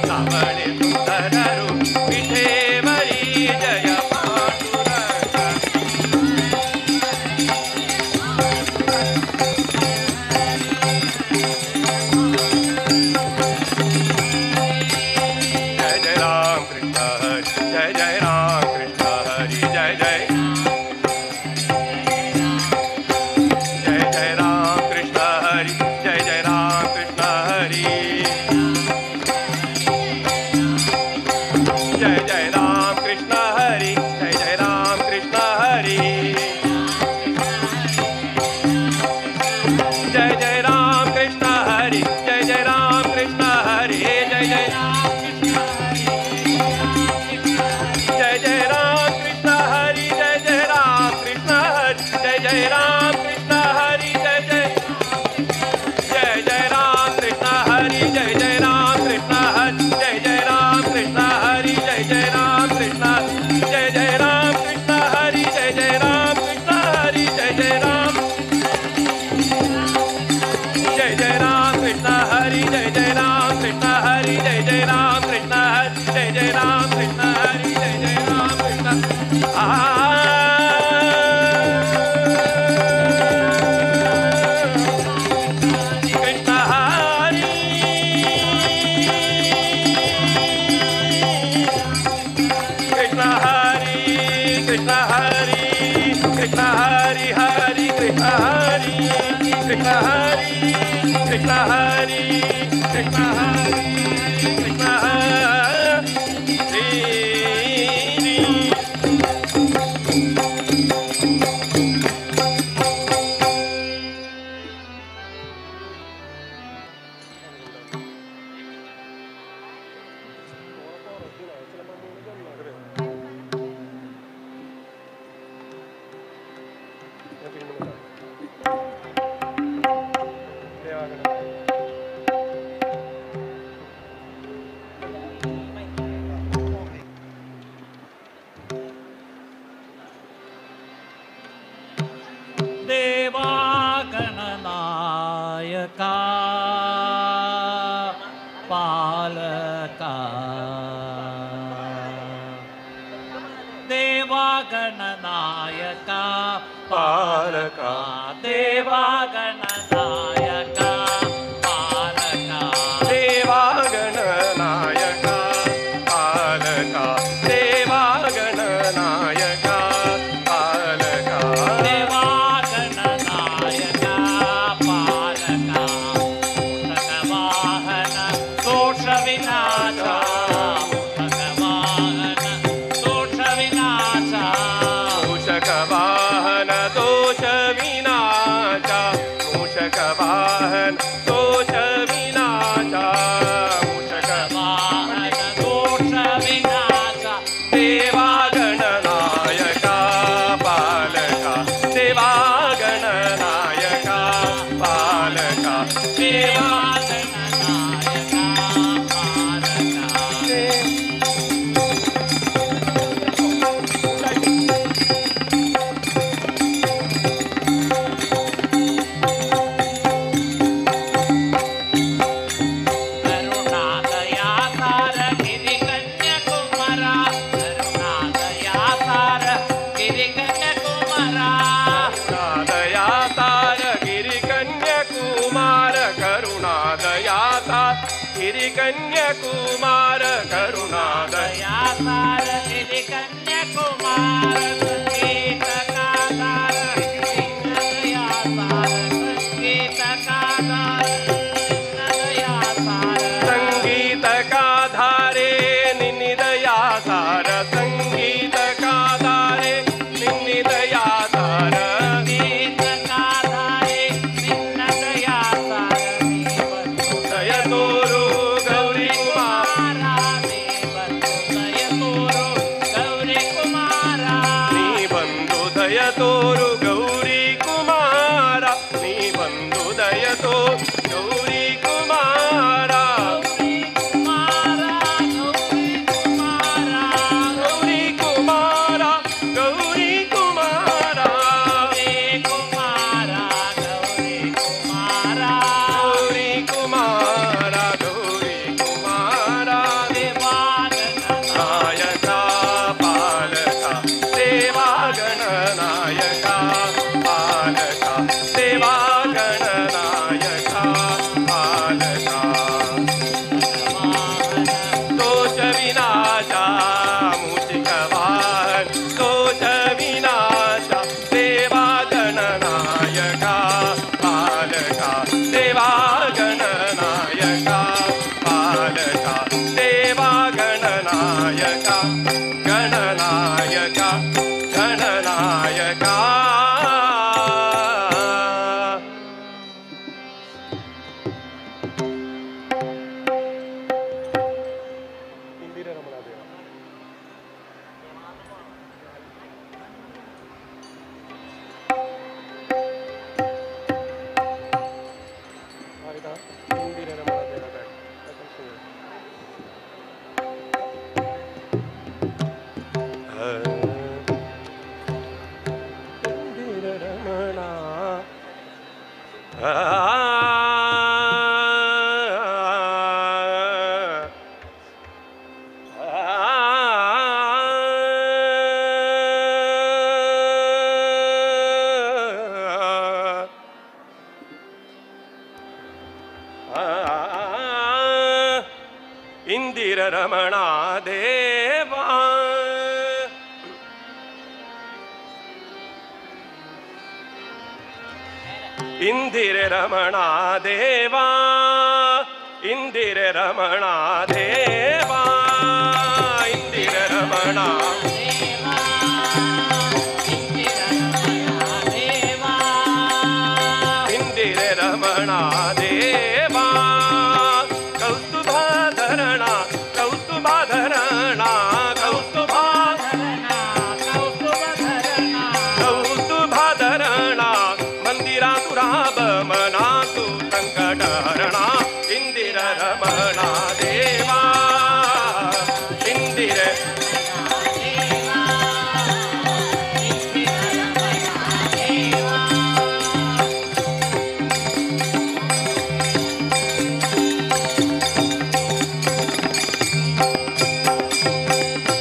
सावळे सुंदर रूप विठेवरी जय पांडुरंग जय जय राम कृष्ण हरि जय जय राम कृष्ण हरि जय जय जय जय राम कृष्ण हरि जय जय राम कृष्ण हरि जय जय राम कृष्ण हरि जय जय राम कृष्ण हरि जय जय राम कृष्ण हरि जय जय राम कृष्ण हरि जय जय जय जय राम कृष्ण हरि जय जय राम कृष्ण हरि जय जय राम कृष्ण हरि जय जय जय जय राम कृष्ण हरि जय जय राम कृष्ण हरि जय जय राम कृष्ण हरि जय जय राम कृष्ण जय जय राम कृष्ण हरि जय जय राम कृष्ण हरि जय जय राम जय जय राम कृष्ण हरि जय जय राम कृष्ण हरि जय जय राम कृष्ण हरि जय जय राम कृष्ण हरि जय जय राम कृष्ण कृष्ण हरि कृष्ण हरि कृष्ण हरि कृष्ण हरि हरि कृष्ण हरि कृष्ण हरि कृष्ण हरि कृष्ण हरि कृष्ण हरि देवागणनायका पालका देवागणनायका पालका देवागणनायका पालका देवागणनायका पालका देवागणनायका पालका देवागणनायका पालका भगवाहन दोषविनाशा भगवाहन दोषविनाशा मूषकवाहन दोष विनाशा मूषकवाहन दोष विनाशा मूषकवाहन दोषविनाशा देवागणनायका पालका देवागणनायका पालका देवागणनायका पालका करुणादयासार गिरिकन्याकुमारा करुणादयासार गिरिकन्याकुमारा करुणादयातार गिरिकन्याकुमार करुणादयातार गिरिकन्याकुमार करुणादया दयासार गिरिकन्याकुमार संगीतकादार दयासार संगीतकादार दयासार संगीतकाधारे ಇಂದಿರ ರಮಣ ದೇವಾ ಇಂದಿರ ರಮಣ ದೇವಾ ಇಂದಿರ ರಮಣ ದೇವಾ ಇಂದಿರ ರಮಣ ಇಂದಿರ ರಮಣ ದೇವಾ ಕೌಸ್ತುಭಾಧರಣ ಕೌಸ್ತುಭಾಧರಣ ಕೌಸ್ತುಭಾಧರಣ ಮಂದಿರಾತುರಾಭಮನಾತು ಸಂಕಟಹರಣ ಇಂದಿರ ರಮಣ ದೇವಾ ಇಂದಿರ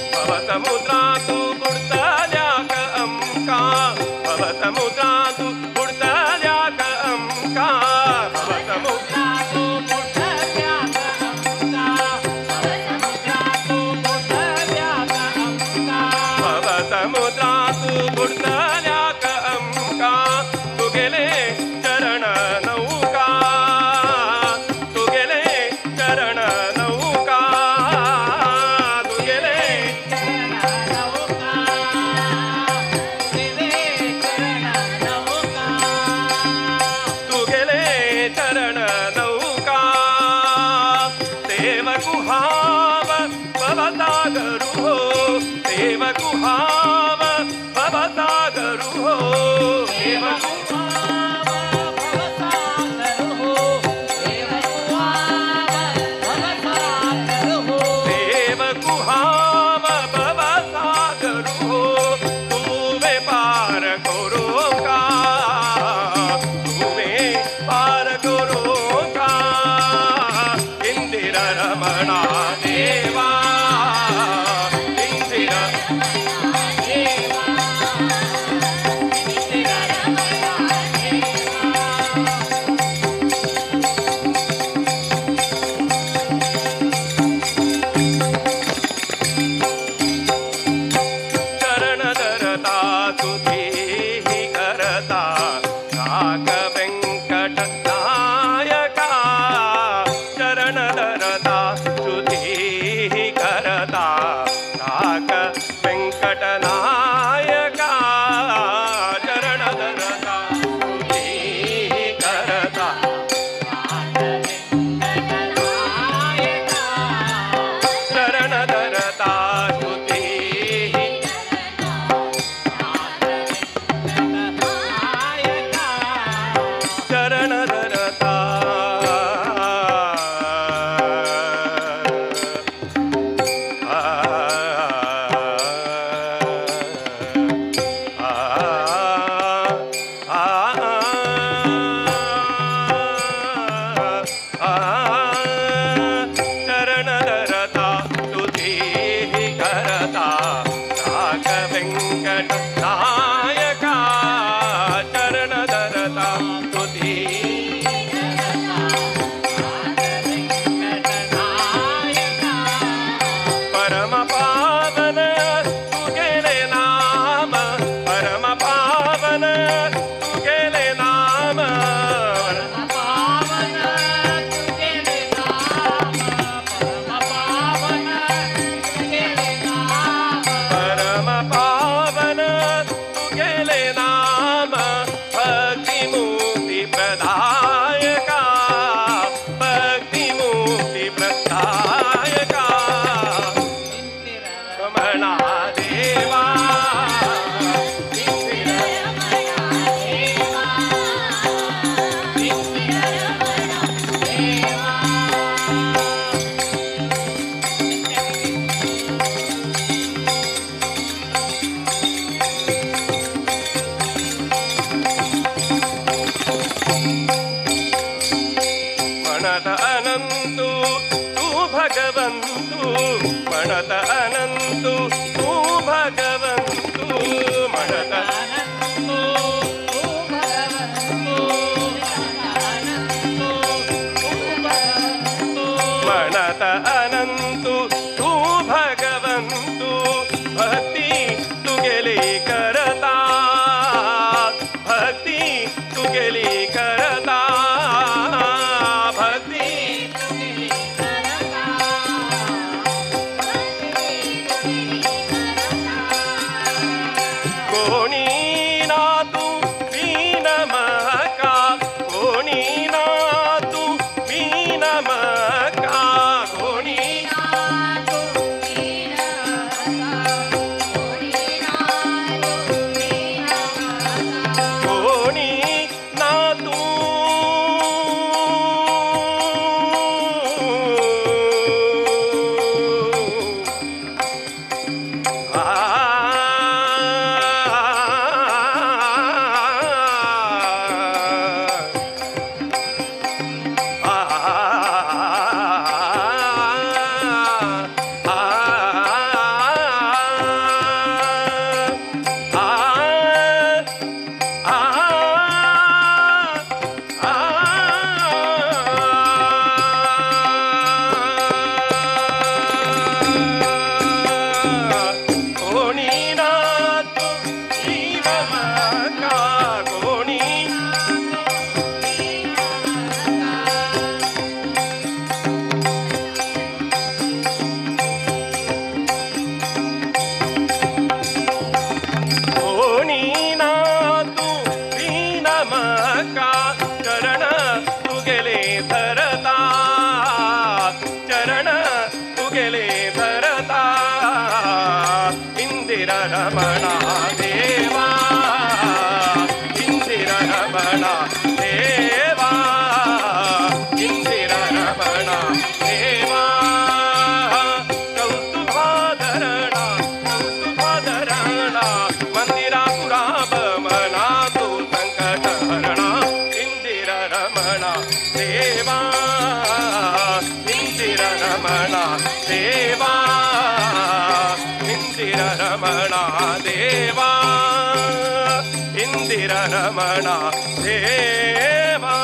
भवसमुद्रातु बुडतल्याक अंका भवसमुद्रातु बुडतल्याक अंका भवसमुद्रातु बुडतल्याक अंका भवसमुद्रातु बुडतल्याक अंका तुगेले चरण नौका तुगेले चरण नौका तुगेले तुगेले चरण नौका देव गुहाव भवसागरु हो देव गुहाव भवसागरु हो देव देव गुहाव भवसागरु हो तुवे पार करो का तुवे पार करो का इंदिरा रमणा देवा इंदिरा म्हणत अनंतु तू भगवंतु म्हणत म्हणत अनंतु तू भगवंतु भक्ती तू गेली करता भक्ती तू गेली करता भक्ती कोणी ना तू बीन महका कोणी ना तू बीन महका कोणी कोणी ना तू रमणा देवा इंदिरा रमणा देवा इंदिरा रमणा देवा कौस्तुभाधरणा मंदिरापुराभमना तू संकटहरणा इंदिरा रमणा देवा इंदिरा रमणा देवा इंदिरा रमणा देवा इंदिरा रमणा देवा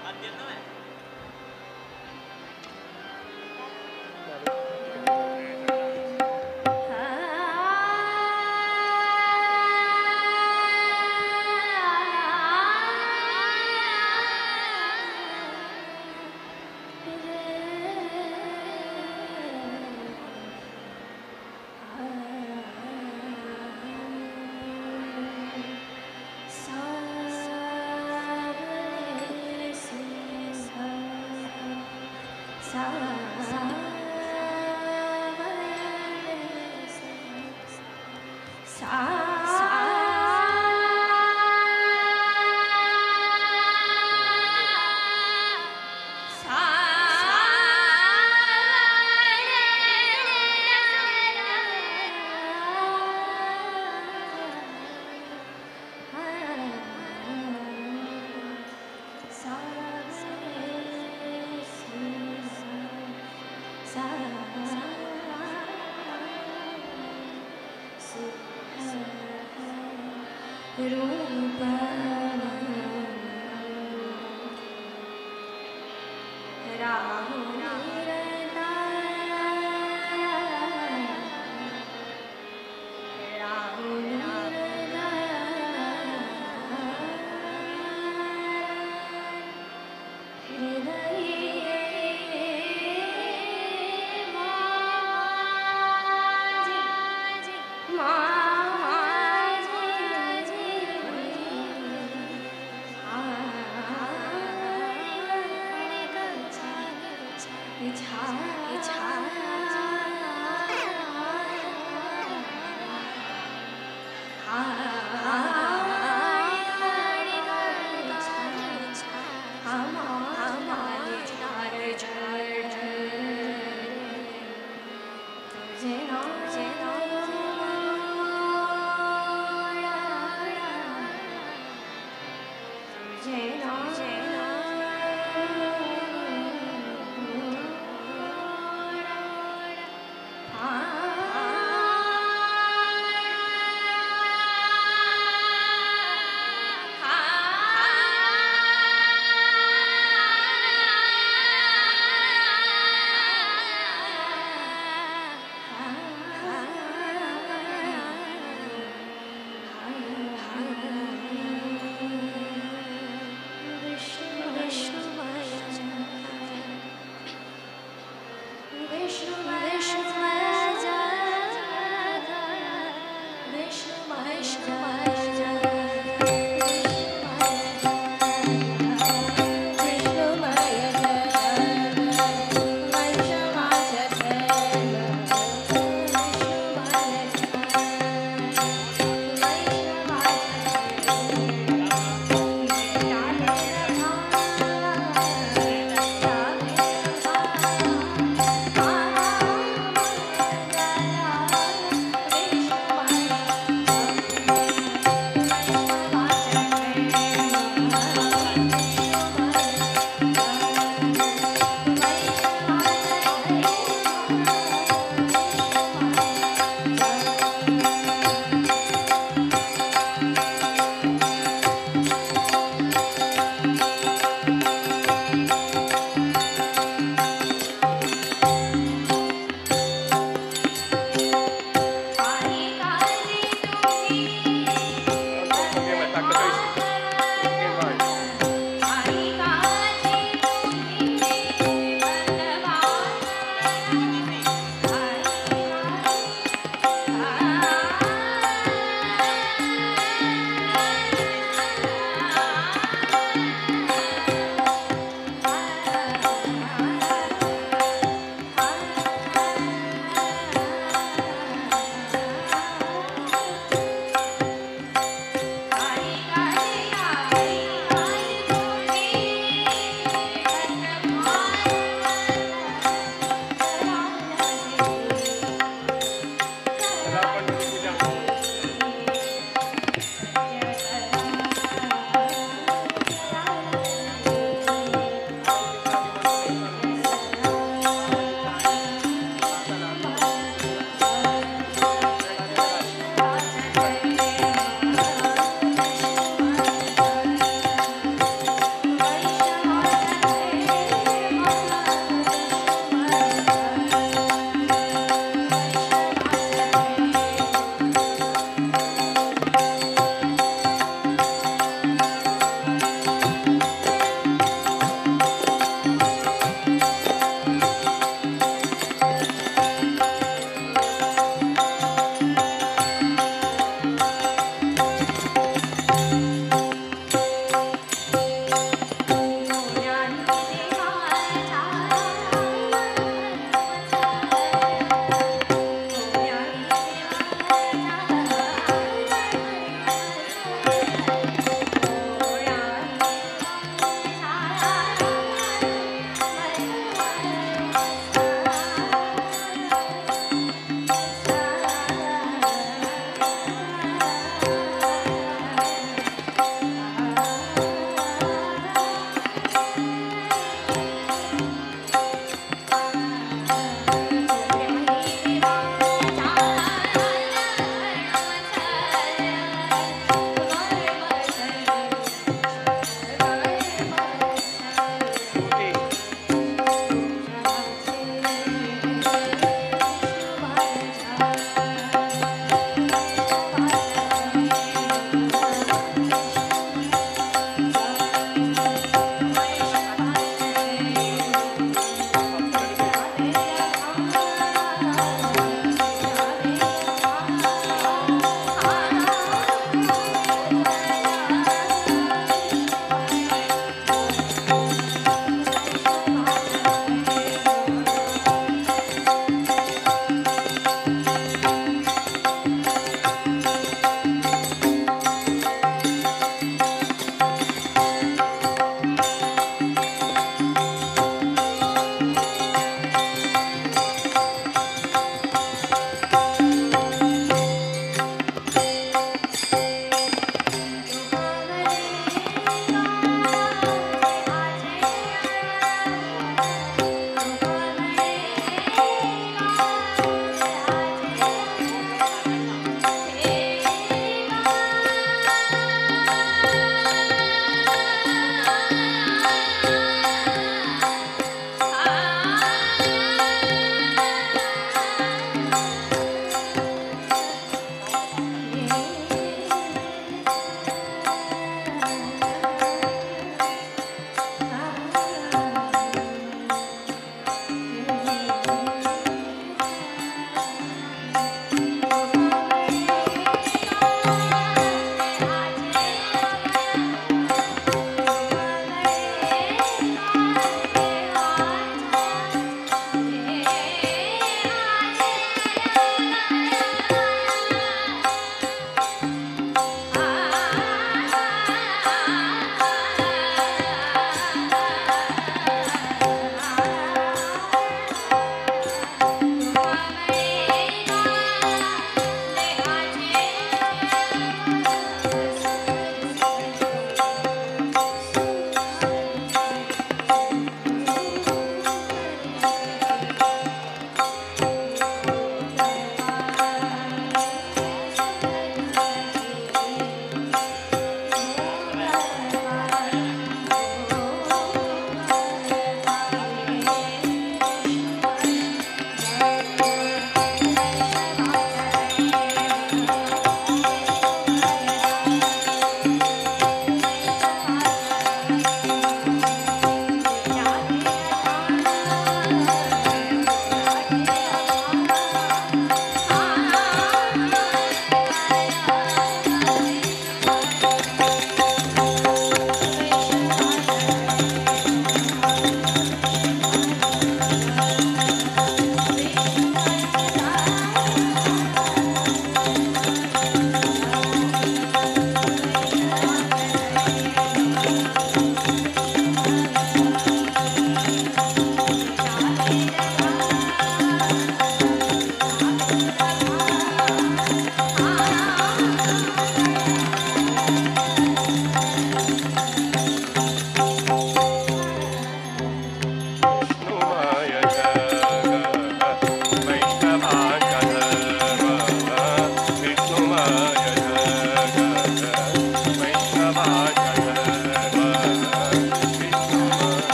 मध्य सा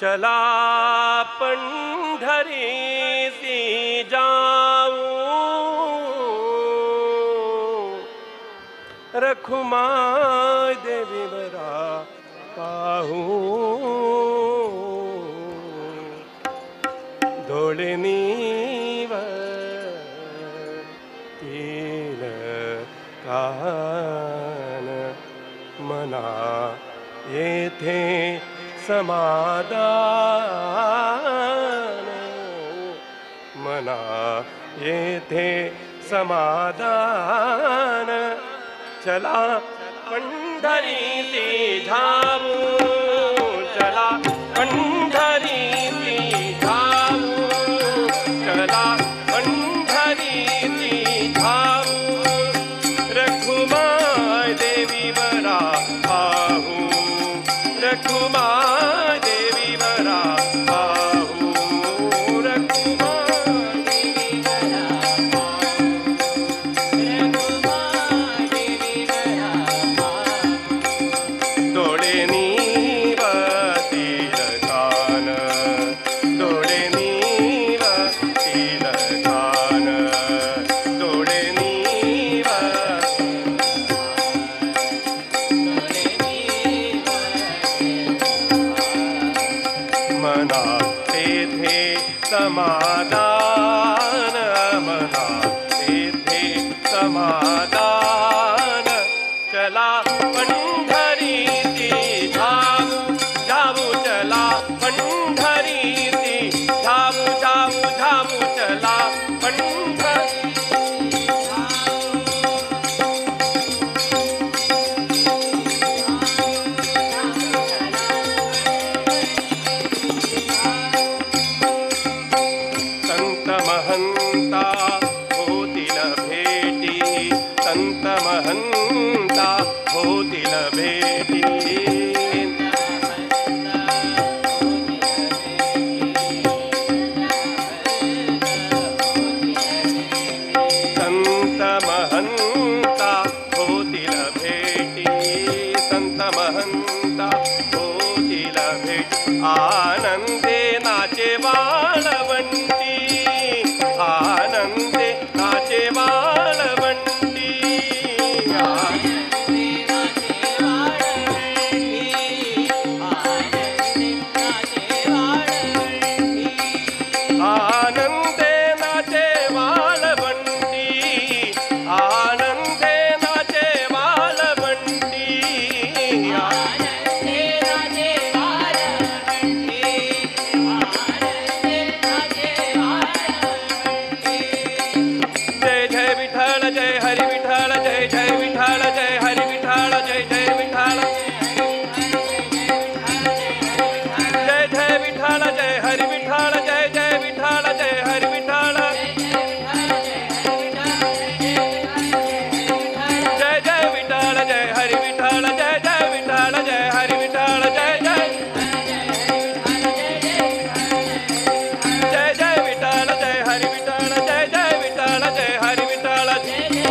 चला पंढरीसी जाऊ रखुमाई देवी बरा पाहू धोळणीवर तिल कान मना येथे समाधान मना येथे समाधान चला पंढरीसी जाऊ चला पंढरीसी जाऊ चला पंढरीसी जाऊ रखुमाई देवी बरा पाहू रखुमाई देवी बरा पाहू रखुमाई देवी बरा रखुमाई देवी बरा डोळे नीव तिलकान डोळे नीव तिलकान डोळे नीव मना तेथे समाधान मना तेथे समाधान चला पंढरीसी जाऊ जाऊ चला पंढरीसी जाऊ जाऊ जाऊ चला पंढरीसी संत महंता होतील भेटी संत महंता होतील भेटी संत महंता होतील भेटी संत महंता होतील भेटी आनंदे नाचे वाळवंटी आनंदे नाचे वाळवंटी आनंदे नाचे वाळवंटी आनंदे नाचे वाळवंटी आनंदे नाचे वाळवंटी आनंदे नाचे वाळवंटी आनंदे नाचे वाळवंटी आनंदे नाचे वाळवंटी जय जय विठ्ठल जय हरी विठ्ठल जय जय विठ्ठल जय हरी विठ्ठल जय जय विठ्ठल जय जय विठ्ठल जय हरी विठ्ठल जय जय विठ्ठल जय हरी विठ्ठल जय जय विठ्ठल जय हरी विठ्ठल जय जय विठ्ठल जय हरी विठ्ठल जय जय जय जय विठ्ठल जय हरी विठ्ठल जय जय विठ्ठल जय हरी विठ्ठल जय जय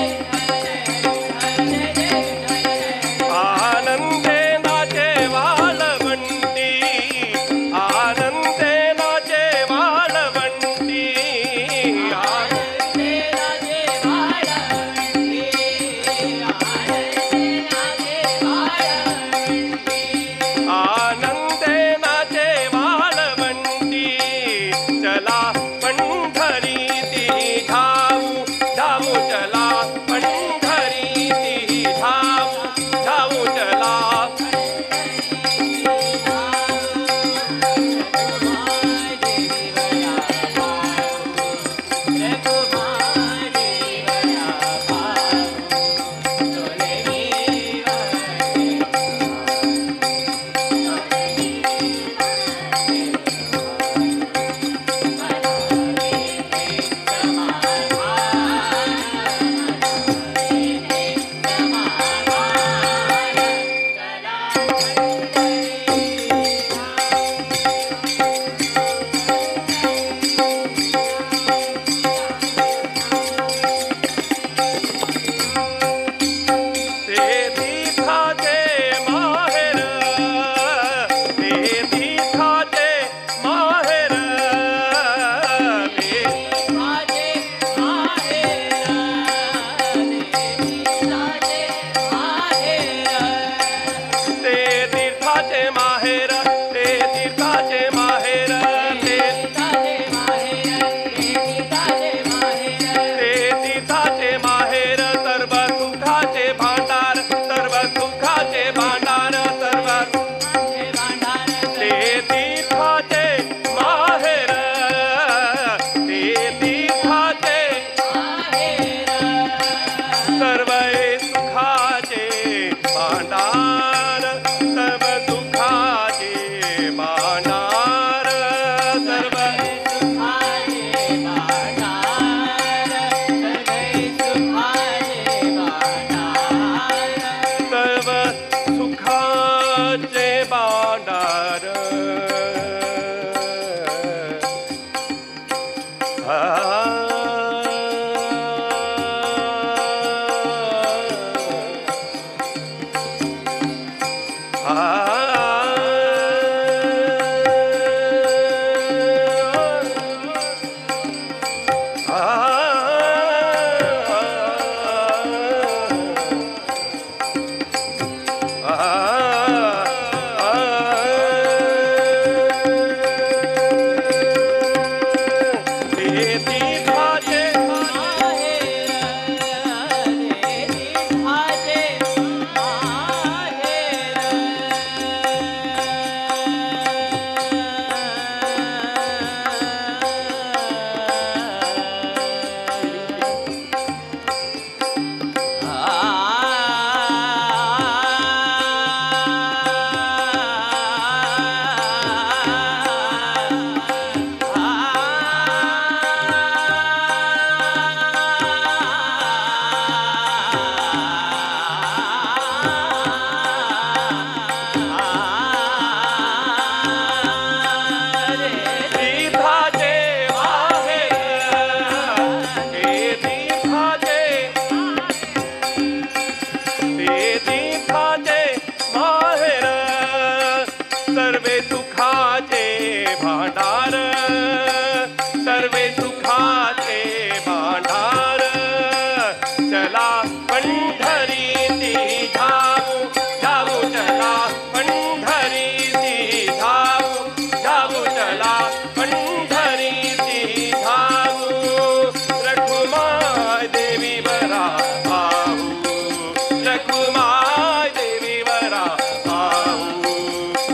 रखुमाय देवी वरा पाहू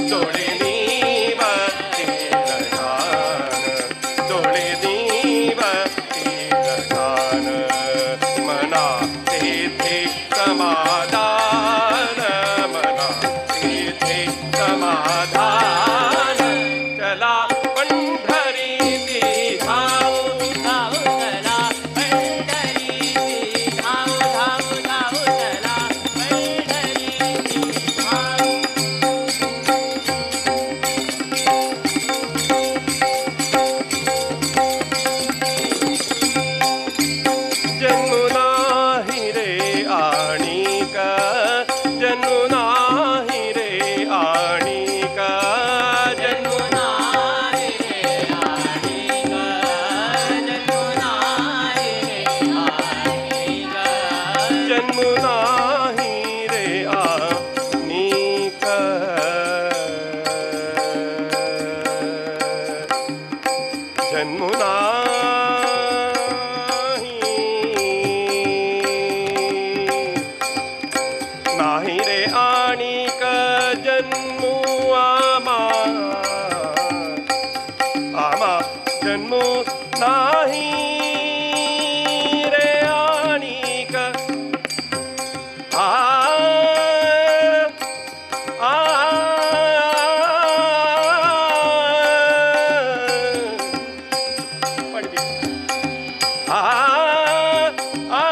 डोळे निवती लहान डोळे निवती लहान मना तेथे समाधान मना तेथे समाधान चला पंढरी ती धावू धावू चला पंढरी धावू धावू धावू चला पंढरी धावू जन्म नाही रे आणिक जन्म नाही रे आणिक जन्म नाही रे आणिक जन्म नाही रे आणिक जन्म नाही रे आणिक जन्म नाही रे आणिक जन्मू आमा जन्मू नाही रे आणिक आ आ पडली आ आ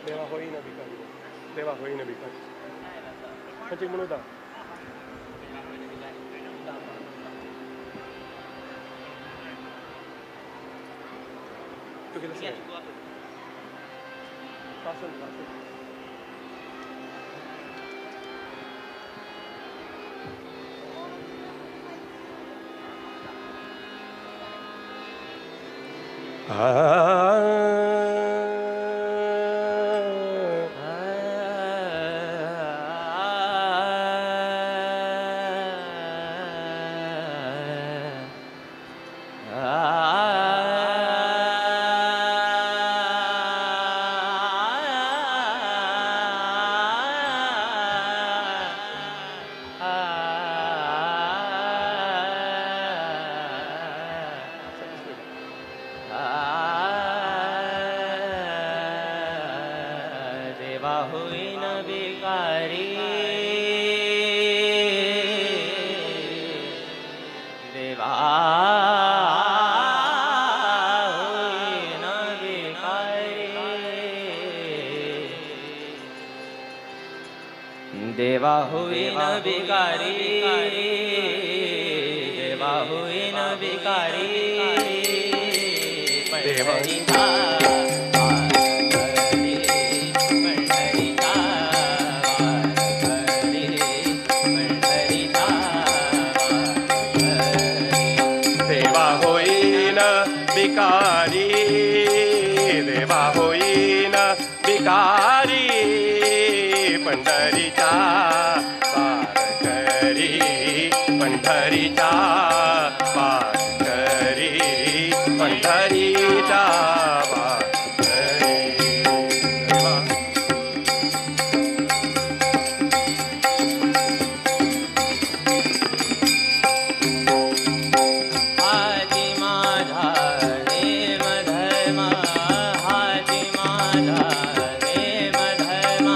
देवा होईन भिकारी देवा होईन भिकारी म्हणजे म्हणू दा तू केलं देवा होईन भिकारी देवा होईन भिकारी पंढरीचा देवा होईन भिकारी देवा होईन भिकारी पंढरीचा वारकरी पंढरीचा वारकरी पंढरीचा वारकरी हाती माझा नेम धर्म हाती माझा नेम धर्म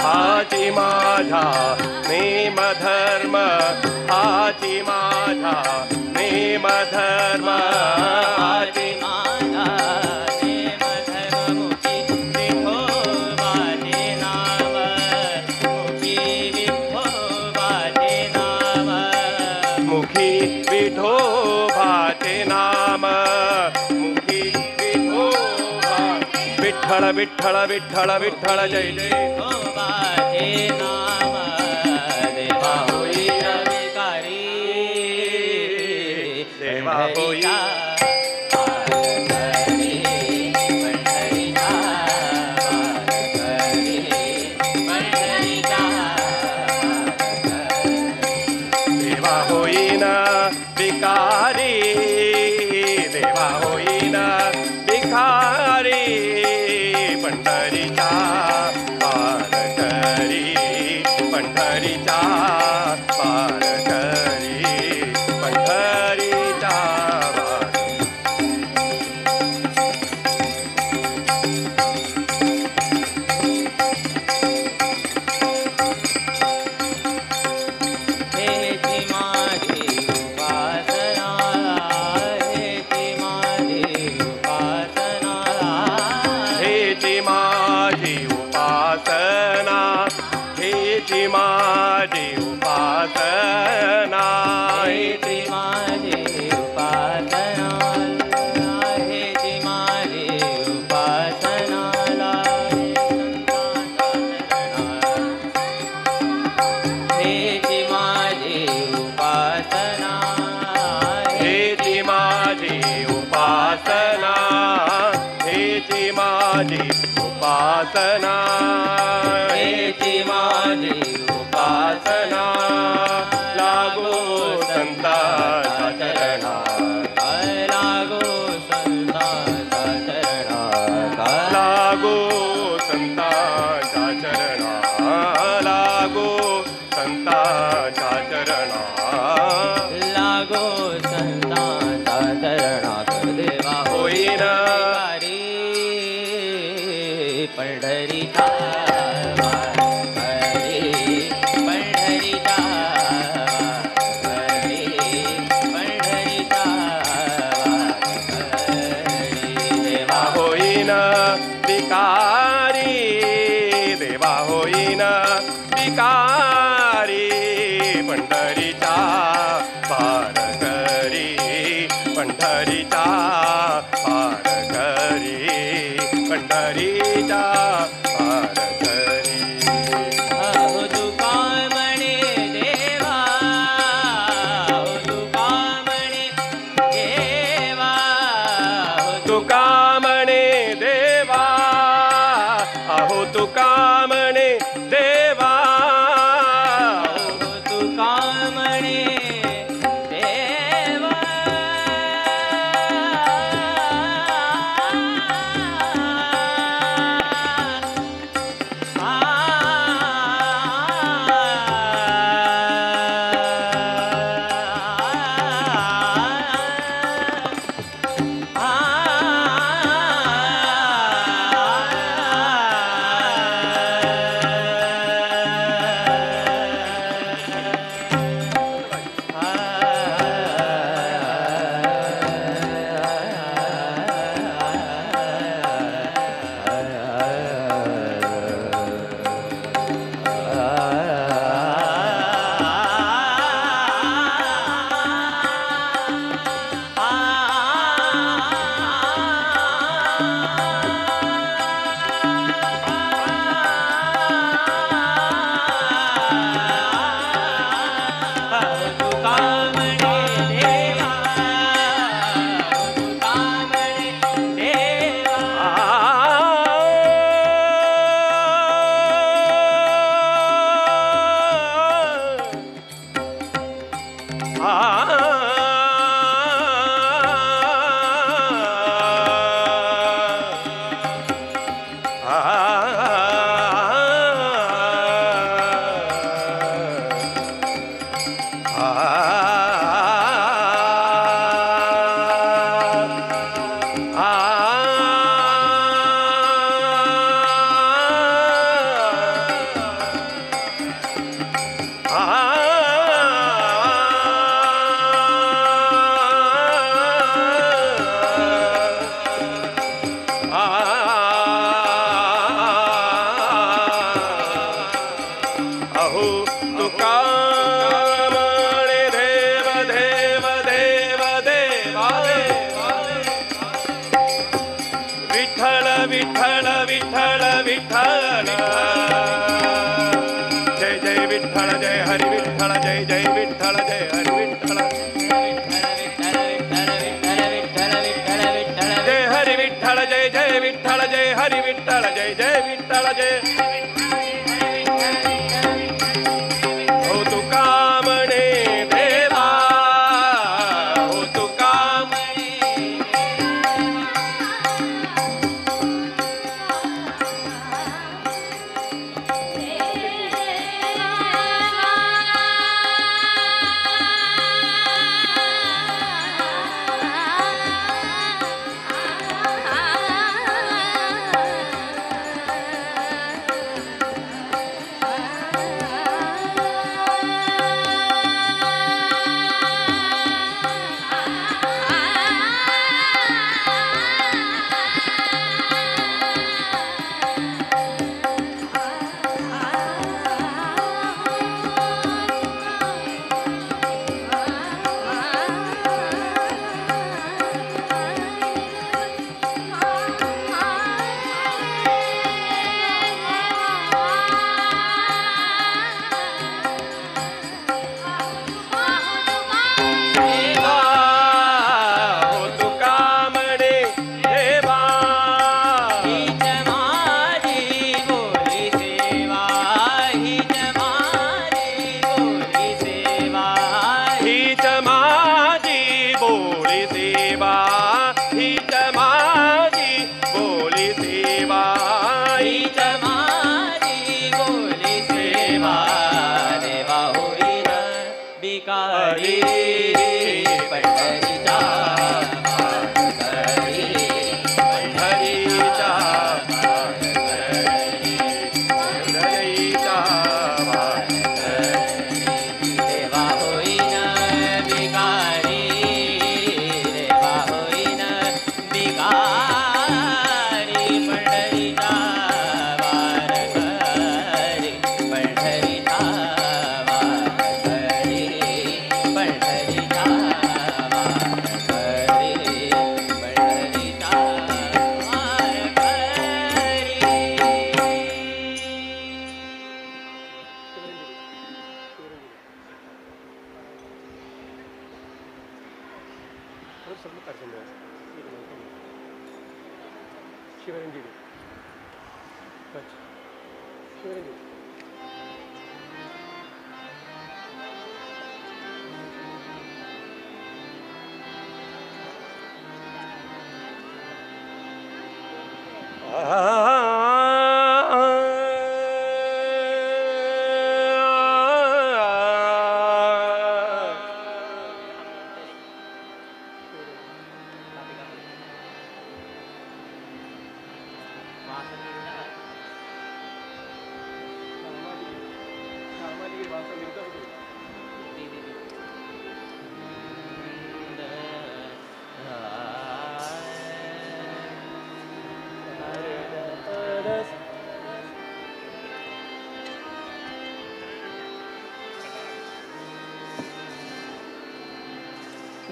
हाची माझा नेम धर्म हाची माझा नेम धर्म हाती माझा नेम धर्म मुखी विठोबाचे नाम मुखी विठोबाचे नाम मुखी विठोबाचे नाम मुखी विठोबा विठ्ठल विठ्ठल विठ्ठल विठ्ठल जय जय विठोबाचे नाम देवा होईन भिकारी देवा होई देवा होईन भिकारी देवा होईन भिकारी पंढरीचा वारकरी पंढरीचा वारकरी पंढरीचा हेची माझी उपासना हेची माझी उपासना हेची माझी उपासना हेची माझी उपासना हेची माझी उपासना हेची माझी उपासना हेची माझी उपासना हेची माझी उपासना हेची माझी उपासना हेची माझी उपासना लागो संतांच्या चरणा लागो संतांच्या चरणा लागो संतांच्या चरणा लागो संतांच्या चरणा लागो संतांच्या चरणा देवा होईन भिकारी पंढरीचा वारकरी पंढरीचा वारकरी पंढरीचा पंढरीचा पार करी पंढरीचा पार करी पंढरीचा पार करी अहो तुका म्हणे देवा अहो तुका म्हणे देवा तुका म्हणे देवा अहो तुका म्हणे देवा अहो तुका म्हणे देवा विठ्ठल विठ्ठल विठ्ठल जय जय विठ्ठल जय हरी विठ्ठल जय जय विठ्ठल जय हरी विठ्ठल जय हरी विठ्ठल जय जय विठ्ठल जय हरी विठ्ठल जय जय विठ्ठल जय हो तुका म्हणे देवा हो तुका सब कर सकते हैं शिवरंजी शिवरंजी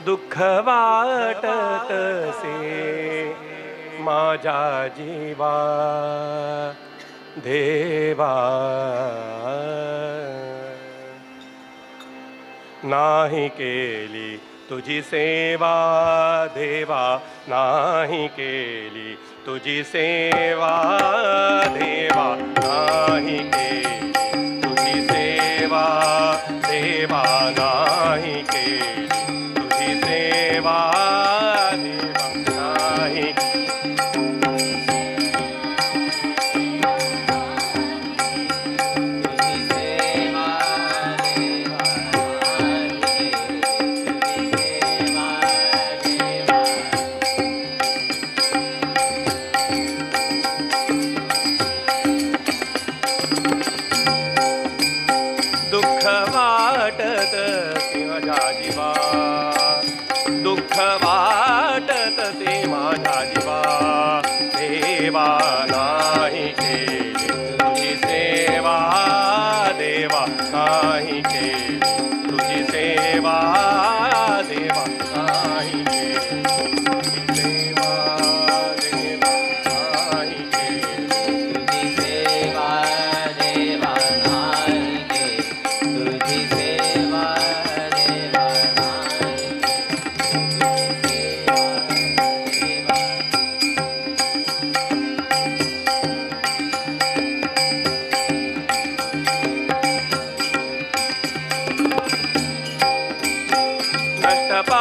दुःख वाटत से माझ्या जीवा देवा नाही केली तुझी सेवा देवा नाही केली तुझी सेवा देवा नाही केली तुझी सेवा देवा नाही केली देवा देवा नाही दुःख वाटत माझ्या जीवा दुःख वाटत ते माझ्या जीवा देवा नाही केली तुझी सेवा देवा नाही केली तुझी सेवा देवा नाही केली तुझी सेवा देवा नाही केली तुझी सेवा देवा नाही केली तुझी सेवा देवा नष्ट पा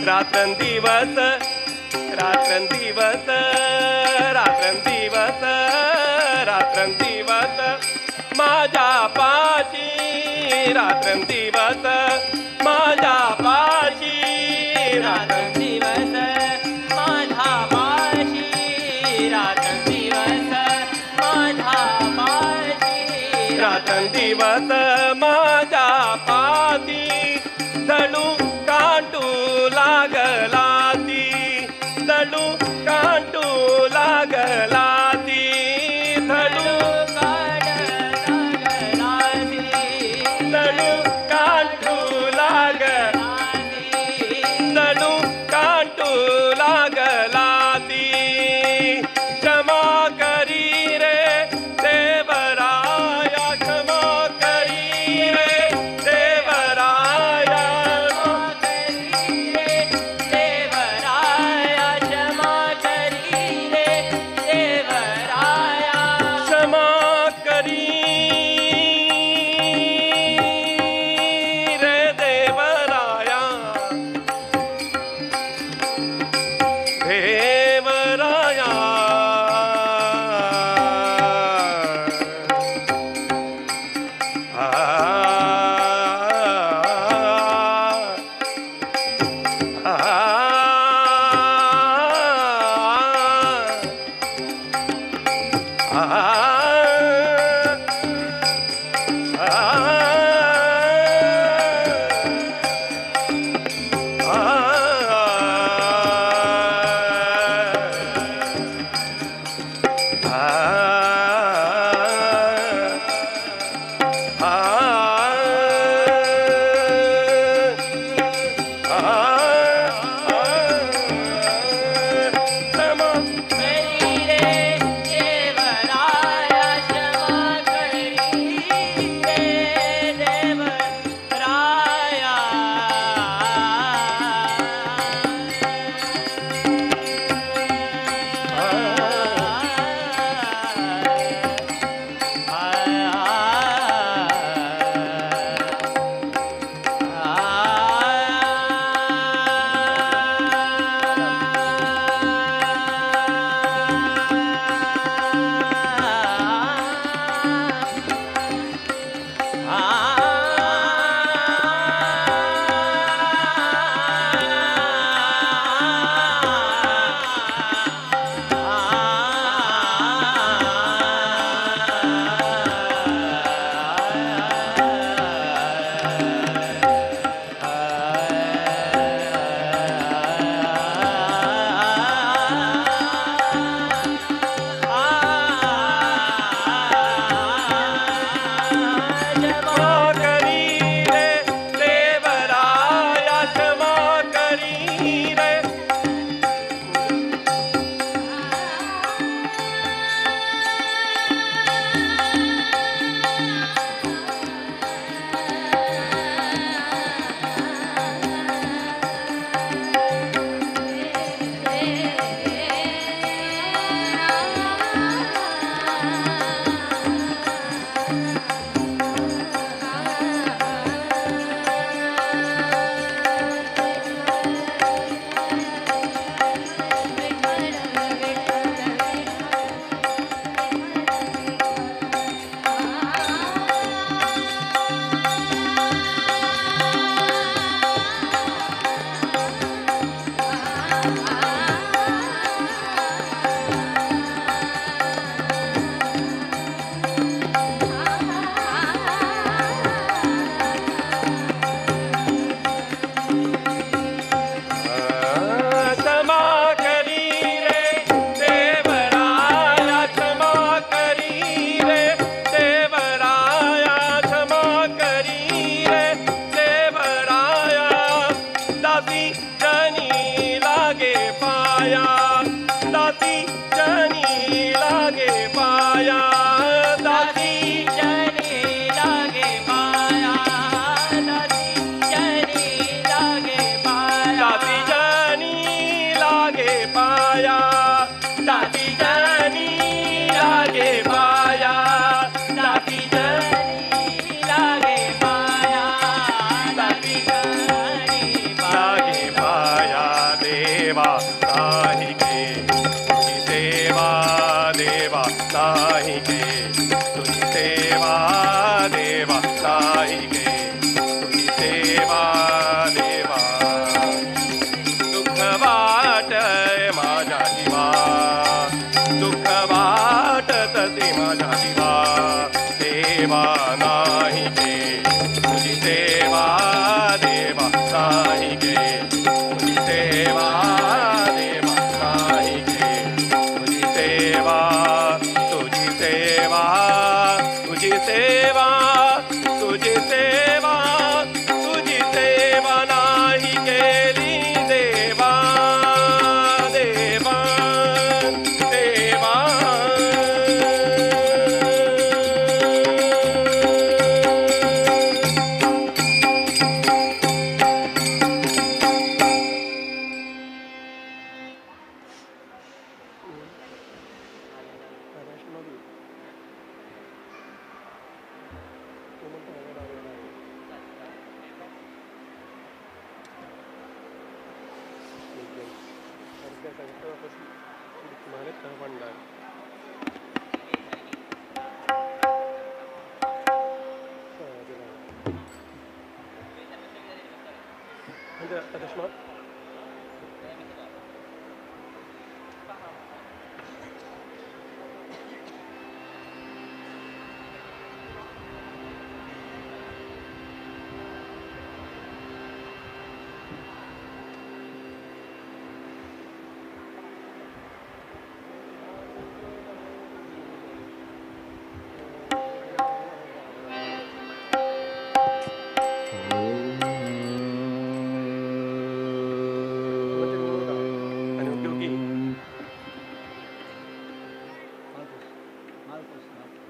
रात्रंदिवस रात्रंदिवस रात्रंदिवस रात्रंदिवस माझ्या पाशी रात्रंदिवस माझ्या पाशी रात्रंदिवस माझा पाशी रात्रंदिवस माझा पाशी रात्रंदिवस माझ्या पाशी दळू कांटू लागला ती दळू कांटू लागला ती दळू दळू कांटू दळू कांटू लागला ती क्षमा करी रे देवराया क्षमा करी रे देवराया देवराया क्षमा करी रे देवराया क्षमा करी रे देवराया देवराया देवा नाही गे तुझी सेवा देवा नाही गे तुझी सेवा देवा नाही गे तुझी सेवा देवा दुःख वाटय माझ्या जीवा दुःख वाटत ते माझ्या जीवा देवा नाही गे तुझी सेवा देवा नाही गे तुझी सेवा देवा नाही गे तुझी सेवा तुझी सेवा तुझी सेवा तुझी सेवा तुझी सेवा नाही केली देवा देवा देवा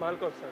मालकोस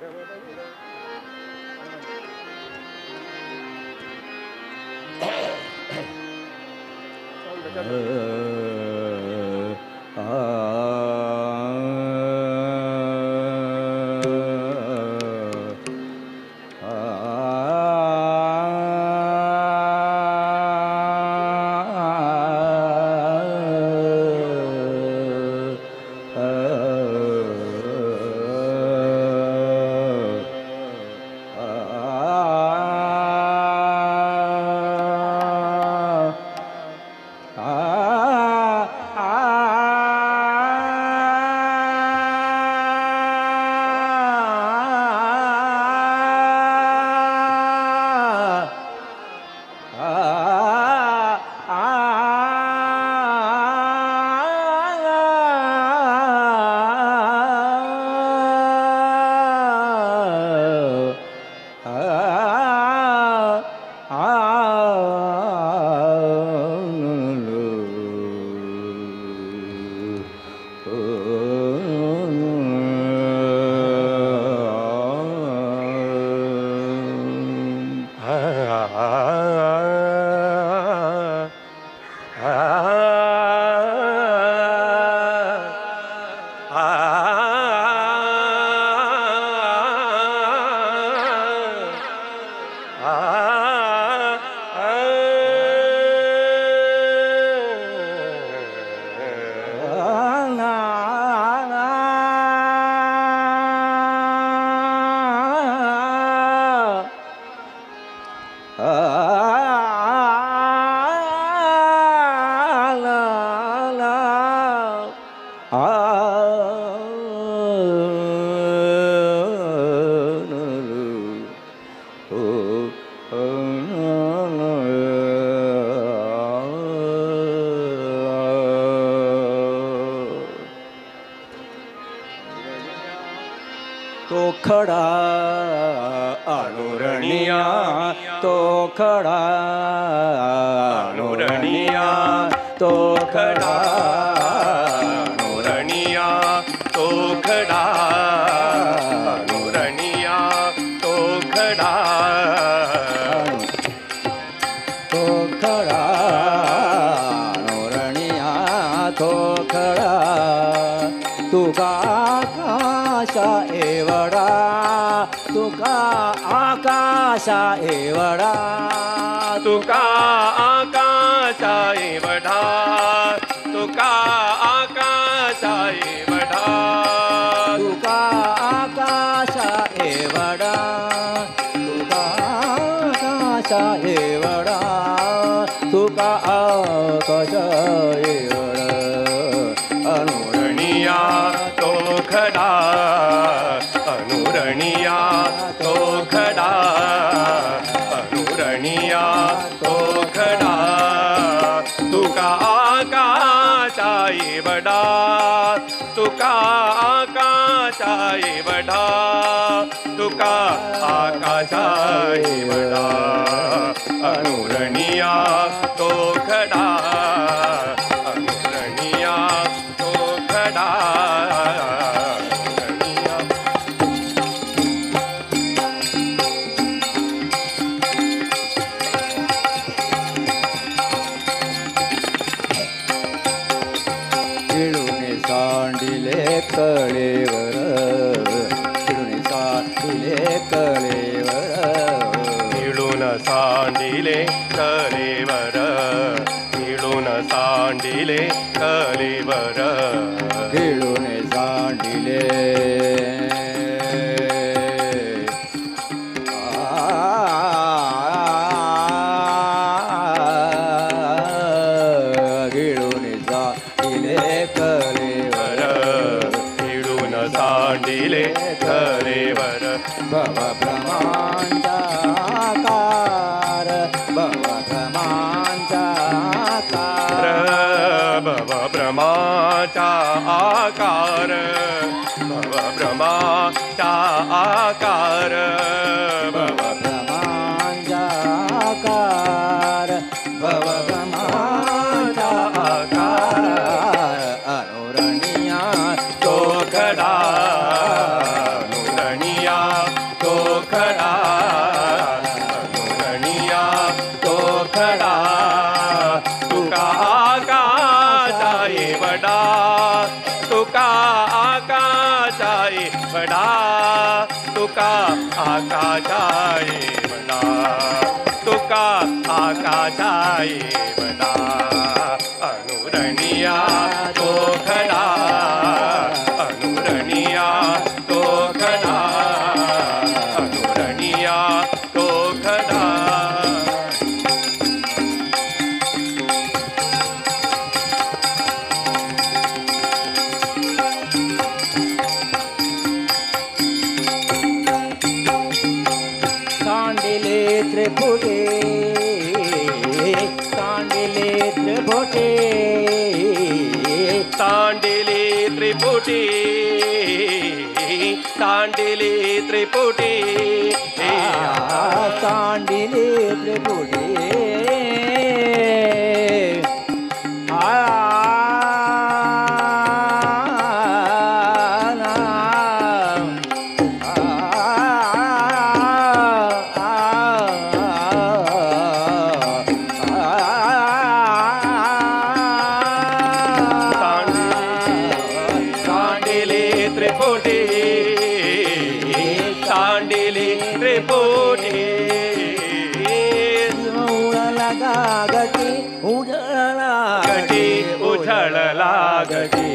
तो खड़ा अनुरणिया तो खड़ा अनुरणिया तो खड़ा अनुरणिया तो खड़ा अनुरणिया तो खड़ा तो खड़ा अनुरणिया तो खड़ा तुका आकाशा एवढा तुका आकाशा एवढा तुका आकाशा एवढा कशा एवढ अनुरणिया तो खडा अनुरणिया तो खडा अनुरणिया तो खडा तुका आकाशा एवढा तुका आकाशा एवढा तुका आकाशा एवढा अनुरणिया तो खडा अनुरणिया तो खडा अनुरणिया खिळून सांडिले कळेवर खिळून सांडिले कळेवर मिळून सांडिले कलेवर मिळून सांडिले कलेवर खिळून सांडिले खिळून सांडिले कळेवर मिळून सांडिले कलेवर भव ब्रह्मांडाकार भव ब्रह्मांडाकार भव ब्रह्माचा आकार भव ब्रह्माचा आकार भव ब्रह्मांडाकार भव ब्रह्मांडाकार अनुरणिया तो खडा अनुरणिया तो खडा अनुरणिया तो खडा तुका आकाशा एवढा तुका आकाशा एवढा तुका आकाशा एवढा तुका आकाशा एवढा अनुरणिया तो खडा अनुरणिया तो खडा अनुरणिया तो खडा सांडिले त्रिपुटे सांडिले त्रिपुटे तांडिले त्रिपुटी तांडिले त्रिपुटी सांडिले त्रिपुटे तांडिले त्रिपुटी तांडिले त्रिपुटी उडला गटी उडला गटी उझळला गटी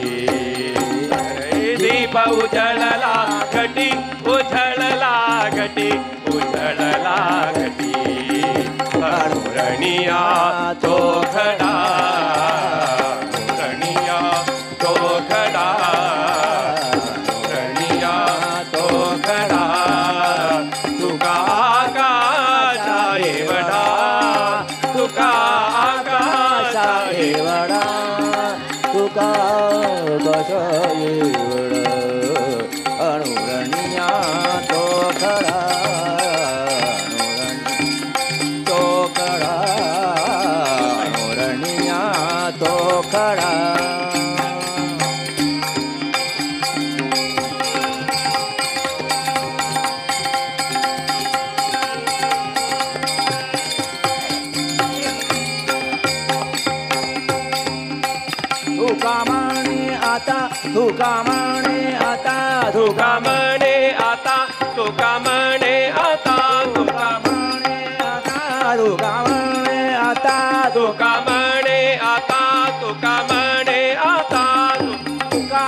दीप उझळला गटी उझळला गटी उझळला गटी अनुरणिया तो खडा अनुरणिया तो खडा अनुरणिया तो खडा तुका आकाशा एवढा तुका आकाशा एवढा तुका कशा एवढ अनुरणिया तो खडा तो खडा अनुरणिया तो खडा तुका म्हणे आता तुका म्हणे आता तुका म्हणे आता तुका म्हणे आता तुका म्हणे आता तुका म्हणे आता तुका म्हणे आता तुका म्हणे आता तुका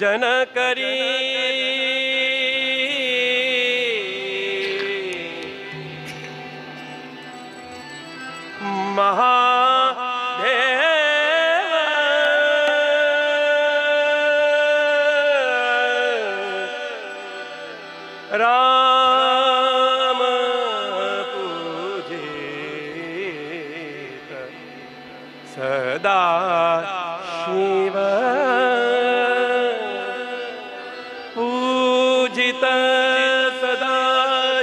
भजन करी महादेव राम पूजित सदा शिव पूजित सदा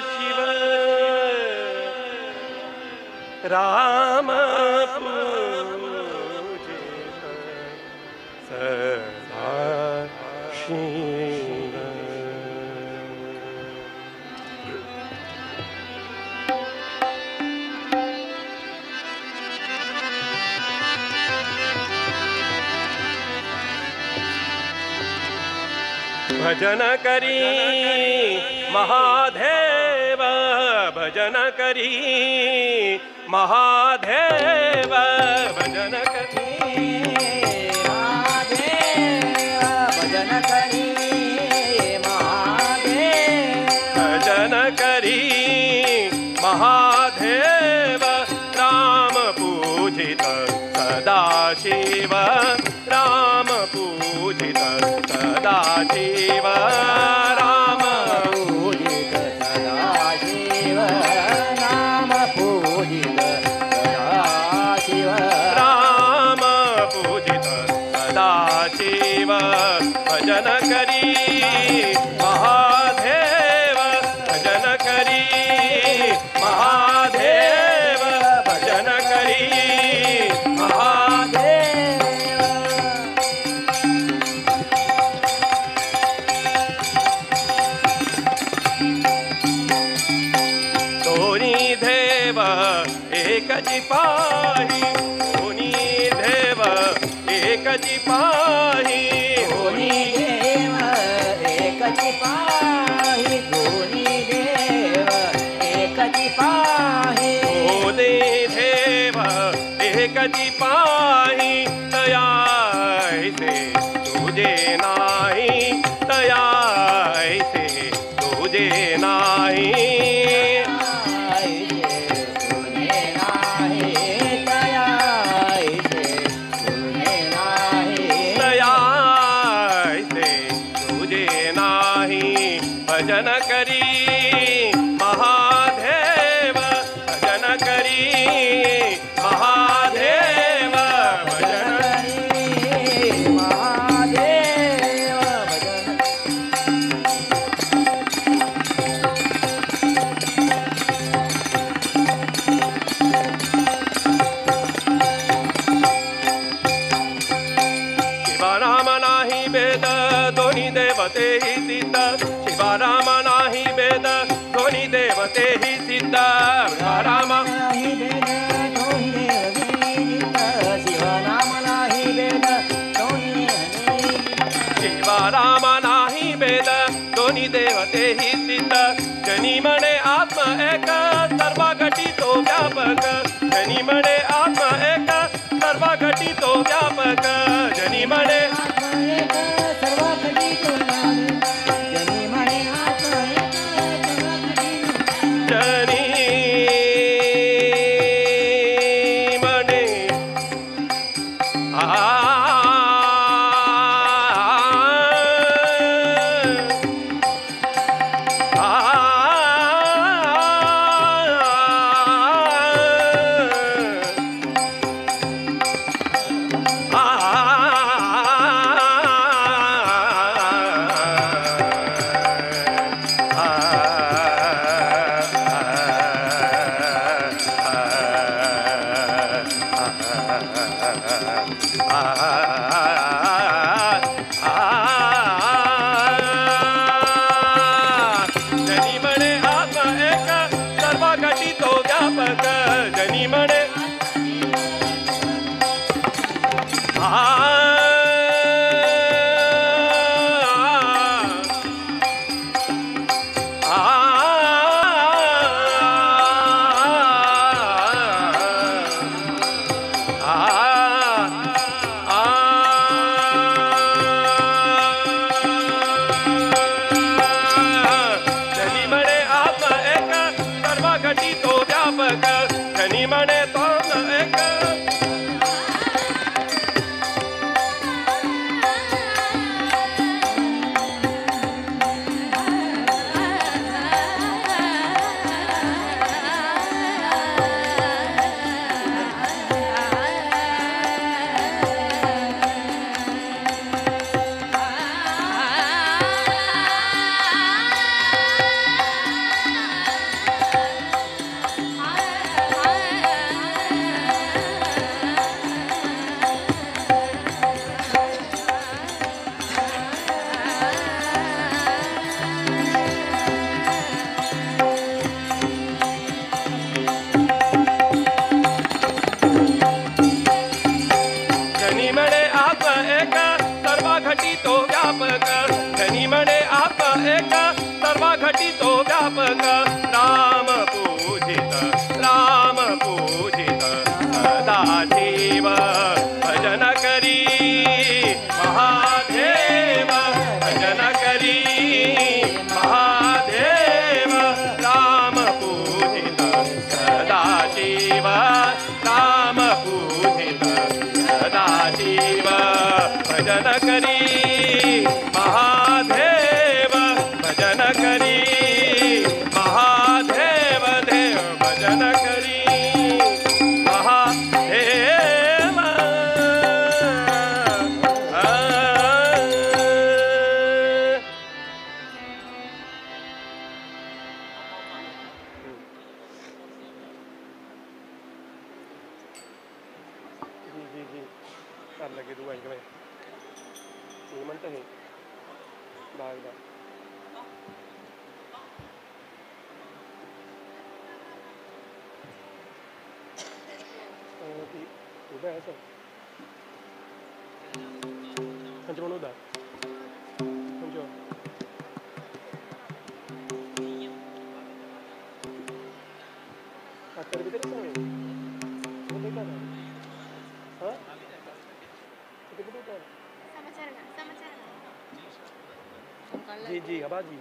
शिव राम पूजित सदा शिव भजन करी महादेव भजन करी महादेव भजन करी भजन करी महादेव भजन करी महादेव राम पूजित सदा शिव राम पूजित सदा शिव राम पूजित सदा शिव नाम पूजित सदा शिव राम पूजित सदा शिव भजन करी महादेव भजन करी महादेव भजन करी महादेव दोन्ही देव एकची पाही दोन्ही देव एकची पाही दोन्ही देव एकची पाही दोन्ही देव एकची पाही दोन्ही देव एकची पाही तयासे तुझे नाही तयासे तुझे नाही तयासे तुझे नाही भजन करी महादेव भजन करी महादेव भजन महादेव शिवराम नाही वेद दोन्ही देवते ही सिद्ध शिवराम नाही वेद दोन्ही देवते ही सिद्ध शिवराम नाही वेद दोन्ही शिवनाम नाही वेद दोन्ही शिवराम नाही वेद दोन्ही देवते ही सिद्ध जनी म्हणे आत्म एक सर्व घटी तो व्यापक जनी म्हणे आत्म एक सर्व घटी तो व्यापक जनी म्हणे सर्व घटी तो जनी म्हणे जनी म्हणे विठ्ठली म्हणे आप एक सर्व घटितो व्यापक राम पूजित सदा जीव भजन करी महादेव भजन करी महादेव राम पूजित सदा जीव राम पूजित सदा जीव भजन करी महादेव भजन करी महादेव देव भजन करी महादेव जी कर लगे तू बैंक में पेमेंट है बाग दा उदा है सर हंच म्हणू दा हंच अక్కడ भी तेरे संग वो देखा था हाँ कितने बुढ़े हैं जी हबा जी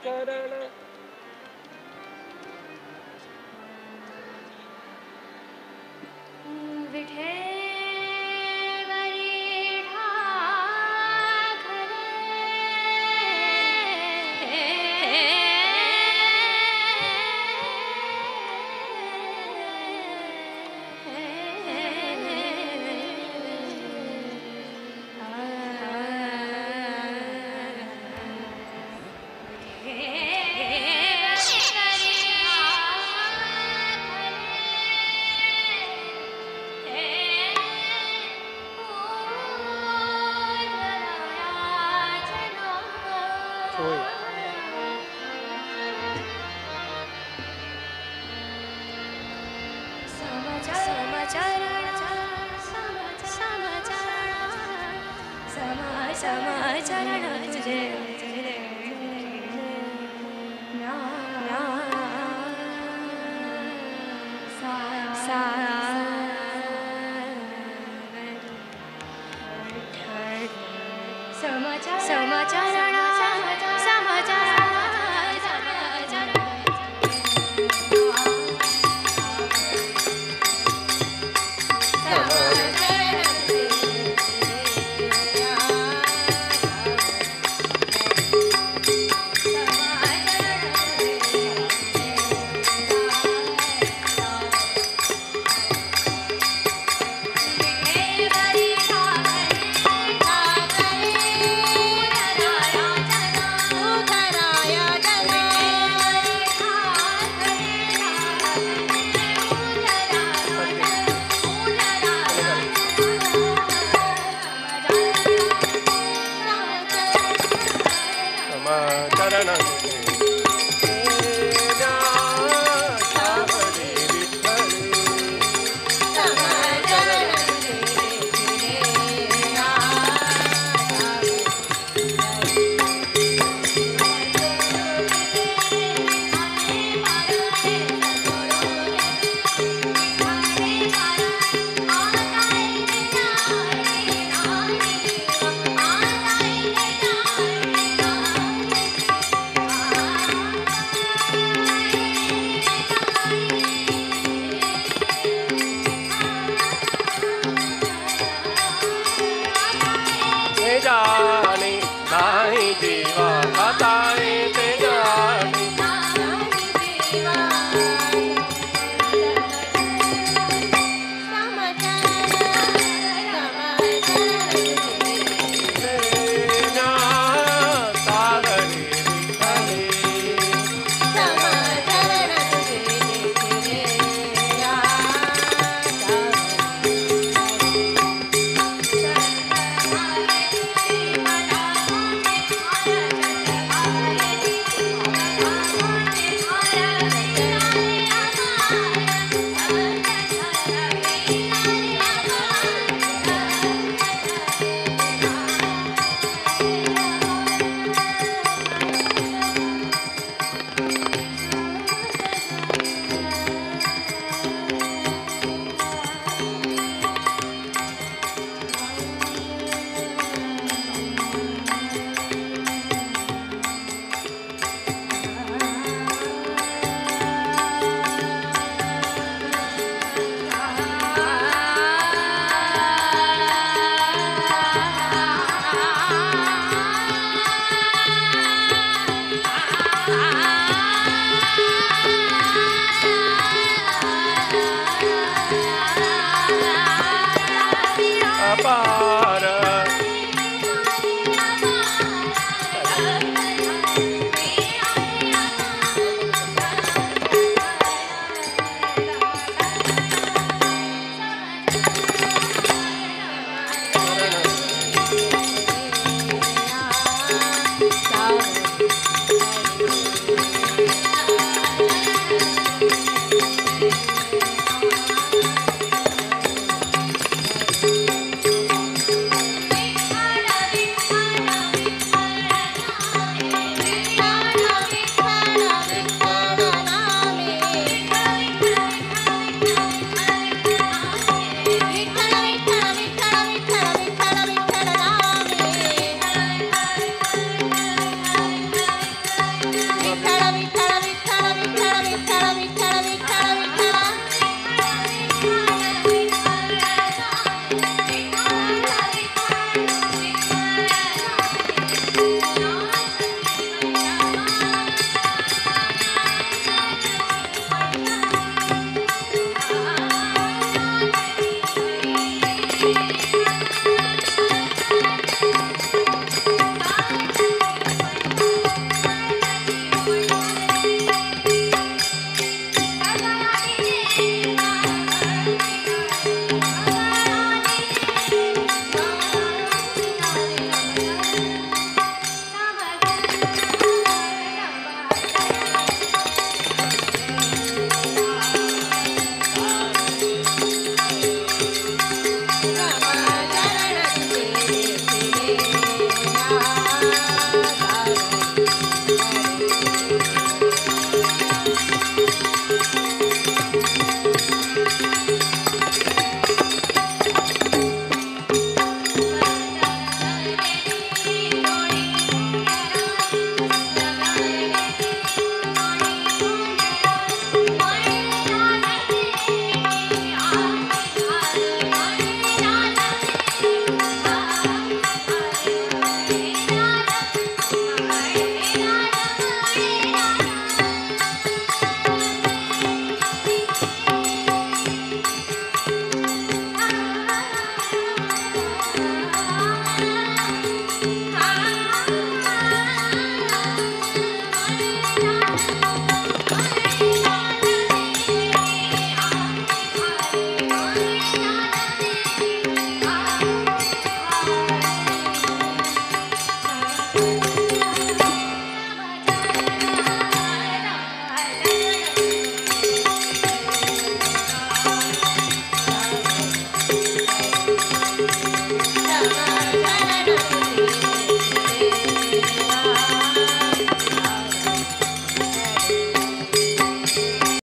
चरण समाचरण तुझे